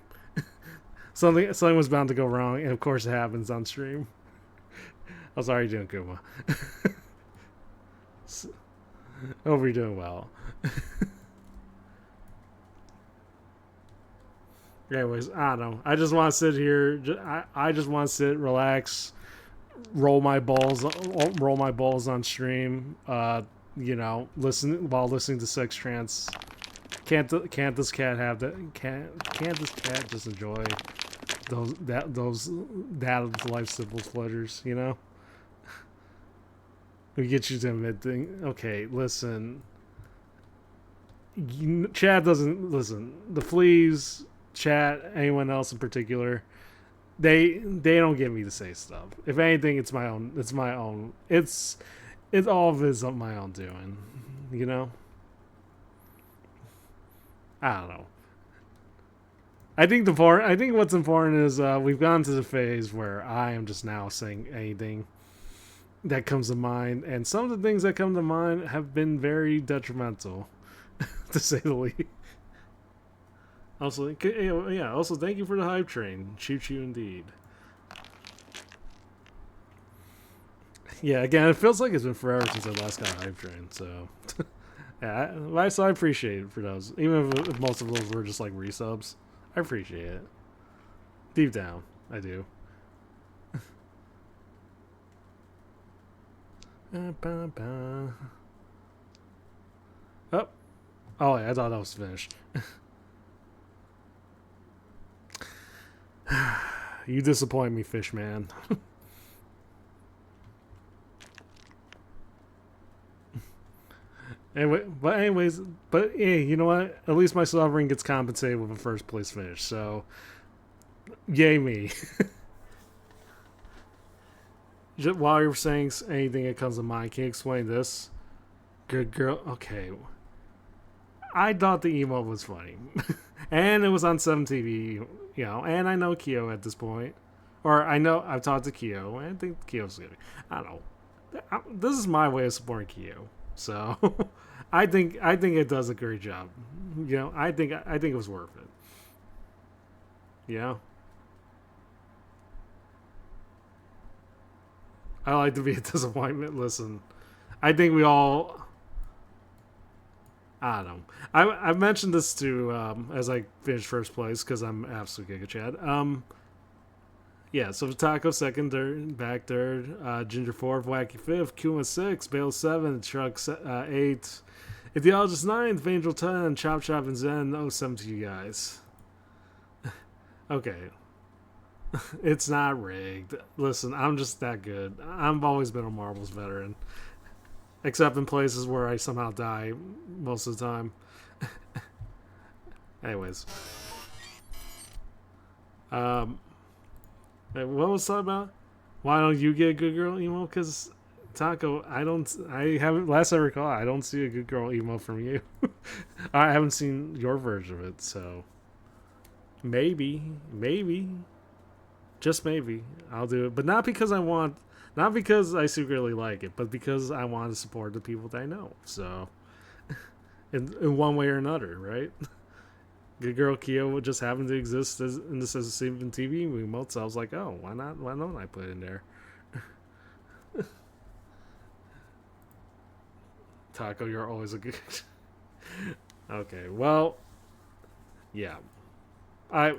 something was bound to go wrong, and of course it happens on stream. I'm sorry you're doing, Kuma. Hope you're doing well. Anyways, I don't know. I just want to sit here. I just want to sit, relax, roll my balls on stream. Listen while listening to sex trance. Can't this cat have that? Can't this cat just enjoy those life simple pleasures? You know. We get you to admit thing. Okay, listen. Chad doesn't listen. The fleas, chat, anyone else in particular, they don't get me to say stuff. If anything, it's my own. It's my own. It all of it is my own doing. You know. I don't know. I think what's important is we've gone to the phase where I am just now saying anything that comes to mind, and some of the things that come to mind have been very detrimental, to say the least. Also, yeah. Also, thank you for the hype train. Choo choo indeed. Yeah, again, it feels like it's been forever since I last got a hype train. So, yeah, I appreciate it for those, even if most of those were just like resubs. I appreciate it. Deep down, I do. Oh yeah, I thought that was finished. You disappoint me, fish man. But hey, you know what? At least my sovereign gets compensated with a first place finish. So, yay me. While you're saying anything that comes to mind, can you explain this? Good girl. Okay. I thought the emote was funny. And it was on 7TV, and I know Kyo at this point. Or I know I've talked to Kyo, and I think Kyo's good. I don't know. This is my way of supporting Kyo. So I think it does a great job. I think it was worth it. I like to be a disappointment. Listen, I think we all. I don't know. I've mentioned this to as I finished first place because I'm absolute Giga Chad. Yeah, so Taco second, third, back third, Ginger fourth, Wacky fifth, Kuma sixth, Bale seventh, Truck eighth, Ideologist ninth, Angel 10, Chop Chop and Zen 07 to you guys. Okay. It's not rigged. Listen, I'm just that good. I've always been a Marbles veteran. Except in places where I somehow die most of the time. Anyways. What was that about? Why don't you get a good girl emo? Because Taco, I haven't, last I recall, I don't see a good girl emo from you. I haven't seen your version of it, so maybe, just maybe, I'll do it. But not because I secretly like it, but because I want to support the people that I know. So, in one way or another, right? Good Girl Kyo just happened to exist in this as a Steven TV emote, so I was like, oh, why not? Why don't I put it in there? Taco, you're always a good. Okay, well, yeah, I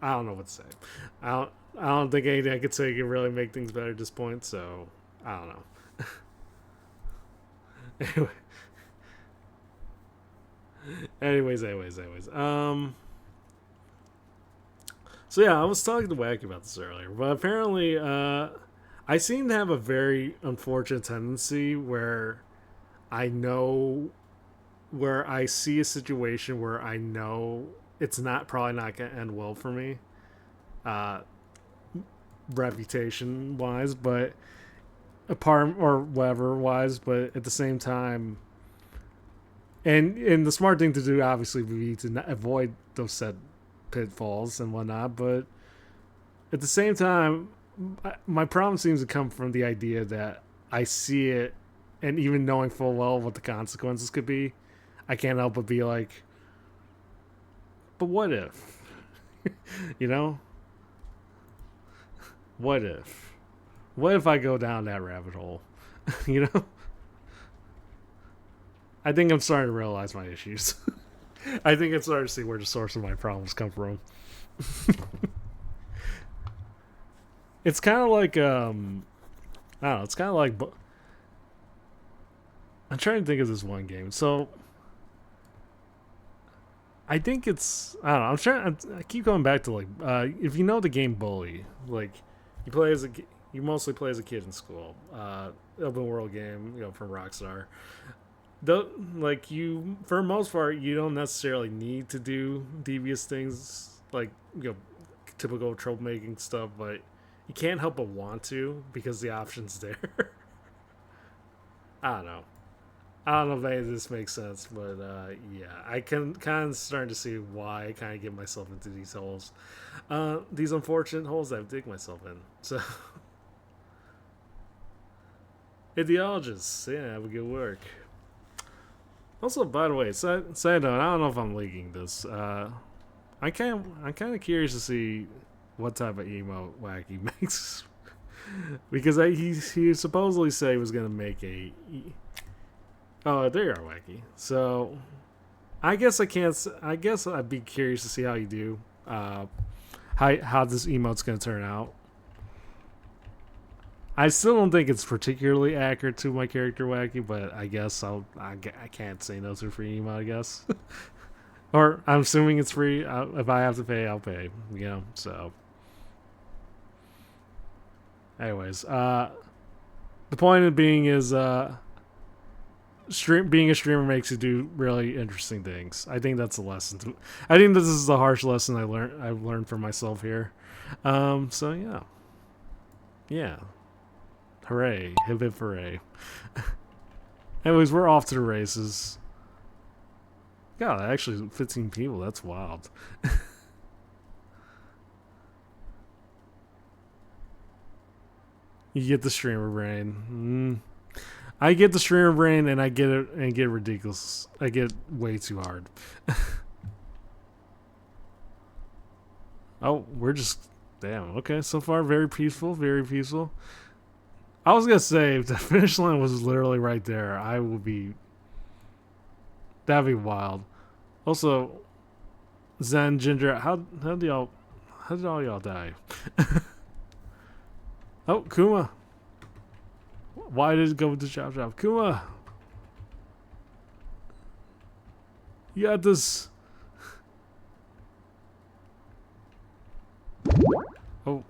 don't know what to say. I don't think anything I could say can really make things better at this point. So I don't know. Anyway. Anyways. So yeah, I was talking to Wacky about this earlier, but apparently, I seem to have a very unfortunate tendency where I see a situation where I know it's probably not gonna end well for me, reputation wise, but apart or whatever wise, but at the same time. And the smart thing to do, obviously, would be to not avoid those said pitfalls and whatnot. But at the same time, my problem seems to come from the idea that I see it, and even knowing full well what the consequences could be, I can't help but be like, but what if? What if? What if I go down that rabbit hole? I think I'm starting to realize my issues. I think it's hard to see where the source of my problems come from. It's kind of like I don't know. It's kind of like I'm trying to think of this one game. So I think it's I don't know. I keep going back to like if you know the game Bully, like you play as a you mostly play as a kid in school. Open world game, from Rockstar. Though, like you, for the most part, you don't necessarily need to do devious things like typical troublemaking stuff, but you can't help but want to because the option's there. I don't know. I don't know if any of this makes sense, but yeah, I can kind of starting to see why I kind of get myself into these holes, these unfortunate holes that I dig myself in. So, ideologists, yeah, have a good work. Also, by the way, side note, I don't know if I'm leaking this. I'm kind of curious to see what type of emo Wacky makes, because he supposedly said he was gonna make a. Oh, there you are, Wacky. So, I guess I can't. I guess I'd be curious to see how you do. How this emote's gonna turn out. I still don't think it's particularly accurate to my character Wacky, but I guess I can't say no to a free emote, I guess. Or I'm assuming it's free. If I have to pay, I'll pay. So. Anyways, the point of being is being a streamer makes you do really interesting things. I think that's a lesson. I think this is the harsh lesson I've learned for myself here. So yeah. Hooray. Hip hip hooray. Anyways, we're off to the races. God, actually 15 people. That's wild. You get the streamer brain. I get the streamer brain, and I get it and get ridiculous. I get way too hard. Oh, we're just damn. Okay, so far very peaceful, very peaceful. I was gonna say if the finish line was literally right there, I would be. That'd be wild. Also, Zen Ginger, how did all y'all die? Oh, Kuma. Why did it go with the chop? Kuma, you got this. Oh.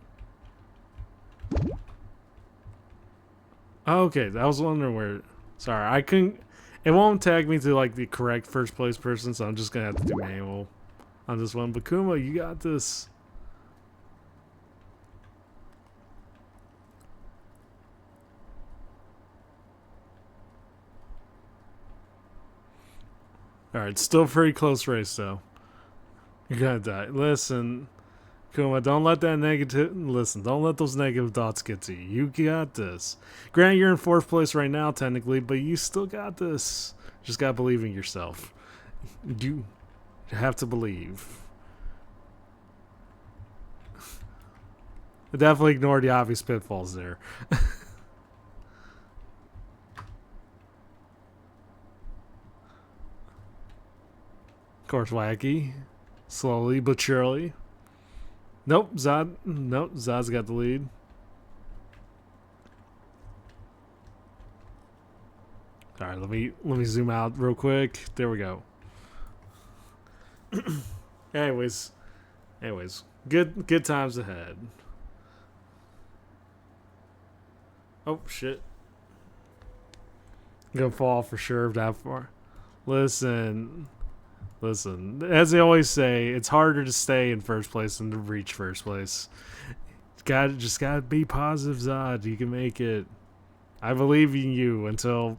Okay, I was wondering where. Sorry, I couldn't. It won't tag me to like the correct first place person, so I'm just gonna have to do manual on this one. But Kuma, you got this. Alright, still pretty close race though. You're gonna die. Listen, Kuma, don't let that negative. Listen, don't let those negative thoughts get to you. You got this. Granted, you're in fourth place right now, technically, but you still got this. Just gotta believe in yourself. You have to believe. Definitely ignore the obvious pitfalls there. Of course, Wacky. Slowly but surely. Nope, Zod's got the lead. Alright, let me zoom out real quick. There we go. Anyways. Good times ahead. Oh shit. I'm gonna fall for sure that far. Listen, as they always say, it's harder to stay in first place than to reach first place. Just gotta be positive, Zod. You can make it. I believe in you until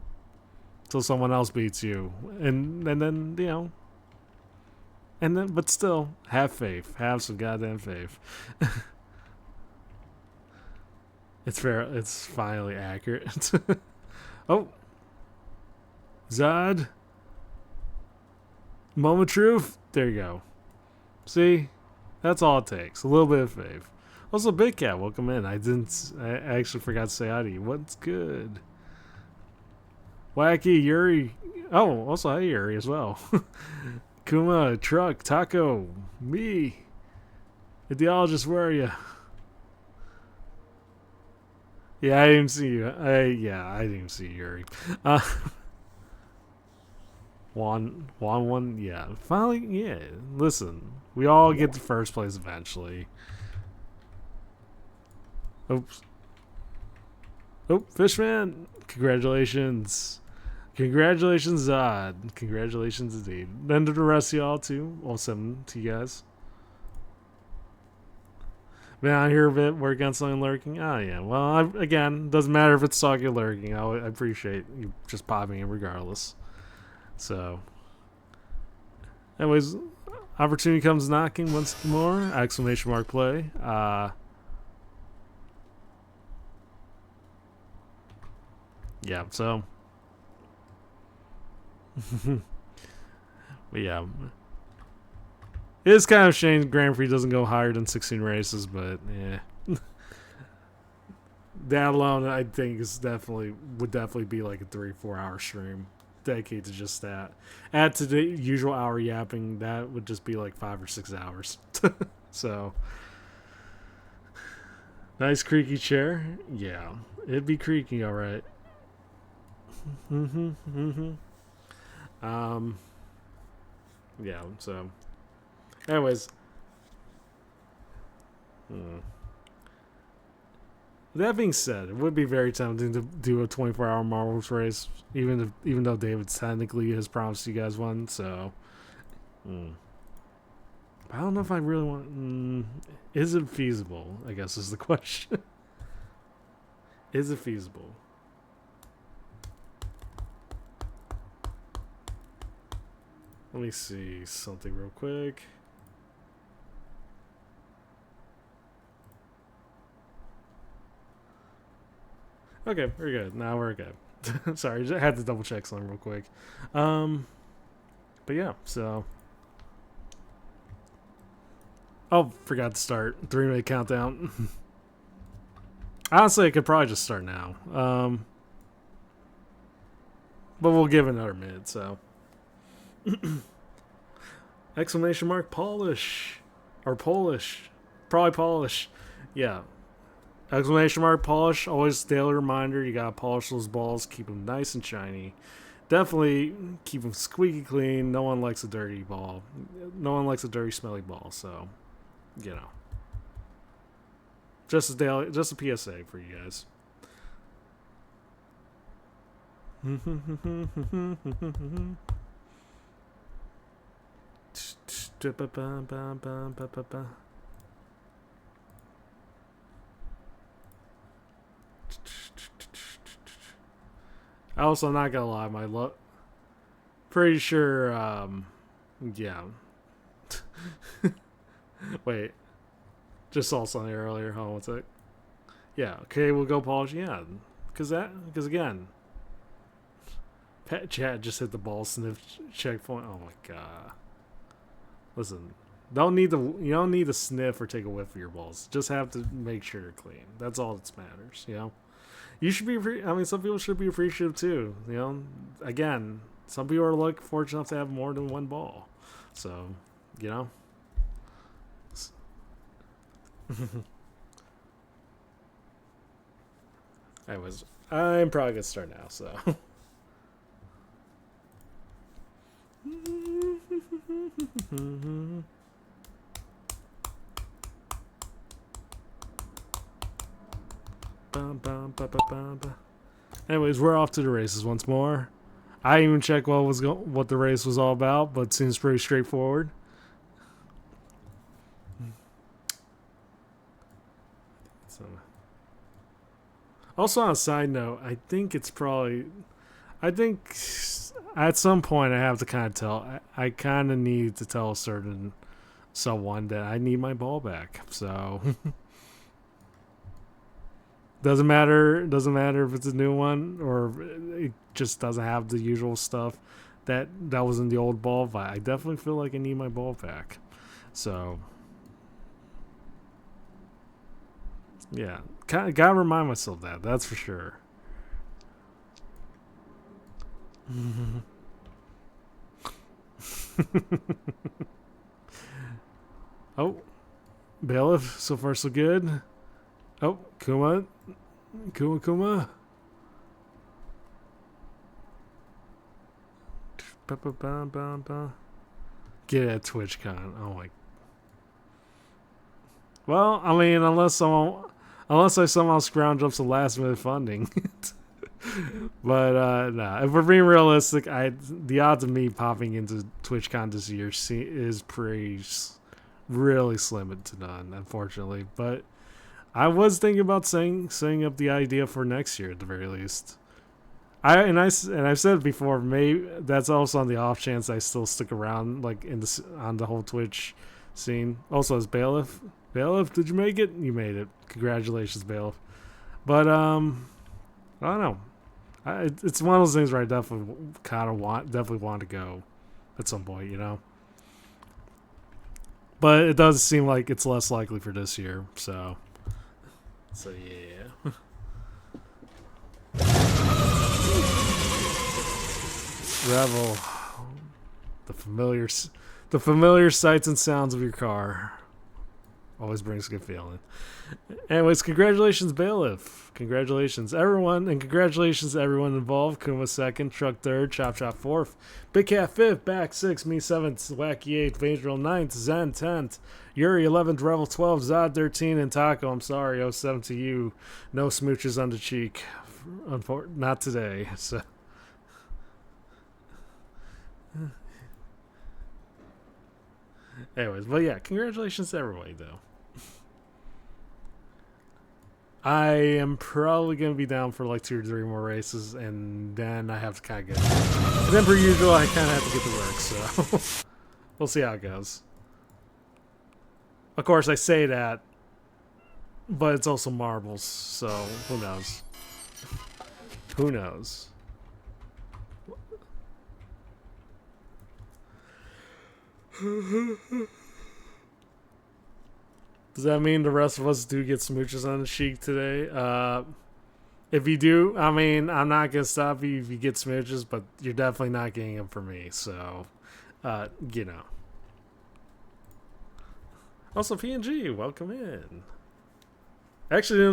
someone else beats you, and then but still have faith. Have some goddamn faith. It's fair. It's finally accurate. Oh, Zod. Moment of truth. There you go. See, that's all it takes. A little bit of faith. Also, Big Cat, welcome in. I actually forgot to say hi to you. What's good? Wacky, Yuri. Oh, also hi Yuri as well. Kuma, Truck, Taco, me. Ideologist, where are you? Yeah, I didn't see you. I didn't see Yuri. Uh, Juan, yeah. Finally, yeah. Listen, we all get to first place eventually. Oops. Oh, Fishman! Congratulations. Congratulations, Zod. Congratulations indeed. And to the rest of y'all, too. Awesome to you guys. Been out here a bit, working on something lurking. Oh, yeah. Well, again, doesn't matter if it's soggy or lurking. I appreciate you just popping in regardless. So, anyways, opportunity comes knocking once more. Exclamation mark play. Yeah, so. But yeah. It is kind of a shame Grand Prix doesn't go higher than 16 races, but yeah. That alone, I think, would definitely be like a 3-4 hour stream dedicated to just that. Add to the usual hour yapping, that would just be like 5 or 6 hours. So, nice creaky chair. Yeah, it'd be creaky, all right. Yeah. So, anyways. That being said, it would be very tempting to do a 24-hour Marvels race, even though David technically has promised you guys one. So, I don't know if I really want. Is it feasible? I guess is the question. Is it feasible? Let me see something real quick. Okay, we're good. Now we're good. Sorry, I had to double check something real quick. But yeah, so. Oh, forgot to start. 3-minute countdown. Honestly, I could probably just start now. But we'll give it another minute, so. Exclamation mark Polish. Or Polish. Probably Polish. Yeah. Exclamation mark polish. Always daily reminder. You gotta polish those balls. Keep them nice and shiny. Definitely keep them squeaky clean. No one likes a dirty ball. No one likes a dirty, smelly ball. So, you know. Just a PSA for you guys. Also, not gonna lie, my luck. Pretty sure, yeah. Wait. Just saw something earlier. Hold on one sec. Yeah, okay, we'll go polish. Yeah, because again, Pet Chat just hit the ball sniff checkpoint. Oh my god. Listen, you don't need to sniff or take a whiff of your balls. Just have to make sure they're clean. That's all that matters, you know? You should be, some people should be appreciative too, you know? Again, some people are like fortunate enough to have more than one ball. So, you know? Anyways, I'm probably gonna start now, so. Anyways, we're off to the races once more. I didn't even check what the race was all about, but it seems pretty straightforward. So, also on a side note, I think at some point I have to kind of I kind of need to tell someone that I need my ball back. So doesn't matter if it's a new one or it just doesn't have the usual stuff that was in the old ball. But I definitely feel like I need my ball back. So yeah, gotta remind myself that's for sure. Oh, Bailiff, so far so good. Oh, Kuma. Ba-ba-ba-ba-ba. Get at TwitchCon. Oh my. Well, I mean, unless I somehow scrounge up some last minute funding. But nah, if we're being realistic, the odds of me popping into TwitchCon this year is pretty really slim to none, unfortunately. But I was thinking about setting up the idea for next year at the very least. I've said it before. Maybe that's also on the off chance I still stick around, like on the whole Twitch scene. Also, as Bailiff, did you make it? You made it. Congratulations, Bailiff. But I don't know. It's one of those things where I definitely want to go at some point, you know. But it does seem like it's less likely for this year. So yeah. Revel, the familiar sights and sounds of your car always brings a good feeling. Anyways, congratulations, Bailiff. Congratulations, everyone, and congratulations to everyone involved. Kuma second, Truck third, Chop fourth, Big Cat fifth, Back sixth, Me seventh, Wacky eighth, Vangel ninth, Zen 10th, Yuri 11th, Revel 12th, Zod 13, and Taco, I'm sorry, 07 to you. No smooches on the cheek. Not today. So. Anyways, but yeah, congratulations to everybody, though. I am probably going to be down for like 2 or 3 more races, and then I have to kind of get... And then, per usual, I kind of have to get to work, so... We'll see how it goes. Of course, I say that, but it's also marbles, so who knows? Who knows? Does that mean the rest of us do get smooches on the cheek today? If you do, I mean, I'm not going to stop you if you get smooches, but you're definitely not getting them for me, so, you know. Also, PNG, welcome in. Actually,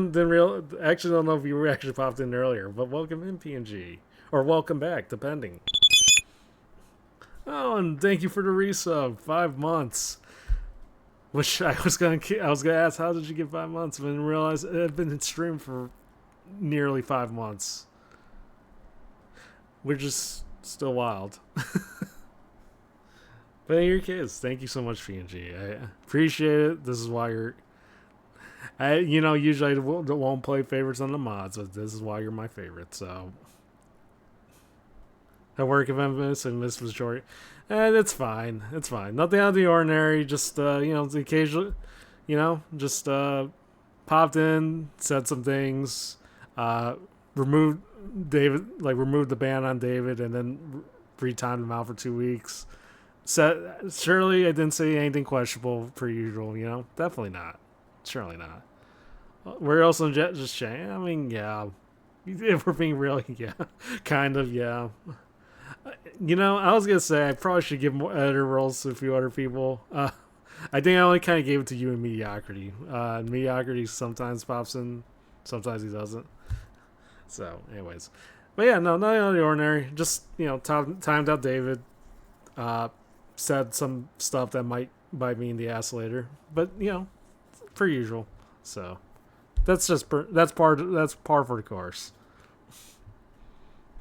actually don't know if you were actually popped in earlier, but welcome in, PNG. Or welcome back, depending. Oh, and thank you for the resub. 5 months. Which I was gonna ask, how did you get 5 months? But I didn't realize it had been in stream for nearly 5 months. Which is still wild. But in your case, thank you so much, PNG. I appreciate it. This is why usually I won't play favorites on the mods, but this is why you're my favorite, so. I work if I'm missing this majority. And it's fine. It's fine. Nothing out of the ordinary. Just, occasionally, just popped in, said some things, removed the ban on David, and then re-timed him out for 2 weeks. Surely I didn't say anything questionable per usual, Definitely not. Surely not. We're also just saying, I mean, yeah. If we're being real, yeah. Kind of, yeah. I was going to say I probably should give more editor roles to a few other people. I think I only kind of gave it to you and Mediocrity. Mediocrity sometimes pops in, sometimes he doesn't. So, anyways. But yeah, no, nothing out of the ordinary. Just, timed out David. Said some stuff that might bite me in the ass later. But, per usual. So, that's par for the course.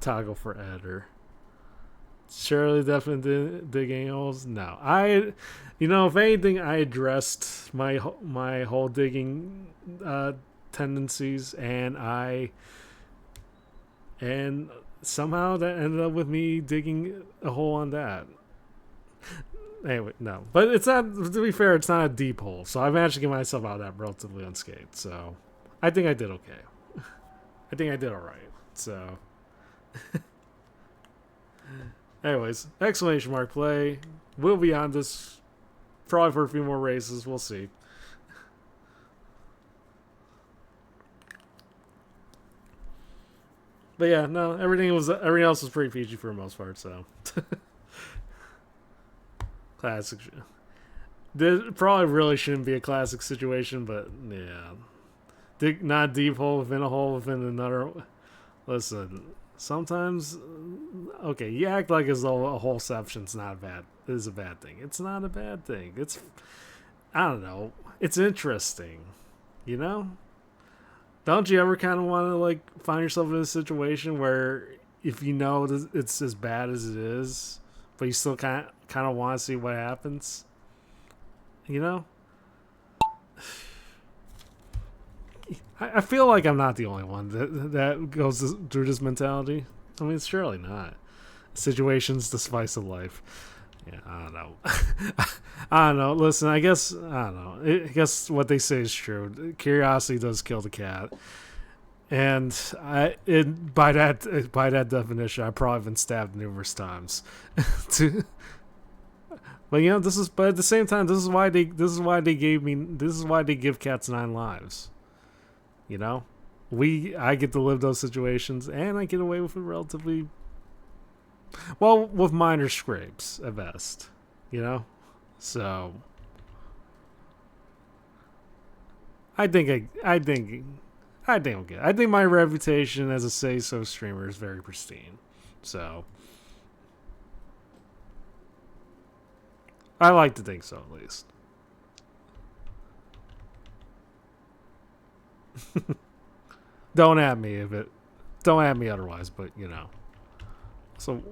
Toggle for editor. Surely definitely digging holes. No, if anything, I addressed my whole digging tendencies, and somehow that ended up with me digging a hole on that. Anyway, no, but it's not. To be fair, it's not a deep hole, so I managed to get myself out of that relatively unscathed. So, I think I did okay. I think I did all right. So. Anyways, exclamation mark play. We'll be on this probably for a few more races. We'll see. But yeah, no, everything else was pretty PG for the most part. So. Classic. This probably really shouldn't be a classic situation, but yeah. Not deep hole within a hole within another. Listen, sometimes, okay, you act like as though a holeception's not bad. Is a bad thing. It's not a bad thing. It's, I don't know. It's interesting, you know. Don't you ever kind of want to like find yourself in a situation where if you know it's as bad as it is, but you still kind of want to see what happens, you know? I feel like I'm not the only one that goes through this mentality. I mean, it's surely not. Situations the spice of life. Yeah, I don't know. I don't know. Listen, I guess I don't know. I guess what they say is true. Curiosity does kill the cat, and by that definition, I've probably been stabbed numerous times. But you know, but at the same time, this is why they give cats 9 lives. You know, I get to live those situations, and I get away with it relatively well, with minor scrapes at best. You know, so I think I'm good. I think my reputation as a say so streamer is very pristine. So I like to think so, at least. Don't at me otherwise, but you know. So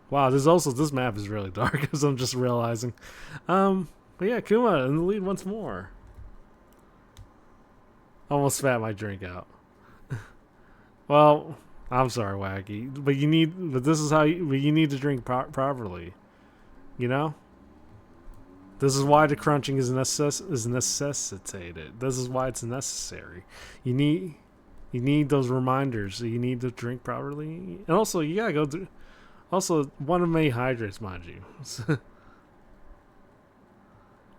wow, this map is really dark as I'm just realizing. But yeah, Kuma in the lead once more. Almost spat my drink out. Well, I'm sorry, Wacky, but this is how you need to drink properly. You know? This is why the crunching is necessitated. This is why it's necessary. You need those reminders. You need to drink properly, and also you gotta go through. Also, one of many hydrates, mind you.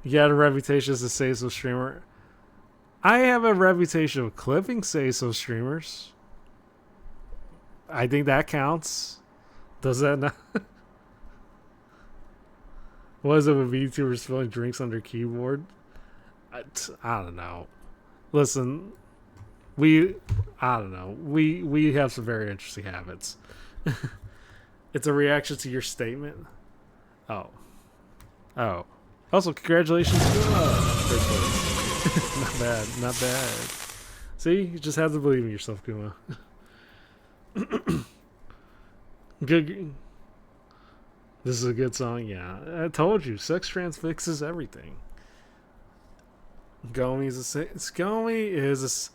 You got a reputation as a say so streamer. I have a reputation of clipping say so streamers. I think that counts. Does that not? What is it with VTubers spilling drinks on their keyboard? I don't know. Listen, I don't know. We have some very interesting habits. It's a reaction to your statement. Oh. Also, congratulations to first place. Not bad. See, you just have to believe in yourself, Kuma. Good. This is a good song, yeah. I told you, sex trans fixes everything. Gomi is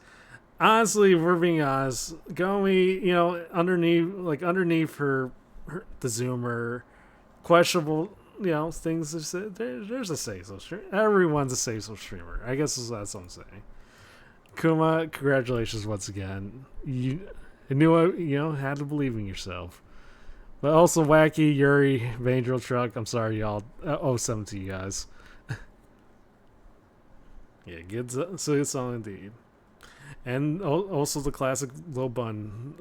honestly, if we're being honest, Gomi, you know, underneath her the Zoomer, questionable, you know, things. There's a say so streamer. Everyone's a say so streamer. I guess that's what I'm saying. Kuma, congratulations once again. You knew, you know, had to believe in yourself. But also Wacky, Yuri, Vangel Truck. I'm sorry, y'all. 07 to you guys. Yeah, good song indeed. And also the classic Lil Bun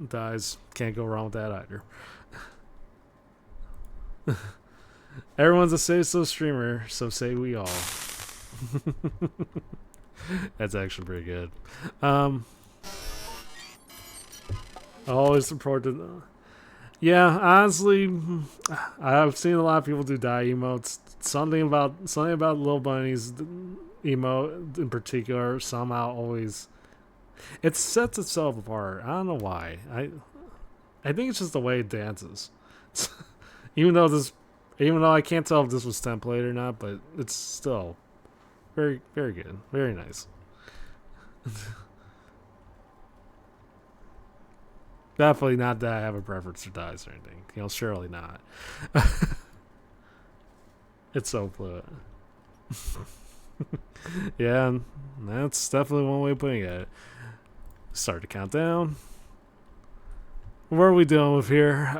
dies. Can't go wrong with that either. Everyone's a say so streamer, so say we all. That's actually pretty good. I always support the. Yeah, honestly, I've seen a lot of people do die emotes. Something about Lil Bunny's emote in particular somehow always it sets itself apart. I don't know why. I think it's just the way it dances. even though I can't tell if this was template or not, but it's still very, very good, very nice. Definitely not that I have a preference for dies or anything. You know, surely not. It's so fluid. Yeah, that's definitely one way of putting it. Start to count down. What are we dealing with here?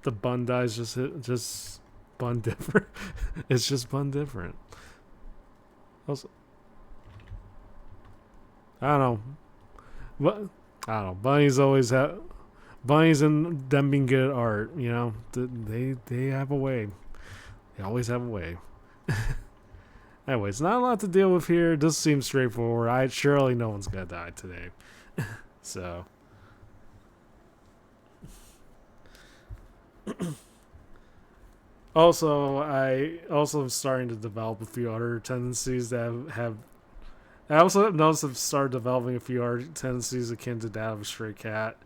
The bun dies just bun different. It's just bun different. Also, I don't know. But I don't know. Bunnies always have. bunnies and them being good at art, you know, they have a way. They always have a way. Anyways, not a lot to deal with here. This seems straightforward. Surely no one's gonna die today. So. Also, I also am starting to develop a few other tendencies that have. I also have noticed I've started developing a few other tendencies akin to that of a stray cat.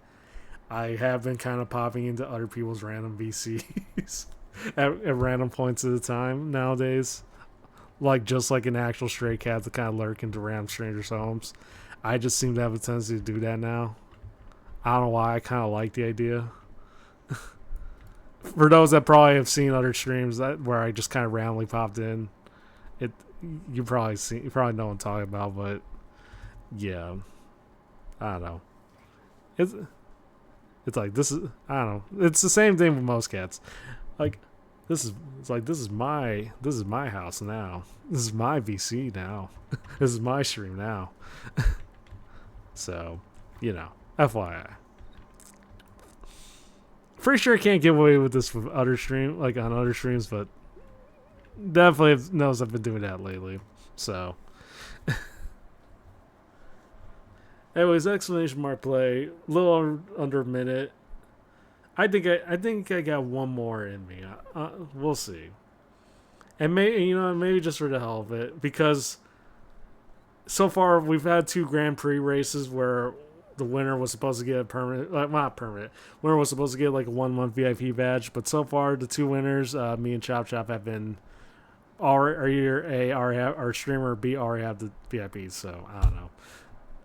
I have been kind of popping into other people's random VCs at random points at a time nowadays. Like just like an actual stray cat to kind of lurk into random strangers' homes. I just seem to have a tendency to do that now. I don't know why. I kind of like the idea. For those that probably have seen other streams where I just kind of randomly popped in, you probably know what I'm talking about. But yeah, I don't know. It's like this is I don't know. It's the same thing with most cats. Like this is my house now. This is my VC now. This is my stream now. So, you know, FYI. Pretty sure I can't get away with this with other stream, like on other streams, but definitely knows I've been doing that lately. So, anyways, exclamation mark play, a little under a minute. I think I got one more in me. We'll see, and maybe just for the hell of it, because so far we've had 2 Grand Prix races where the winner was supposed to get a permanent, not permanent. Winner was supposed to get like a 1-month VIP badge, but so far the 2 winners, me and Chop Chop, have been our streamer B already have the VIPs. So I don't know.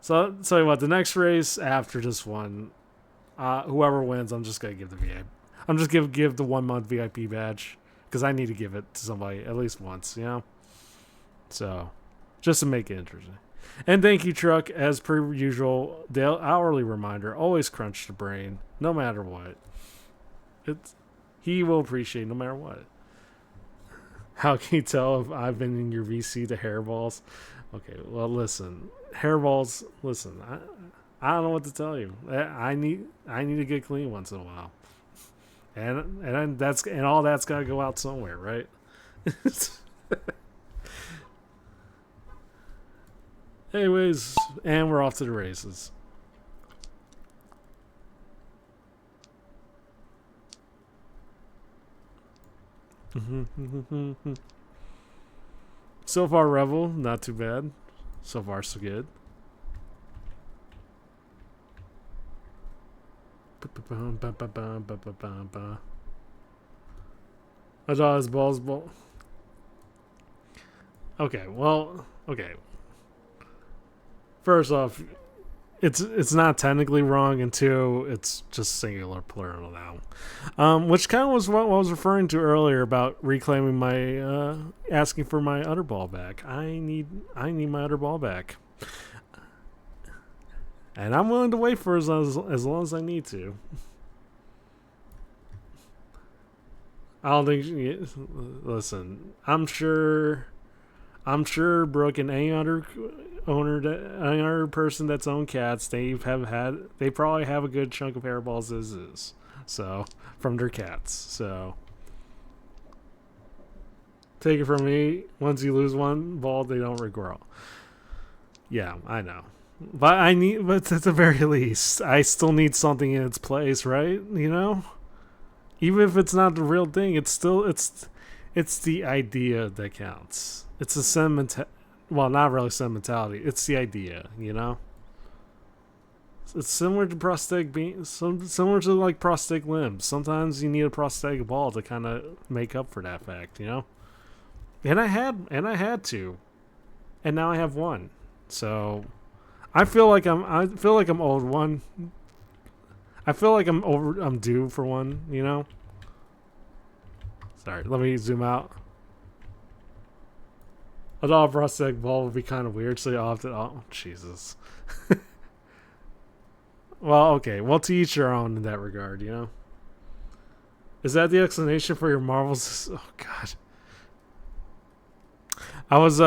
So I'll tell you what, the next race after this one, whoever wins, I'm just gonna give the VIP. I'm just gonna give the 1-month VIP badge because I need to give it to somebody at least once, you know. So just to make it interesting. And thank you, Truck. As per usual, the hourly reminder, always crunch the brain, no matter what. He will appreciate no matter what. How can you tell if I've been in your VC to hairballs? Okay, well, listen. Hairballs, listen, I don't know what to tell you. I need to get clean once in a while. And all that's got to go out somewhere, right? Anyways, and we're off to the races. So far, Revel, not too bad. So far, so good. I thought his balls ball. Okay, well, okay. First off, it's not technically wrong, and 2, it's just singular plural now, which kind of was what I was referring to earlier about reclaiming my asking for my udder ball back. I need my udder ball back, and I'm willing to wait for as long as I need to. I don't think. Listen, I'm sure Brooke and any other any other person that's owned cats, they probably have a good chunk of hairballs as is. So from their cats. So take it from me, once you lose one ball, they don't regrow. Yeah, I know. But at the very least, I still need something in its place, right? You know? Even if it's not the real thing, it's the idea that counts. It's a sentimental. Well, not really sentimentality. It's the idea, you know. It's similar to similar to like prosthetic limbs. Sometimes you need a prosthetic ball to kind of make up for that fact, you know. And I had to, and now I have one. So, I feel like I'm owed one. I feel like I'm due for one, you know. Sorry, let me zoom out. I thought a prosthetic ball would be kind of weird, so you often. Oh, Jesus. Well, okay. Well, to each your own in that regard, you know? Is that the explanation for your Marvels? Oh, God. I was,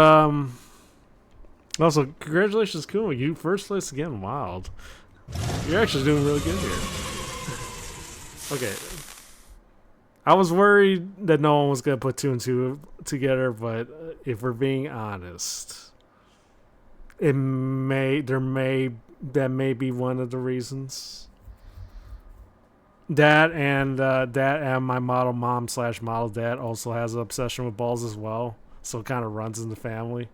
Also, congratulations, Kuma. You first place again. Wild. You're actually doing really good here. Okay. I was worried that no one was gonna put two and two together, but if we're being honest, that may be one of the reasons. That and my model mom / model dad also has an obsession with balls as well, so it kind of runs in the family.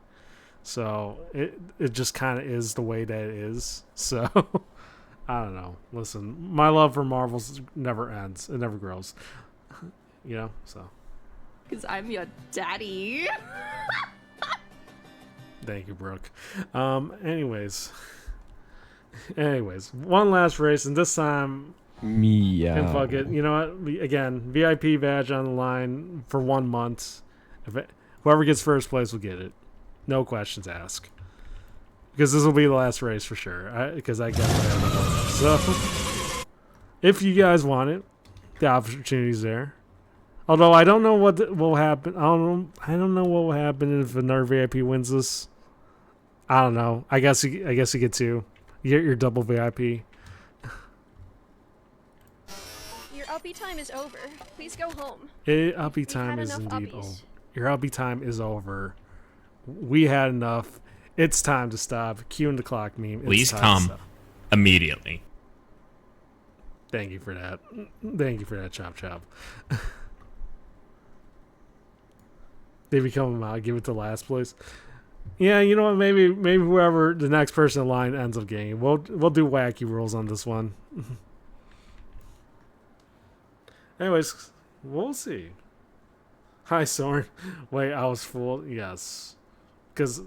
So it just kind of is the way that it is. So I don't know. Listen, my love for Marvels never ends. It never grows. You know. So Because I'm your daddy. thank you, Brooke. Anyways, one last race, and this time. Meow. And fuck it. You know what? Again, VIP badge on the line for 1 month. Whoever gets first place will get it. No questions asked. Because this will be the last race for sure. Because I got my other one. So, if you guys want it, the opportunity's there. Although I don't know what will happen. I don't know what will happen if another VIP wins this. I don't know. I guess you get two. You get your double VIP. Your LP time is over. Please go home. LP time is indeed over. Your LP time is over. We had enough. It's time to stop. Cue the clock meme. Please come immediately. Thank you for that. Thank you for that, Chop Chop. They become them out. Give it to last place. Yeah, you know what? Maybe whoever the next person in line ends up getting. We'll do wacky rules on this one. Anyways, we'll see. Hi, Soren. Wait, I was fooled. Yes. Because,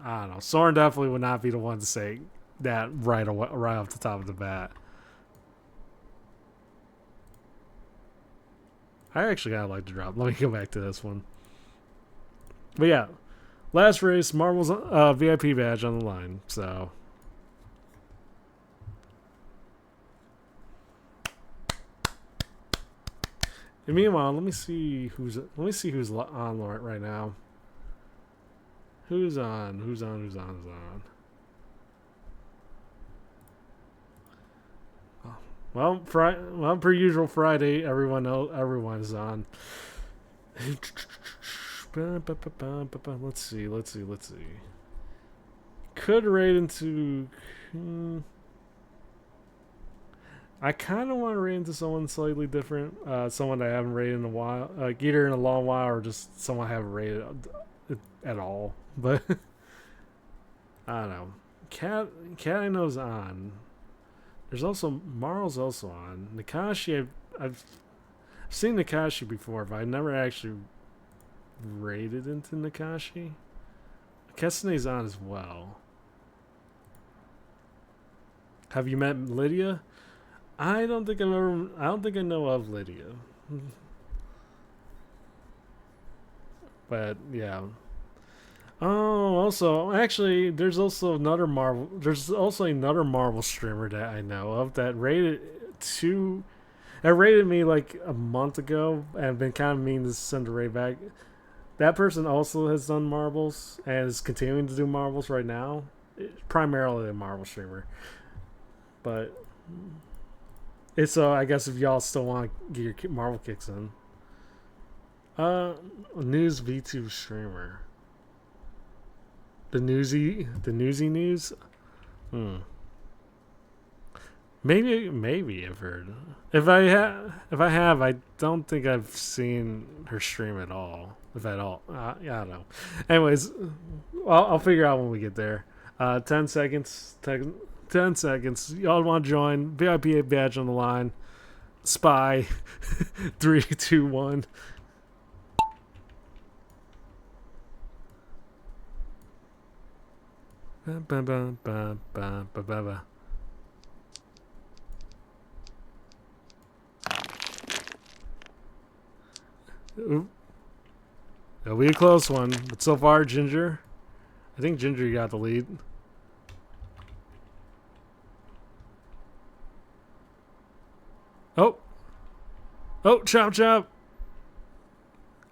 I don't know. Soren definitely would not be the one to say that right off the top of the bat. I actually kind of like to drop. Let me go back to this one. But yeah. Last race, Marvel's VIP badge on the line. So... And meanwhile, let me see who's on right now. Who's on? Well, per usual, Friday, everyone's on. Let's see. Could raid into. I kind of want to raid into someone slightly different, someone I haven't raided in a while, either in a long while or just someone I haven't raided at all. But I don't know. Cat I know's on. There's also Marl's also on. Nakashi, I've seen Nakashi before, but I never actually raided into Nakashi. Kesune's on as well. Have you met Lydia? I don't think I know of Lydia. But yeah. Oh, also, actually, there's also another Marvel streamer that I know of that rated me like a month ago and been kind of mean to send a raid back. That person also has done Marvels and is continuing to do Marvels right now. Primarily a Marvel streamer. But it's I guess if y'all still want to get your Marvel kicks in. News VTube streamer. The newsy news? Maybe I've heard. If I have, I don't think I've seen her stream at all. If at all. I don't know. Anyways, I'll figure out when we get there. 10 seconds. 10 seconds. Y'all want to join? VIP badge on the line. Spy. 3, 2, 1. Ooh. It'll be a close one, but so far, Ginger. I think Ginger got the lead. Oh, chop chop.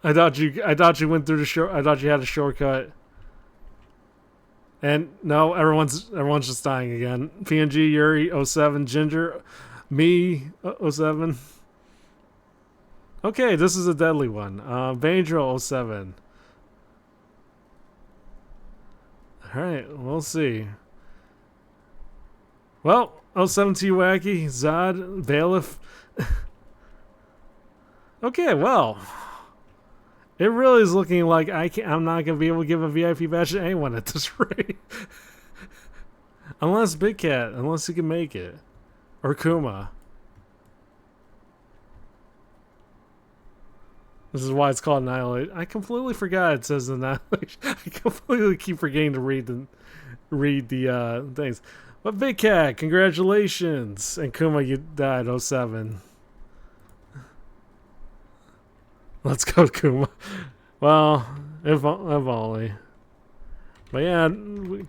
I thought you went through the short. I thought you had a shortcut. And no, everyone's just dying again. PNG, Yuri, 07, Ginger. Me, 07. Okay, this is a deadly one. Vangel 07. Alright, we'll see. Well, 017 Wacky, Zod, Bailiff. Okay, well. It really is looking like I'm not going to be able to give a VIP badge to anyone at this rate. Unless Big Cat, unless he can make it. Or Kuma. This is why it's called Annihilate. I completely forgot it says Annihilation. I completely keep forgetting to read the things. But Big Cat, congratulations. And Kuma, you died 07. Let's go, Kuma. Well, if only. But yeah,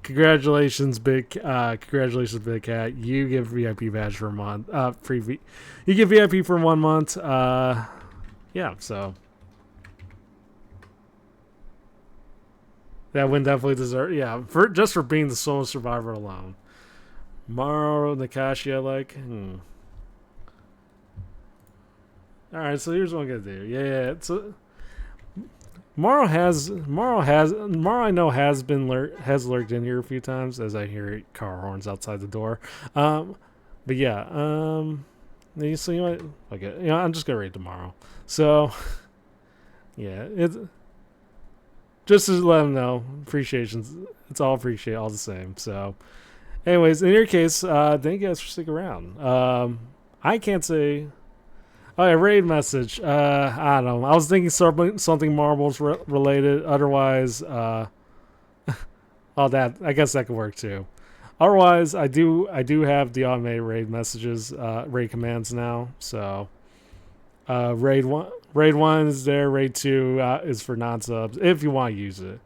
congratulations, Big Cat. You get VIP badge for a month. You get VIP for 1 month. Yeah, so that win definitely deserves. Yeah, just for being the solo survivor alone. Maro Nakashi, I like. All right, so here's what I'm gonna do. Yeah. So Maro I know has lurked in here a few times as I hear car horns outside the door. But yeah, so you might okay. I'm just gonna read tomorrow. So yeah, it's just to let them know appreciations. It's all appreciated, all the same. So, anyways, in your case, thank you guys for sticking around. I can't say. Oh yeah, raid message. I don't know. I was thinking something marbles related. Otherwise, oh that I guess that could work too. Otherwise, I do have the automated raid messages, raid commands now. So, raid one is there. Raid 2 is for non-subs if you want to use it.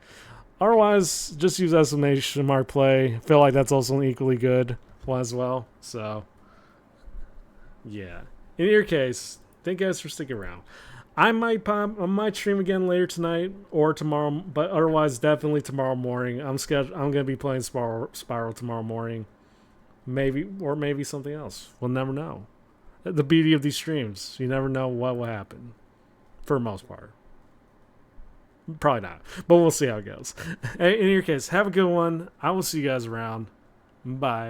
Otherwise, just use exclamation mark play. Feel like that's also an equally good one as well. So, yeah. In your case, thank you guys for sticking around. I might stream again later tonight or tomorrow, but otherwise definitely tomorrow morning. I'm gonna be playing Spiral tomorrow morning, maybe something else. We'll never know. The beauty of these streams, you never know what will happen. For the most part, probably not, but we'll see how it goes. In your case, have a good one. I will see you guys around. Bye.